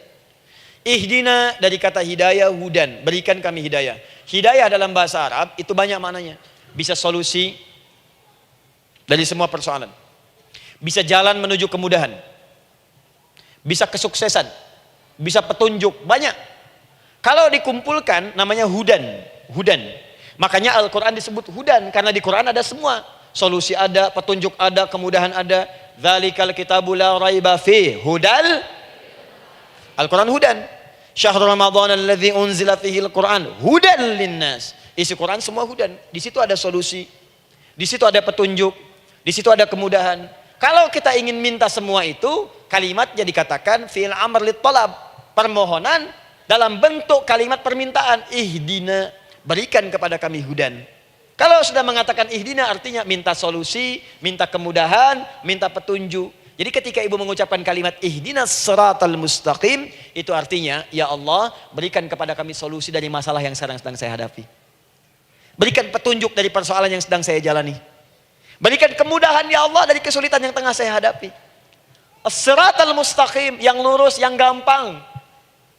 Ihdina dari kata hidayah, hudan, berikan kami hidayah. Hidayah dalam bahasa Arab itu banyak maknanya. Bisa solusi dari semua persoalan. Bisa jalan menuju kemudahan. Bisa kesuksesan. Bisa petunjuk, banyak. Kalau dikumpulkan namanya hudan. Hudan. Makanya Al-Quran disebut hudan, karena di Quran ada semua. Solusi ada, petunjuk ada, kemudahan ada. Dzalikal kitabu la raiba fi hudal. Al-Quran hudan. Syahrul Ramadan alladzi unzila fihi al-Quran hudan linnas. Isi Quran semua hudan. Di situ ada solusi. Di situ ada petunjuk. Di situ ada kemudahan. Kalau kita ingin minta semua itu, kalimatnya dikatakan fi'il amr lit talab. Permohonan dalam bentuk kalimat permintaan. Ihdina. Berikan kepada kami hudan. Kalau sudah mengatakan ihdina artinya minta solusi, minta kemudahan, minta petunjuk. Jadi ketika ibu mengucapkan kalimat ihdinas siratal mustaqim, itu artinya ya Allah berikan kepada kami solusi dari masalah yang sedang saya hadapi. Berikan petunjuk dari persoalan yang sedang saya jalani. Berikan kemudahan ya Allah dari kesulitan yang tengah saya hadapi. As-siratal mustaqim, yang lurus, yang gampang.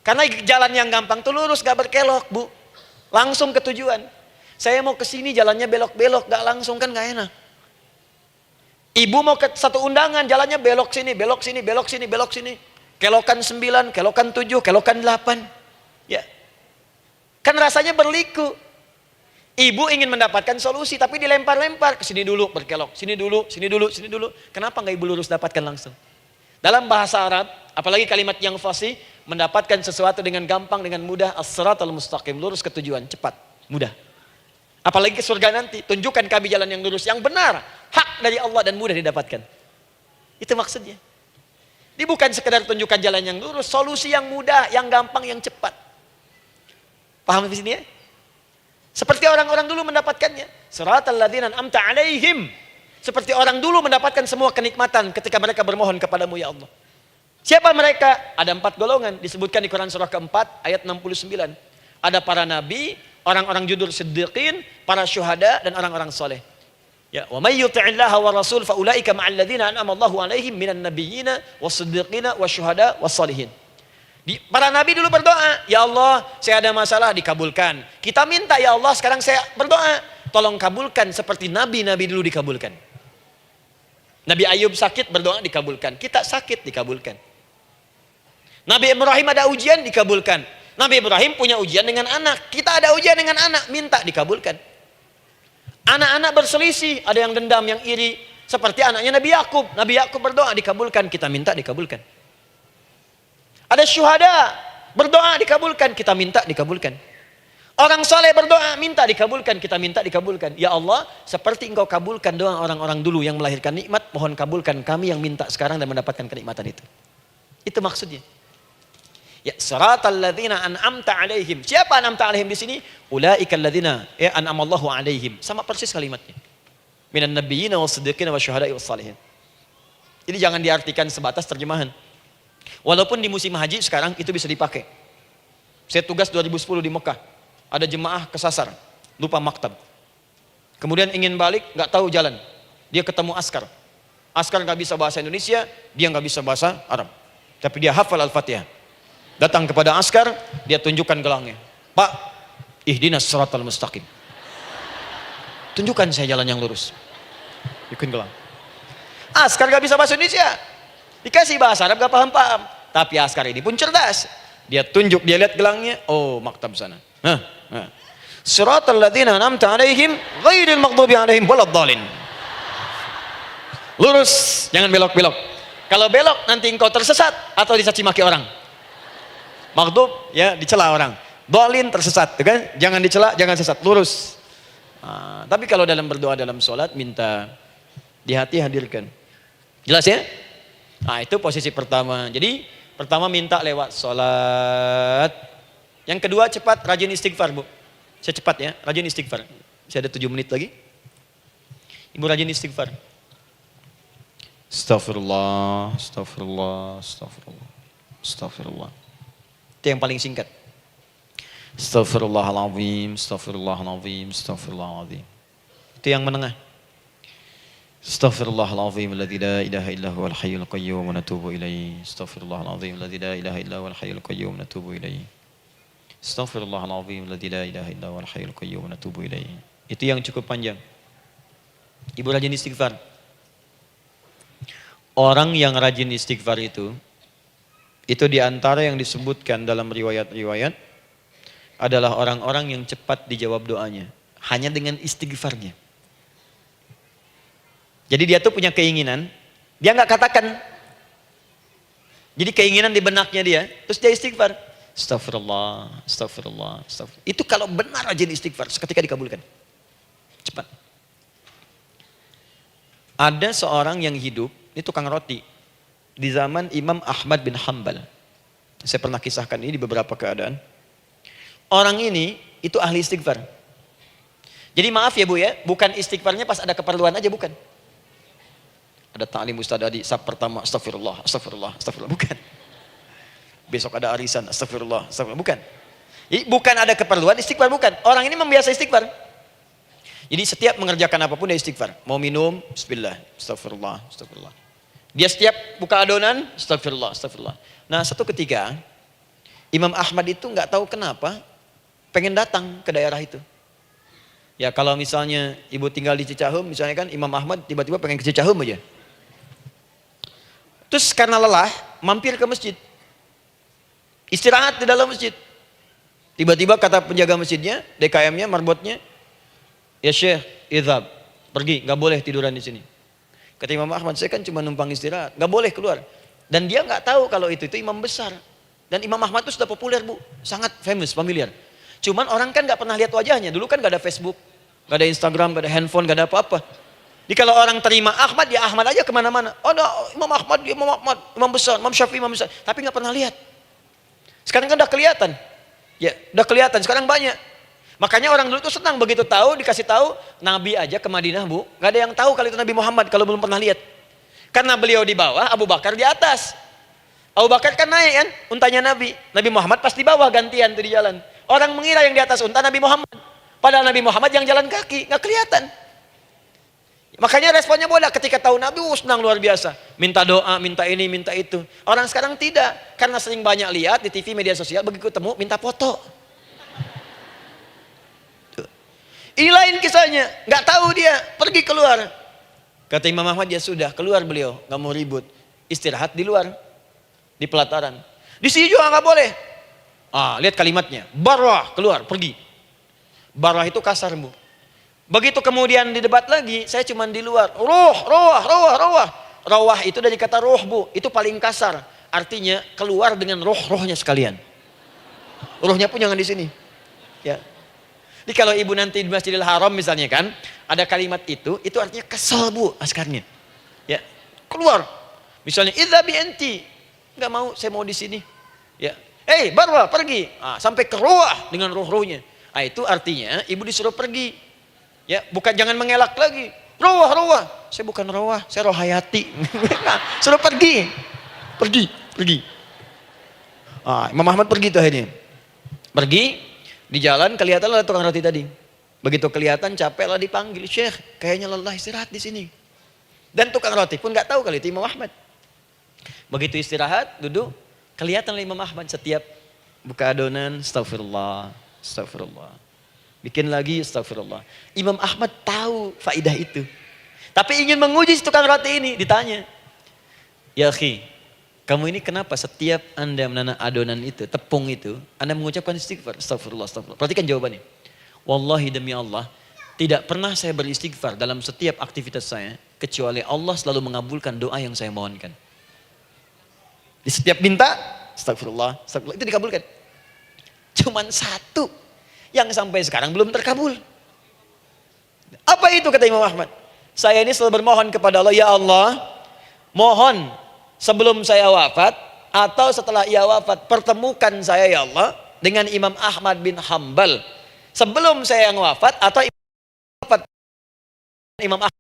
Karena jalan yang gampang itu lurus, gak berkelok Bu. Langsung ke tujuan. Saya mau ke sini jalannya belok-belok, gak langsung kan gak enak. Ibu mau ke satu undangan, jalannya belok sini, belok sini, belok sini, belok sini. Kelokan 9, kelokan 7, kelokan 8. Ya. Kan rasanya berliku. Ibu ingin mendapatkan solusi, tapi dilempar-lempar. Ke sini dulu, berkelok. Sini dulu, sini dulu, sini dulu. Kenapa gak ibu lurus dapatkan langsung? Dalam bahasa Arab, apalagi kalimat yang fasih, mendapatkan sesuatu dengan gampang, dengan mudah. As-siratal mustaqim, lurus ke tujuan, cepat, mudah. Apalagi ke surga nanti, tunjukkan kami jalan yang lurus, yang benar, hak dari Allah dan mudah didapatkan. Itu maksudnya. Ini bukan sekedar tunjukkan jalan yang lurus, solusi yang mudah, yang gampang, yang cepat. Paham di sini ya? Seperti orang-orang dulu mendapatkannya. Siratal ladzina an'amta 'alaihim. Seperti orang dulu mendapatkan semua kenikmatan ketika mereka bermohon kepadamu ya Allah. Siapa mereka? Ada 4 golongan disebutkan di Quran surah keempat ayat 69. Ada para nabi, orang-orang jujur siddiqin, para syuhada dan orang-orang soleh. Ya, wa may yuti'illaha wa rasul fa ulaika ma'al ladzina an'ama Allahu 'alaihim minan nabiyyina was-siddiqina wasyuhada was-shalihin. Para nabi dulu berdoa, ya Allah, saya ada masalah, dikabulkan. Kita minta ya Allah, sekarang saya berdoa, tolong kabulkan seperti nabi-nabi dulu dikabulkan. Nabi Ayub sakit, berdoa dikabulkan. Kita sakit, dikabulkan. Nabi Ibrahim ada ujian, dikabulkan. Nabi Ibrahim punya ujian dengan anak. Kita ada ujian dengan anak, minta dikabulkan. Anak-anak berselisih, ada yang dendam, yang iri. Seperti anaknya Nabi Yakub. Nabi Yakub berdoa, dikabulkan. Kita minta, dikabulkan. Ada syuhada, berdoa, dikabulkan. Kita minta, dikabulkan. Orang soleh berdoa, minta dikabulkan. Kita minta dikabulkan. Ya Allah, seperti engkau kabulkan doa orang-orang dulu yang melahirkan nikmat, mohon kabulkan kami yang minta sekarang dan mendapatkan kenikmatan itu. Itu maksudnya. Ya, siratal ladzina an'amta alaihim. Siapa an'amta alaihim di sini? Ulaikal ladzina an'amallahu alaihim. Sama persis kalimatnya. Minan nabiyyin was-siddiqin wasyuhada'i was-salihin. Jadi jangan diartikan sebatas terjemahan. Walaupun di musim haji sekarang itu bisa dipakai. Saya tugas 2010 di Mekah. Ada jemaah kesasar, lupa maktab. Kemudian ingin balik, nggak tahu jalan. Dia ketemu askar. Askar nggak bisa bahasa Indonesia, dia nggak bisa bahasa Arab. Tapi dia hafal Al-Fatihah. Datang kepada askar, dia tunjukkan gelangnya. Pak, ihdinas siratal mustaqim. Tunjukkan saya jalan yang lurus. Ikutin gelang. Askar nggak bisa bahasa Indonesia. Dikasih bahasa Arab nggak paham-paham. Tapi askar ini pun cerdas. Dia tunjuk, dia lihat gelangnya. Oh, maktab sana. Siratal ladzina an'amta alaihim ghairil maghdubi alaihim waladdallin. Lurus, jangan belok-belok. Kalau belok nanti engkau tersesat atau dicaci maki orang. Maghdub ya dicela orang. Dhalin tersesat, kan? Jangan dicela, jangan sesat, lurus. Tapi kalau dalam berdoa dalam sholat minta di hati hadirkan. Jelas ya? Itu posisi pertama. Jadi pertama minta lewat sholat. Yang kedua cepat rajin istighfar, Bu. Saya cepat ya, rajin istighfar. Saya ada 7 menit lagi. Ibu rajin istighfar. Astaghfirullah, astaghfirullah, astaghfirullah, astaghfirullah. Itu yang paling singkat. Astaghfirullahaladzim, astaghfirullahaladzim, astaghfirullahaladzim. Itu yang menengah. Astaghfirullahaladzim alladzi la ilaha illa huwal hayyul qayyum wa natubu ilaihi. Astaghfirullahaladzim alladzi la ilaha illa huwal hayyul qayyum wa natubu ilaihi. Astaghfirullahaladzim alladzi la ilaha illa huwal hayyul qayyum wa natubu ilaihi. Itu yang cukup panjang. Ibu rajin istighfar. Orang yang rajin istighfar itu diantara yang disebutkan dalam riwayat-riwayat adalah orang-orang yang cepat dijawab doanya. Hanya dengan istighfarnya. Jadi dia tuh punya keinginan, dia nggak katakan. Jadi keinginan di benaknya dia, terus dia istighfar. Astagfirullah, astagfirullah, astagfirullah. Itu kalau benar rajin istighfar, seketika dikabulkan. Cepat. Ada seorang yang hidup, ini tukang roti. Di zaman Imam Ahmad bin Hanbal. Saya pernah kisahkan ini di beberapa keadaan. Orang ini, itu ahli istighfar. Jadi maaf ya Bu ya, bukan istighfarnya pas ada keperluan aja, bukan. Ada ta'lim ustaz Adi, sab pertama, astagfirullah, astagfirullah, astagfirullah, bukan. Besok ada arisan, astagfirullah, astagfirullah, bukan. Jadi bukan ada keperluan, istighfar bukan. Orang ini membiasa istighfar. Jadi setiap mengerjakan apapun dia istighfar. Mau minum, bismillah, astagfirullah, astagfirullah. Dia setiap buka adonan, astagfirullah, astagfirullah. Nah satu ketika, Imam Ahmad itu nggak tahu kenapa, pengen datang ke daerah itu. Ya kalau misalnya ibu tinggal di Cicahem, misalnya kan Imam Ahmad tiba-tiba pengen ke Cicahem aja. Terus karena lelah, mampir ke masjid. Istirahat di dalam masjid. Tiba-tiba kata penjaga masjidnya, DKM-nya, marbotnya, ya Syekh, idhab, pergi, nggak boleh tiduran di sini. Kata Imam Ahmad, saya kan cuma numpang istirahat, nggak boleh keluar. Dan dia nggak tahu kalau itu imam besar. Dan Imam Ahmad itu sudah populer Bu, sangat famous, familiar. Cuman orang kan nggak pernah lihat wajahnya. Dulu kan nggak ada Facebook, nggak ada Instagram, nggak ada handphone, nggak ada apa-apa. Jadi kalau orang terima Ahmad, ya Ahmad aja kemana-mana. Oh, no, Imam Ahmad, Imam besar, Imam Syafi'i, Imam besar. Tapi nggak pernah lihat. Sekarang kan udah kelihatan. Ya, udah kelihatan. Sekarang banyak. Makanya orang dulu tuh senang begitu tahu, dikasih tahu Nabi aja ke Madinah, Bu. Gak ada yang tahu kalau itu Nabi Muhammad kalau belum pernah lihat. Karena beliau di bawah, Abu Bakar di atas. Abu Bakar kan naik kan, untanya Nabi. Nabi Muhammad pas di bawah gantian tuh di jalan. Orang mengira yang di atas unta Nabi Muhammad. Padahal Nabi Muhammad yang jalan kaki, nggak kelihatan. Makanya responnya bola ketika tahu Nabi, senang luar biasa. Minta doa, minta ini, minta itu. Orang sekarang tidak. Karena sering banyak lihat di TV, media sosial, begitu ketemu, minta foto. Ini lain kisahnya. Nggak tahu dia, pergi keluar. Kata Imam Ahmad, ya sudah, keluar beliau. Nggak mau ribut. Istirahat di luar. Di pelataran. Di sini juga nggak boleh. Lihat kalimatnya. Barwah, keluar, pergi. Barwah itu kasar, Bu. Begitu kemudian didebat lagi, saya cuma di luar. Rawah itu dari kata roh, Bu. Itu paling kasar. Artinya keluar dengan roh-rohnya sekalian. Rohnya pun jangan di sini. Ya. Jadi kalau ibu nanti di Masjidil Haram misalnya kan, ada kalimat itu artinya kesel bu askarnya. Ya, keluar. Misalnya, idzabi enti. Enggak mau, saya mau di sini. Ya. Barwa, pergi. Sampai ke ruah dengan ruh-ruhnya. Itu artinya ibu disuruh pergi. Ya, bukan jangan mengelak lagi. Ruah. Saya bukan ruah, saya rohayati. Suruh pergi. Pergi. Imam Ahmad pergi tuh akhirnya. Pergi, di jalan kelihatan ada tukang roti tadi. Begitu kelihatan capek lah dipanggil, Syekh, kayaknya lelah istirahat di sini. Dan tukang roti pun nggak tahu kali itu Imam Ahmad. Begitu istirahat, duduk, kelihatan Imam Ahmad setiap buka adonan, astagfirullah. Bikin lagi, astagfirullah. Imam Ahmad tahu faidah itu. Tapi ingin menguji si tukang roti ini, ditanya. Ya akhi, kamu ini kenapa setiap Anda menanam adonan itu, tepung itu, Anda mengucapkan istighfar, astagfirullah. Perhatikan jawabannya. Wallahi demi Allah, tidak pernah saya beristighfar dalam setiap aktivitas saya, kecuali Allah selalu mengabulkan doa yang saya mohonkan. Di setiap minta, astagfirullah, itu dikabulkan. Cuman satu yang sampai sekarang belum terkabul. Apa itu kata Imam Ahmad? Saya ini selalu bermohon kepada Allah, ya Allah, mohon sebelum saya wafat atau setelah ia wafat, pertemukan saya ya Allah dengan Imam Ahmad bin Hambal. Sebelum saya yang wafat atau wafat Imam Ahmad.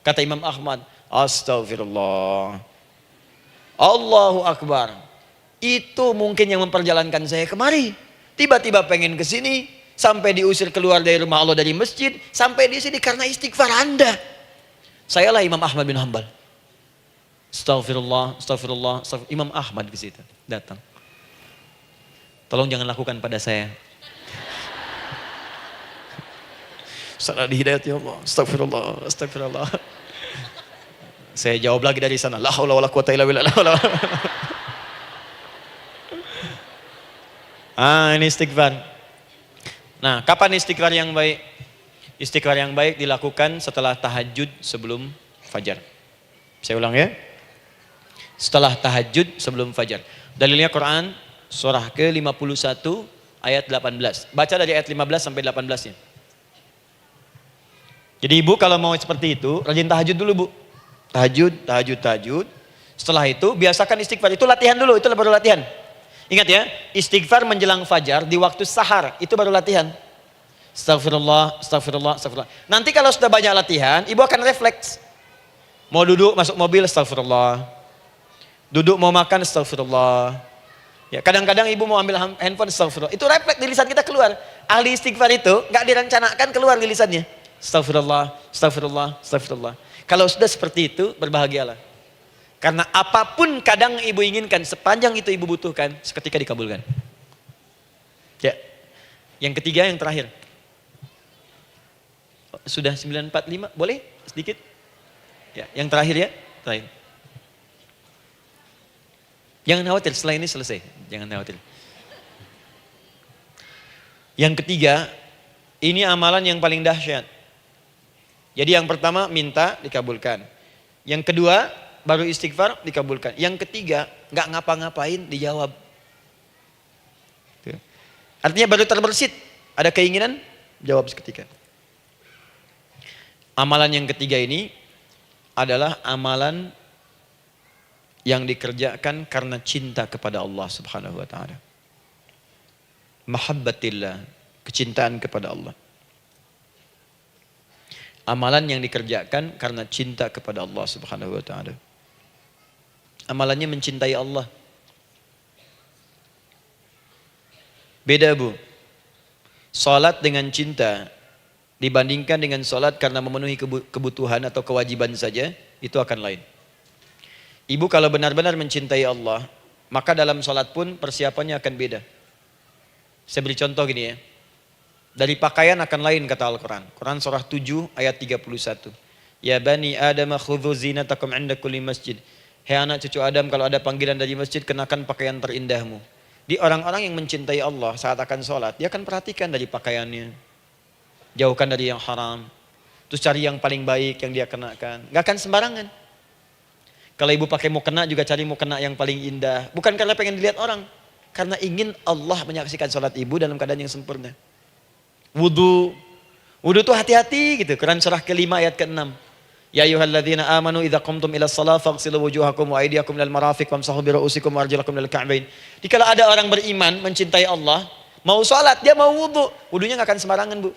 Kata Imam Ahmad, astagfirullah. Allahu Akbar. Itu mungkin yang memperjalankan saya kemari. Tiba-tiba pengen ke sini, sampai diusir keluar dari rumah Allah dari masjid, sampai di sini karena istighfar Anda. Sayalah Imam Ahmad bin Hambal. Astagfirullah. Imam Ahmad ke situ datang. Tolong jangan lakukan pada saya. Salah di hidayat ya Allah. Astagfirullah. Saya jawab lagi dari sana. La haula wala quwata illa billah. Ini istighfar. Nah, kapan istighfar yang baik? Istighfar yang baik dilakukan setelah tahajud sebelum fajar. Saya ulang ya. Setelah tahajud sebelum fajar. Dalilnya Quran surah ke-51 ayat 18. Baca dari ayat 15 sampai 18-nya. Jadi ibu kalau mau seperti itu, rajin tahajud dulu bu. Tahajud. Setelah itu biasakan istighfar. Itu latihan dulu, itu baru latihan. Ingat ya, istighfar menjelang fajar di waktu sahar, itu baru latihan. Astagfirullah. Nanti kalau sudah banyak latihan, ibu akan refleks. Mau duduk masuk mobil, astagfirullah. Duduk mau makan, astagfirullah. Ya, kadang-kadang ibu mau ambil handphone, astagfirullah. Itu refleks di lisan kita keluar. Ahli istighfar itu nggak direncanakan keluar di lisannya. Astagfirullah. Kalau sudah seperti itu, berbahagialah. Karena apapun kadang ibu inginkan, sepanjang itu ibu butuhkan, seketika dikabulkan. Ya. Yang ketiga, yang terakhir. Sudah 9:45, boleh sedikit? Ya, yang terakhir ya, terakhir. Jangan khawatir, setelah ini selesai. Jangan khawatir. Yang ketiga, ini amalan yang paling dahsyat. Jadi yang pertama minta dikabulkan. Yang kedua baru istighfar dikabulkan. Yang ketiga nggak ngapa-ngapain dijawab. Artinya baru terbersit. Ada keinginan jawab seketika. Amalan yang ketiga ini adalah amalan yang dikerjakan karena cinta kepada Allah Subhanahu wa taala. Mahabbatillah, kecintaan kepada Allah. Amalan yang dikerjakan karena cinta kepada Allah Subhanahu wa taala. Amalannya mencintai Allah. Beda bu. Salat dengan cinta dibandingkan dengan salat karena memenuhi kebutuhan atau kewajiban saja, itu akan lain. Ibu kalau benar-benar mencintai Allah, maka dalam salat pun persiapannya akan beda. Saya beri contoh gini ya. Dari pakaian akan lain kata Al-Quran. Quran surah 7 ayat 31. Ya bani Adam khudhu zinatakum inda kulli masjid. Hei anak cucu Adam, kalau ada panggilan dari masjid, kenakan pakaian terindahmu. Di orang-orang yang mencintai Allah saat akan sholat, dia akan perhatikan dari pakaiannya. Jauhkan dari yang haram. Terus cari yang paling baik yang dia kenakan. Gak akan sembarangan. Kalau ibu pakai mukena juga cari mukena yang paling indah. Bukan karena pengen dilihat orang. Karena ingin Allah menyaksikan sholat ibu dalam keadaan yang sempurna. Wudu. Wudu tuh hati-hati gitu. Quran surah ke-5 ayat ke-6. Ya ayyuhalladzina amanu idza qumtum ila shalah faghsilu wujuhakum wa aydiyakum ilal marafiq wamsahu bi ru'usikum wa arjulakum ilal ka'bain. Jadi kalau ada orang beriman mencintai Allah, mau salat, dia mau wudu, wudunya enggak akan sembarangan, Bu.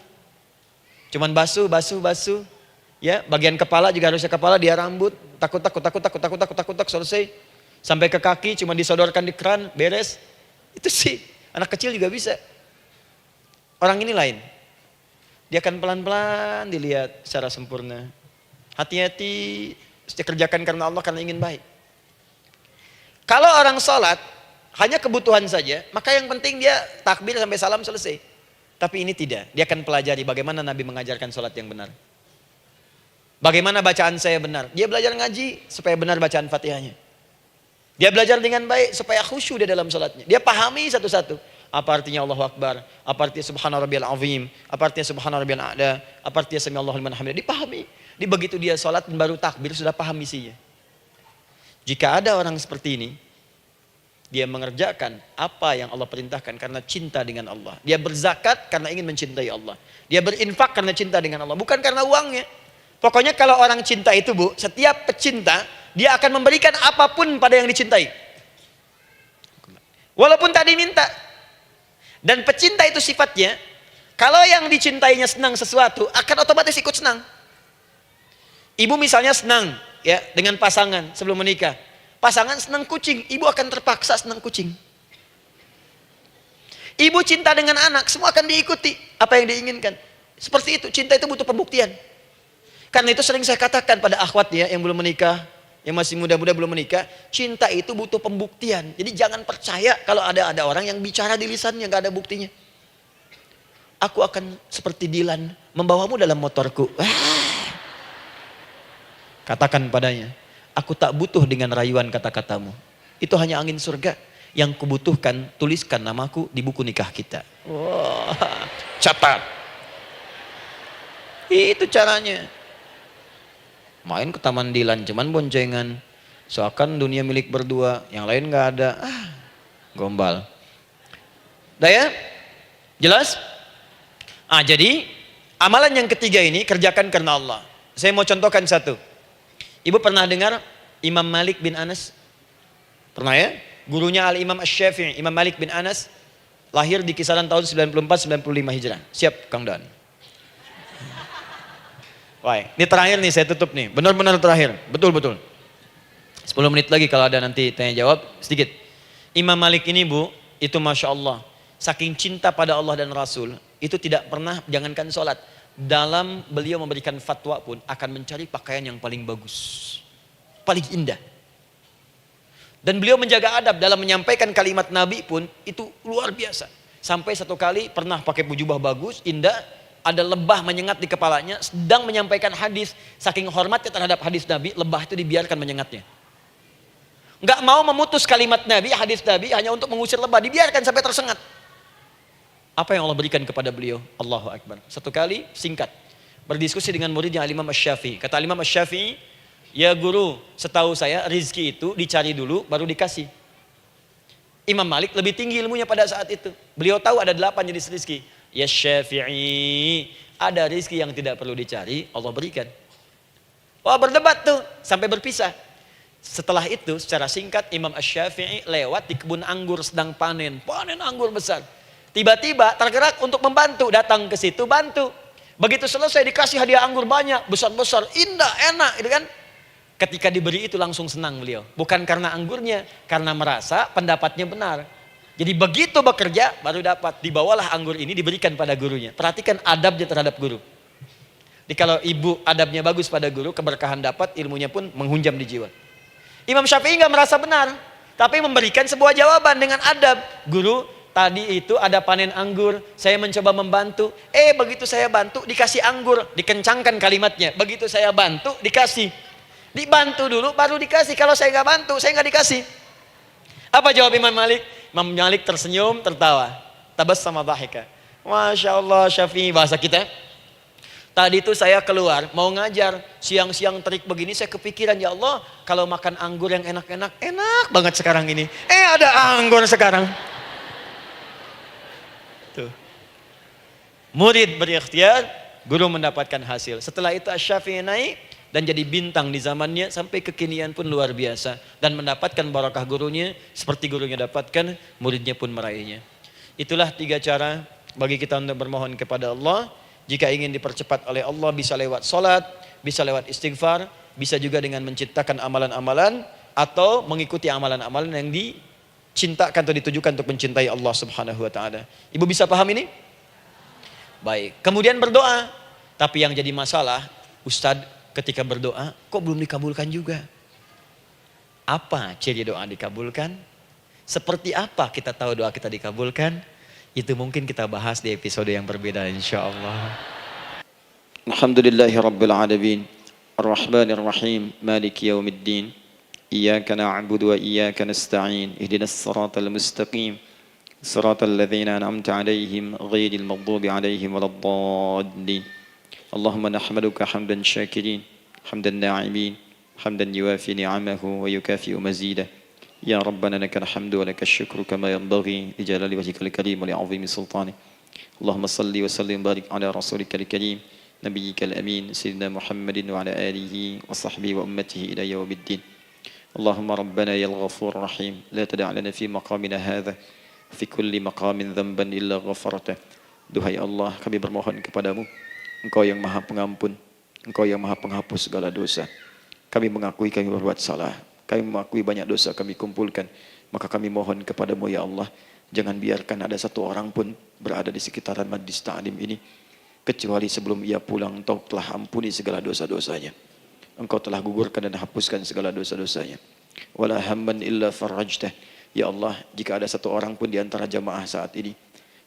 Cuman basuh. Ya, bagian kepala juga harusnya kepala, dia rambut, takut selesai. Sampai ke kaki cuma disodorkan di keran, beres. Itu sih, anak kecil juga bisa. Orang ini lain. Dia akan pelan-pelan dilihat secara sempurna. Hati-hati, kerjakan karena Allah, karena ingin baik. Kalau orang sholat, hanya kebutuhan saja, maka yang penting dia takbir sampai salam selesai. Tapi ini tidak, dia akan pelajari bagaimana Nabi mengajarkan sholat yang benar. Bagaimana bacaan saya benar. Dia belajar ngaji supaya benar bacaan Fatihahnya. Dia belajar dengan baik supaya khusyuk di dalam sholatnya. Dia pahami satu-satu. Apa artinya Allahu Akbar, apa artinya Subhana Rabbiyal Azim, apa artinya Subhana Rabbiyal A'la, apa artinya Sami Allahu liman hamidah. Dipahami. Di begitu dia sholat dan baru takbir sudah paham misinya. Jika ada orang seperti ini, dia mengerjakan apa yang Allah perintahkan karena cinta dengan Allah. Dia berzakat karena ingin mencintai Allah. Dia berinfak karena cinta dengan Allah, bukan karena uangnya. Pokoknya kalau orang cinta itu, Bu, setiap pecinta dia akan memberikan apapun pada yang dicintai. Walaupun tak diminta. Dan pecinta itu sifatnya, kalau yang dicintainya senang sesuatu, akan otomatis ikut senang. Ibu misalnya senang ya dengan pasangan sebelum menikah. Pasangan senang kucing, ibu akan terpaksa senang kucing. Ibu cinta dengan anak, semua akan diikuti apa yang diinginkan. Seperti itu, cinta itu butuh pembuktian. Karena itu sering saya katakan pada akhwat ya yang belum menikah, yang masih muda-muda belum menikah, cinta itu butuh pembuktian. Jadi jangan percaya kalau ada orang yang bicara di lisannya nggak ada buktinya. Aku akan seperti Dilan membawamu dalam motorku. Katakan padanya, aku tak butuh dengan rayuan kata-katamu. Itu hanya angin surga. Yang kubutuhkan, tuliskan namaku di buku nikah kita. Wah, catat. Itu caranya. Main ke Taman Dilan, cuman boncengan. Seakan dunia milik berdua, yang lain gak ada. Gombal. Udah ya? Jelas? Jadi amalan yang ketiga ini kerjakan karena Allah. Saya mau contohkan satu. Ibu pernah dengar Imam Malik bin Anas? Pernah ya? Gurunya Al-Imam Asy-Syafi'i, Imam Malik bin Anas, lahir di kisaran tahun 94-95 Hijrah. Siap, Kang Dan. Wah, ini terakhir nih, saya tutup nih. Benar-benar terakhir, betul-betul. 10 menit lagi kalau ada nanti tanya jawab, sedikit. Imam Malik ini, Bu, itu Masya Allah. Saking cinta pada Allah dan Rasul, itu tidak pernah, jangankan sholat. Dalam beliau memberikan fatwa pun akan mencari pakaian yang paling bagus, paling indah. Dan beliau menjaga adab dalam menyampaikan kalimat Nabi pun itu luar biasa. Sampai satu kali pernah pakai jubah bagus, indah, ada lebah menyengat di kepalanya, sedang menyampaikan hadis. Saking hormatnya terhadap hadis Nabi, lebah itu dibiarkan menyengatnya. Nggak mau memutus kalimat Nabi, hadis Nabi hanya untuk mengusir lebah, dibiarkan sampai tersengat. Apa yang Allah berikan kepada beliau? Allahu Akbar. Satu kali singkat berdiskusi dengan muridnya Al-Imam Asy-Syafi'i. Kata Al-Imam Asy-Syafi'i, ya guru, setahu saya rizki itu dicari dulu baru dikasih. Imam Malik lebih tinggi ilmunya pada saat itu. Beliau tahu ada 8 jenis rizki. Ya Syafi'i, ada rizki yang tidak perlu dicari, Allah berikan. Wah, berdebat tuh sampai berpisah. Setelah itu secara singkat Imam Asy-Syafi'i lewat di kebun anggur sedang panen anggur besar. Tiba-tiba tergerak untuk membantu, datang ke situ bantu. Begitu selesai dikasih hadiah anggur banyak, besar-besar, indah, enak, gitu kan. Ketika diberi itu langsung senang beliau. Bukan karena anggurnya, karena merasa pendapatnya benar. Jadi begitu bekerja baru dapat. Dibawalah anggur ini diberikan pada gurunya. Perhatikan adabnya terhadap guru. Jadi kalau ibu adabnya bagus pada guru, keberkahan dapat, ilmunya pun menghunjam di jiwa. Imam Syafi'i nggak merasa benar, tapi memberikan sebuah jawaban dengan adab. Guru, tadi itu ada panen anggur, saya mencoba membantu. Begitu saya bantu dikasih anggur, dikencangkan kalimatnya. Begitu saya bantu dikasih. Dibantu dulu baru dikasih. Kalau saya nggak bantu, saya nggak dikasih. Apa jawab Imam Malik? Imam Malik tersenyum, tertawa. Tabassama dhahika. Masya Allah, Syafi'i bahasa kita. Tadi itu saya keluar mau ngajar, siang-siang terik begini saya kepikiran, ya Allah, kalau makan anggur yang enak-enak, enak banget sekarang ini. Ada anggur sekarang. Tuh. Murid berikhtiar, guru mendapatkan hasil. Setelah itu Asy-Syafi'i naik dan jadi bintang di zamannya sampai kekinian pun luar biasa. Dan mendapatkan barakah gurunya seperti gurunya dapatkan, muridnya pun meraihnya. Itulah 3 cara bagi kita untuk bermohon kepada Allah. Jika ingin dipercepat oleh Allah bisa lewat salat, bisa lewat istighfar, bisa juga dengan menciptakan amalan-amalan atau mengikuti amalan-amalan yang dicintakan atau ditujukan untuk mencintai Allah Subhanahu wa taala. Ibu bisa paham ini? Baik. Kemudian berdoa. Tapi yang jadi masalah, Ustadz ketika berdoa kok belum dikabulkan juga? Apa ciri doa dikabulkan? Seperti apa kita tahu doa kita dikabulkan? Itu mungkin kita bahas di episode yang berbeda insyaallah.
Alhamdulillahi Rabbil Alamin. Ar-Rahmanir Rahim. Maliki Yaumiddin. Iyyaka na'budu wa iyyaka nasta'in. Ihdinas siratal mustaqim. Siratal ladzina an'amta 'alaihim ghairil maghdubi 'alaihim waladdallin. Allahumma nahmaduka hamdan syakirin, hamdan na'imin, hamdan yuwafi ni'amahu wa yukafi'u mazidah. Ya Rabbana lakal hamdu wa lakal syukru kama yanbaghi li jalali wajhikal karim wa li 'azimi sultanik. Allahumma salli wa sallim barik ala rasulikal karim, nabiyyikal amin, sayyidina Muhammadin wa ala alihi wa sahbihi wa ummatihi ila yaumiddin. Allahumma rabbana ya al-ghafur rahim, la tada' lana fi maqamina hadha fi kulli maqamin dhanban illa ghafarta. Duhai Allah, kami bermohon kepadamu, Engkau yang maha pengampun, Engkau yang maha penghapus segala dosa. Kami mengakui kami berbuat salah, kami mengakui banyak dosa kami kumpulkan, maka kami mohon kepadamu ya Allah, jangan biarkan ada satu orang pun berada di sekitaran majlis ta'lim ini kecuali sebelum ia pulang Engkau telah ampuni segala dosa-dosanya. Engkau telah gugurkan dan hapuskan segala dosa-dosanya. Wala hamman illa farajtah. Ya Allah, jika ada satu orang pun di antara jamaah saat ini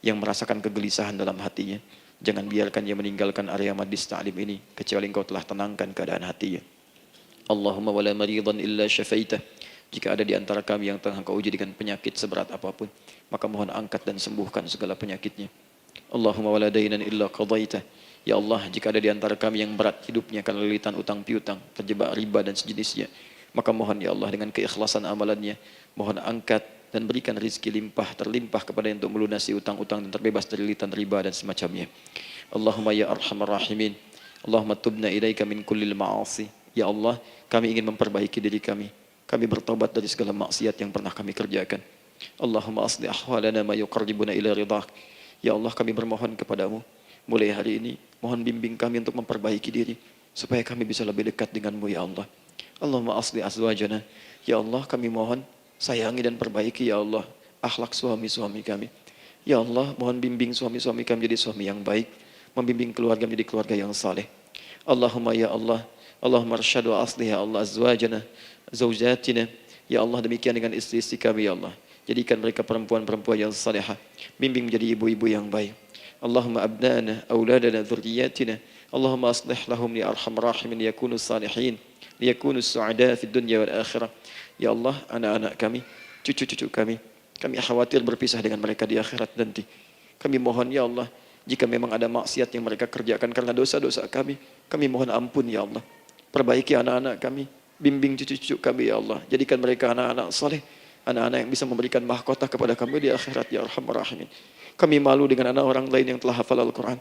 yang merasakan kegelisahan dalam hatinya, jangan biarkan dia meninggalkan area majlis ta'lim ini kecuali Engkau telah tenangkan keadaan hatinya. Allahumma wala maridan illa syafaitah. Jika ada di antara kami yang tengah Engkau uji dengan penyakit seberat apapun, maka mohon angkat dan sembuhkan segala penyakitnya. Allahumma wala dainan illa qadaitah. Ya Allah, jika ada di antara kami yang berat hidupnya karena lilitan utang piutang, terjebak riba dan sejenisnya, maka mohon ya Allah dengan keikhlasan amalannya, mohon angkat dan berikan rizki limpah terlimpah kepada yang untuk melunasi utang-utang dan terbebas dari lilitan riba dan semacamnya. Allahumma ya arhamar rahimin, Allahumma tubna ilaika min kullil ma'asi. Ya Allah, kami ingin memperbaiki diri kami. Kami bertobat dari segala maksiat yang pernah kami kerjakan. Allahumma asli ahwalana ma yuqarribuna ila ridhak. Ya Allah, kami bermohon kepadamu, mulai hari ini, mohon bimbing kami untuk memperbaiki diri, supaya kami bisa lebih dekat denganmu ya Allah. Allahumma asli azwajana. Ya Allah, kami mohon sayangi dan perbaiki ya Allah akhlak suami-suami kami. Ya Allah, mohon bimbing suami-suami kami jadi suami yang baik, membimbing keluarga menjadi keluarga yang saleh. Allahumma ya Allah, Allahumma arsyad wa asli ya Allah azwajana, zawjatina. Ya Allah, demikian dengan istri-istri kami ya Allah. Jadikan mereka perempuan-perempuan yang salihah, bimbing menjadi ibu-ibu yang baik. Allahumma abnana, auladana, dzurriyyatina. Allahumma aslih lahum li arhamar rahimin yakunu salihin, liyakunu su'ada fid dunya wal akhirah. Ya Allah, anak-anak kami, cucu-cucu kami khawatir berpisah dengan mereka di akhirat nanti. Kami mohon ya Allah, jika memang ada maksiat yang mereka kerjakan karena dosa-dosa kami mohon ampun ya Allah. Perbaiki anak-anak kami, bimbing cucu-cucu kami ya Allah. Jadikan mereka anak-anak saleh, anak-anak yang bisa memberikan mahkota kepada kami di akhirat ya arhamar rahimin. Kami malu dengan anak orang lain yang telah hafal Al-Quran.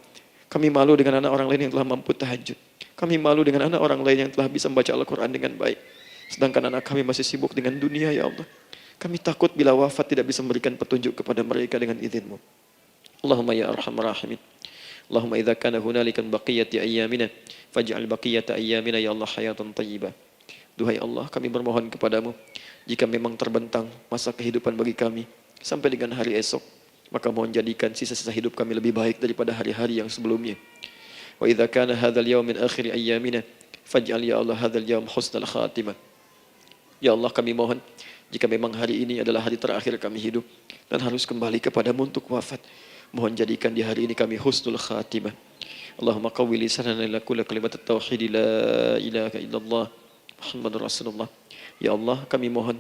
Kami malu dengan anak orang lain yang telah mampu tahajud. Kami malu dengan anak orang lain yang telah bisa membaca Al-Quran dengan baik. Sedangkan anak kami masih sibuk dengan dunia ya Allah. Kami takut bila wafat tidak bisa memberikan petunjuk kepada mereka dengan izin-Mu. Allahumma ya arhamar rahimin. Allahumma idza kana hunalika baqiyati ayyamina faj'al baqiyata ayyamina ya Allah hayatan thayyibah. Duhai Allah, kami bermohon kepadamu, jika memang terbentang masa kehidupan bagi kami sampai dengan hari esok, maka mohon jadikan sisa-sisa hidup kami lebih baik daripada hari-hari yang sebelumnya. Wa idza kana hadzal yaum min akhir ayyamina faj'al ya Allah hadzal yaum husnal khatimah. Ya Allah, kami mohon, jika memang hari ini adalah hari terakhir kami hidup dan harus kembali kepadamu untuk wafat, mohon jadikan di hari ini kami husnul khatimah. Allahumma qawwi lisanana ila kulli kalimat at-tauhid la ilaha illallah Muhammadur Rasulullah. Ya Allah, kami mohon,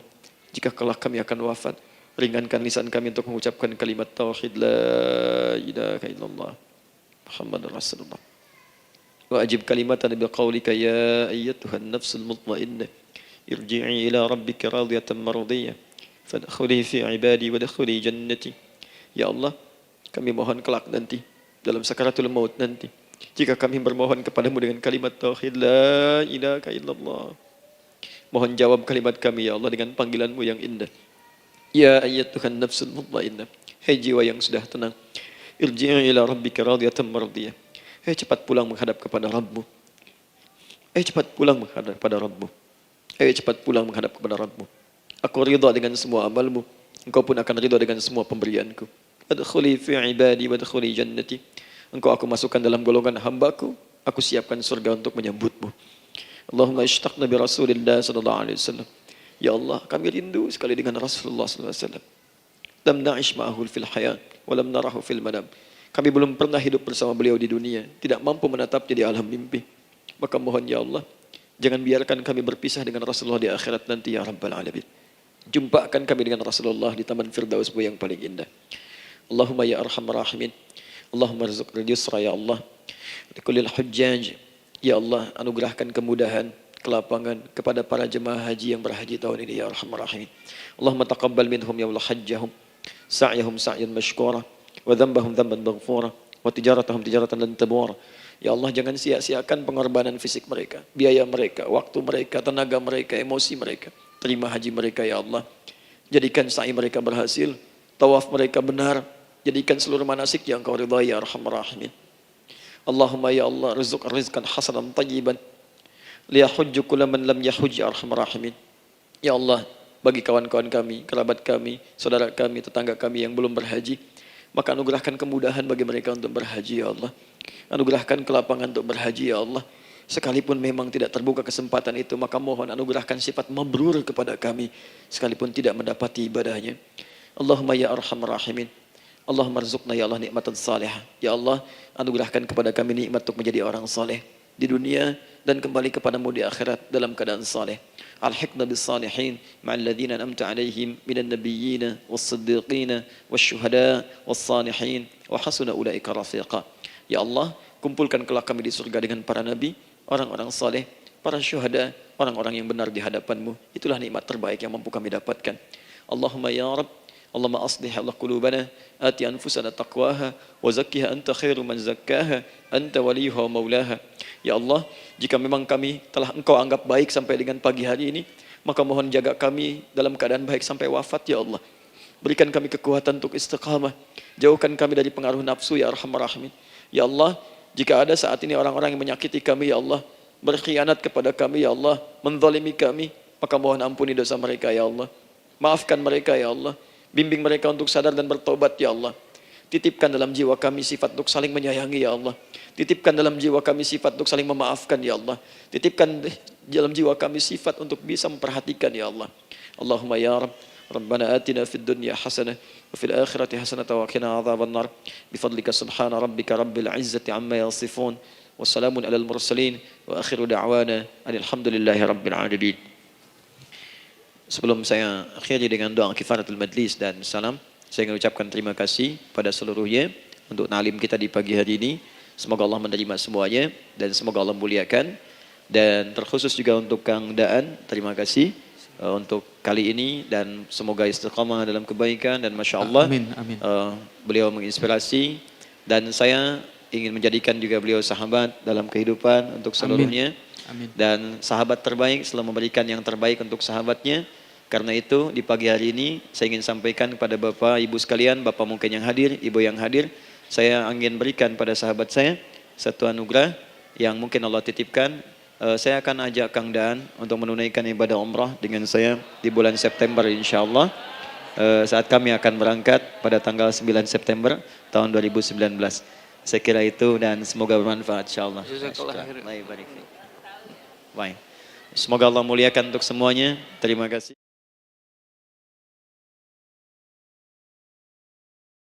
jika kelak kami akan wafat, ringankan lisan kami untuk mengucapkan kalimat tauhid la ilaha illallah Muhammadur Rasulullah. Wa ajib kalimatan bi qaulika ya ayyatuhan nafsul mutmainnah irji'i ila rabbika radiyatan mardiyah fadkhuli fi ibadi wa dakhuli jannati. Ya Allah, kami mohon kelak nanti
dalam sakaratul maut nanti. Jika kami bermohon kepadamu dengan kalimat tauhid la ilaha illallah. Mohon jawab kalimat kami ya Allah dengan panggilanmu yang indah. Ya ayyatuhan nafsul mutmainnah. Hai jiwa yang sudah tenang. Irji'i ila rabbika radiyatan mardiyah. Hai cepat pulang menghadap kepada Rabbmu. Hai cepat pulang menghadap kepada Rabbmu. Hai cepat pulang menghadap kepada Rabbmu. Aku ridha dengan semua amalmu. Engkau pun akan ridha dengan semua pemberianku. Adkhuli fi ibadi wadkhuli jannati. Engkau aku masukkan dalam golongan hambaku. Aku siapkan surga untuk menyambutmu. Allahumma ishtaqna bi Rasulillah sallallahu alaihi wasallam. Ya Allah, kami rindu sekali dengan Rasulullah sallallahu alaihi wasallam. Lam na'ish ma'ahu fil hayat wa lam narahu fil manam. Kami belum pernah hidup bersama beliau di dunia, tidak mampu menatapnya di alam mimpi. Maka mohon ya Allah, jangan biarkan kami berpisah dengan Rasulullah di akhirat nanti ya Rabbal Alamin. Jumpakan kami dengan Rasulullah di Taman Firdausmu yang paling indah. Allahumma ya arhamar rahimin. Allahumma rizqna yusra ya Allah. Likulil hujjaj. Ya Allah, anugerahkan kemudahan, kelapangan kepada para jemaah haji yang berhaji tahun ini ya arhamar rahimin. Allahumma taqabbal minhum ya Allah hajjahum, sa'yahum sa'yan mashkura, wa dhanbahum dhanban maghfura, wa tijaratahum tijaratan lan tabur. Ya Allah, jangan sia-siakan pengorbanan fisik mereka, biaya mereka, waktu mereka, tenaga mereka, emosi mereka. Terima haji mereka ya Allah. Jadikan sa'i mereka berhasil, tawaf mereka benar. Jadikan seluruh manasik yang Kau ridhai ya arhamar rahimin. Allahumma ya Allah, rizq rizqan hasanan tayyiban liyahujju kulla man lam yahujj ya arhamar rahimin. Ya Allah, bagi kawan-kawan kami, kerabat kami, saudara kami, tetangga kami yang belum berhaji, maka anugerahkan kemudahan bagi mereka untuk berhaji ya Allah. Anugerahkan kelapangan untuk berhaji ya Allah. Sekalipun memang tidak terbuka kesempatan itu, maka mohon anugerahkan sifat mabrur kepada kami sekalipun tidak mendapati ibadahnya. Allahumma ya arhamar rahimin. Allahumma rzuqna ya Allah nikmatan salihah. Ya Allah, anugerahkan kepada kami nikmat untuk menjadi orang saleh di dunia dan kembali kepadamu di akhirat dalam keadaan saleh. Alhiqna bis salihin ma'al ladzina an'amta 'alaihim minan nabiyyin was-siddiqin wasyuhada was-salihin wa hasuna ulaika rafiqa. Ya Allah, kumpulkan kelak kami di surga dengan para nabi, orang-orang saleh, para syuhada, orang-orang yang benar di hadapan-Mu. Itulah nikmat terbaik yang mampu kami dapatkan. Allahumma ya Rabb, Allahumma aslih Allah qulubana, ati anfusana taqwaha, wa zakkiha anta khairu man zakkaha, anta waliyuha wa maulaha. Ya Allah, jika memang kami telah Engkau anggap baik sampai dengan pagi hari ini, maka mohon jaga kami dalam keadaan baik sampai wafat ya Allah. Berikan kami kekuatan untuk istiqamah, jauhkan kami dari pengaruh nafsu ya arhamar rahimin. Ya Allah, jika ada saat ini orang-orang yang menyakiti kami ya Allah, berkhianat kepada kami ya Allah, menzalimi kami, maka mohon ampuni dosa mereka ya Allah. Maafkan mereka ya Allah. Bimbing mereka untuk sadar dan bertobat ya Allah. Titipkan dalam jiwa kami sifat untuk saling menyayangi ya Allah. Titipkan dalam jiwa kami sifat untuk saling memaafkan ya Allah. Titipkan dalam jiwa kami sifat untuk bisa memperhatikan ya Allah. Allahumma ya Rabb, Rabbana atina fid dunya hasanah wa fil akhirati hasanah wa qina adzabannar. Bifadlika subhana rabbika rabbil izzati amma yasifun. Wassalamun alal mursalin wa akhiru da'wana alhamdulillahi rabbil alamin. Sebelum saya akhiri dengan doa kifaratul majlis dan salam, saya ingin ucapkan terima kasih pada seluruhnya untuk ta'lim kita di pagi hari ini. Semoga Allah menerima semuanya dan semoga Allah muliakan. Dan terkhusus juga untuk Kang Daan, terima kasih untuk kali ini dan semoga istiqamah dalam kebaikan dan Masya Allah.
Amin, amin.
Beliau menginspirasi dan saya ingin menjadikan juga beliau sahabat dalam kehidupan untuk seluruhnya.
Amin.
Dan sahabat terbaik selalu memberikan yang terbaik untuk sahabatnya. Karena itu di pagi hari ini saya ingin sampaikan kepada Bapak Ibu sekalian, Bapak mungkin yang hadir, Ibu yang hadir, saya ingin berikan pada sahabat saya satu anugerah yang mungkin Allah titipkan. Saya akan ajak Kang Daan untuk menunaikan ibadah umrah dengan saya di bulan September insyaAllah. Saat kami akan berangkat pada tanggal 9 September tahun 2019. Saya kira itu dan semoga bermanfaat insyaAllah. Baik. Semoga Allah muliakan untuk semuanya. Terima kasih.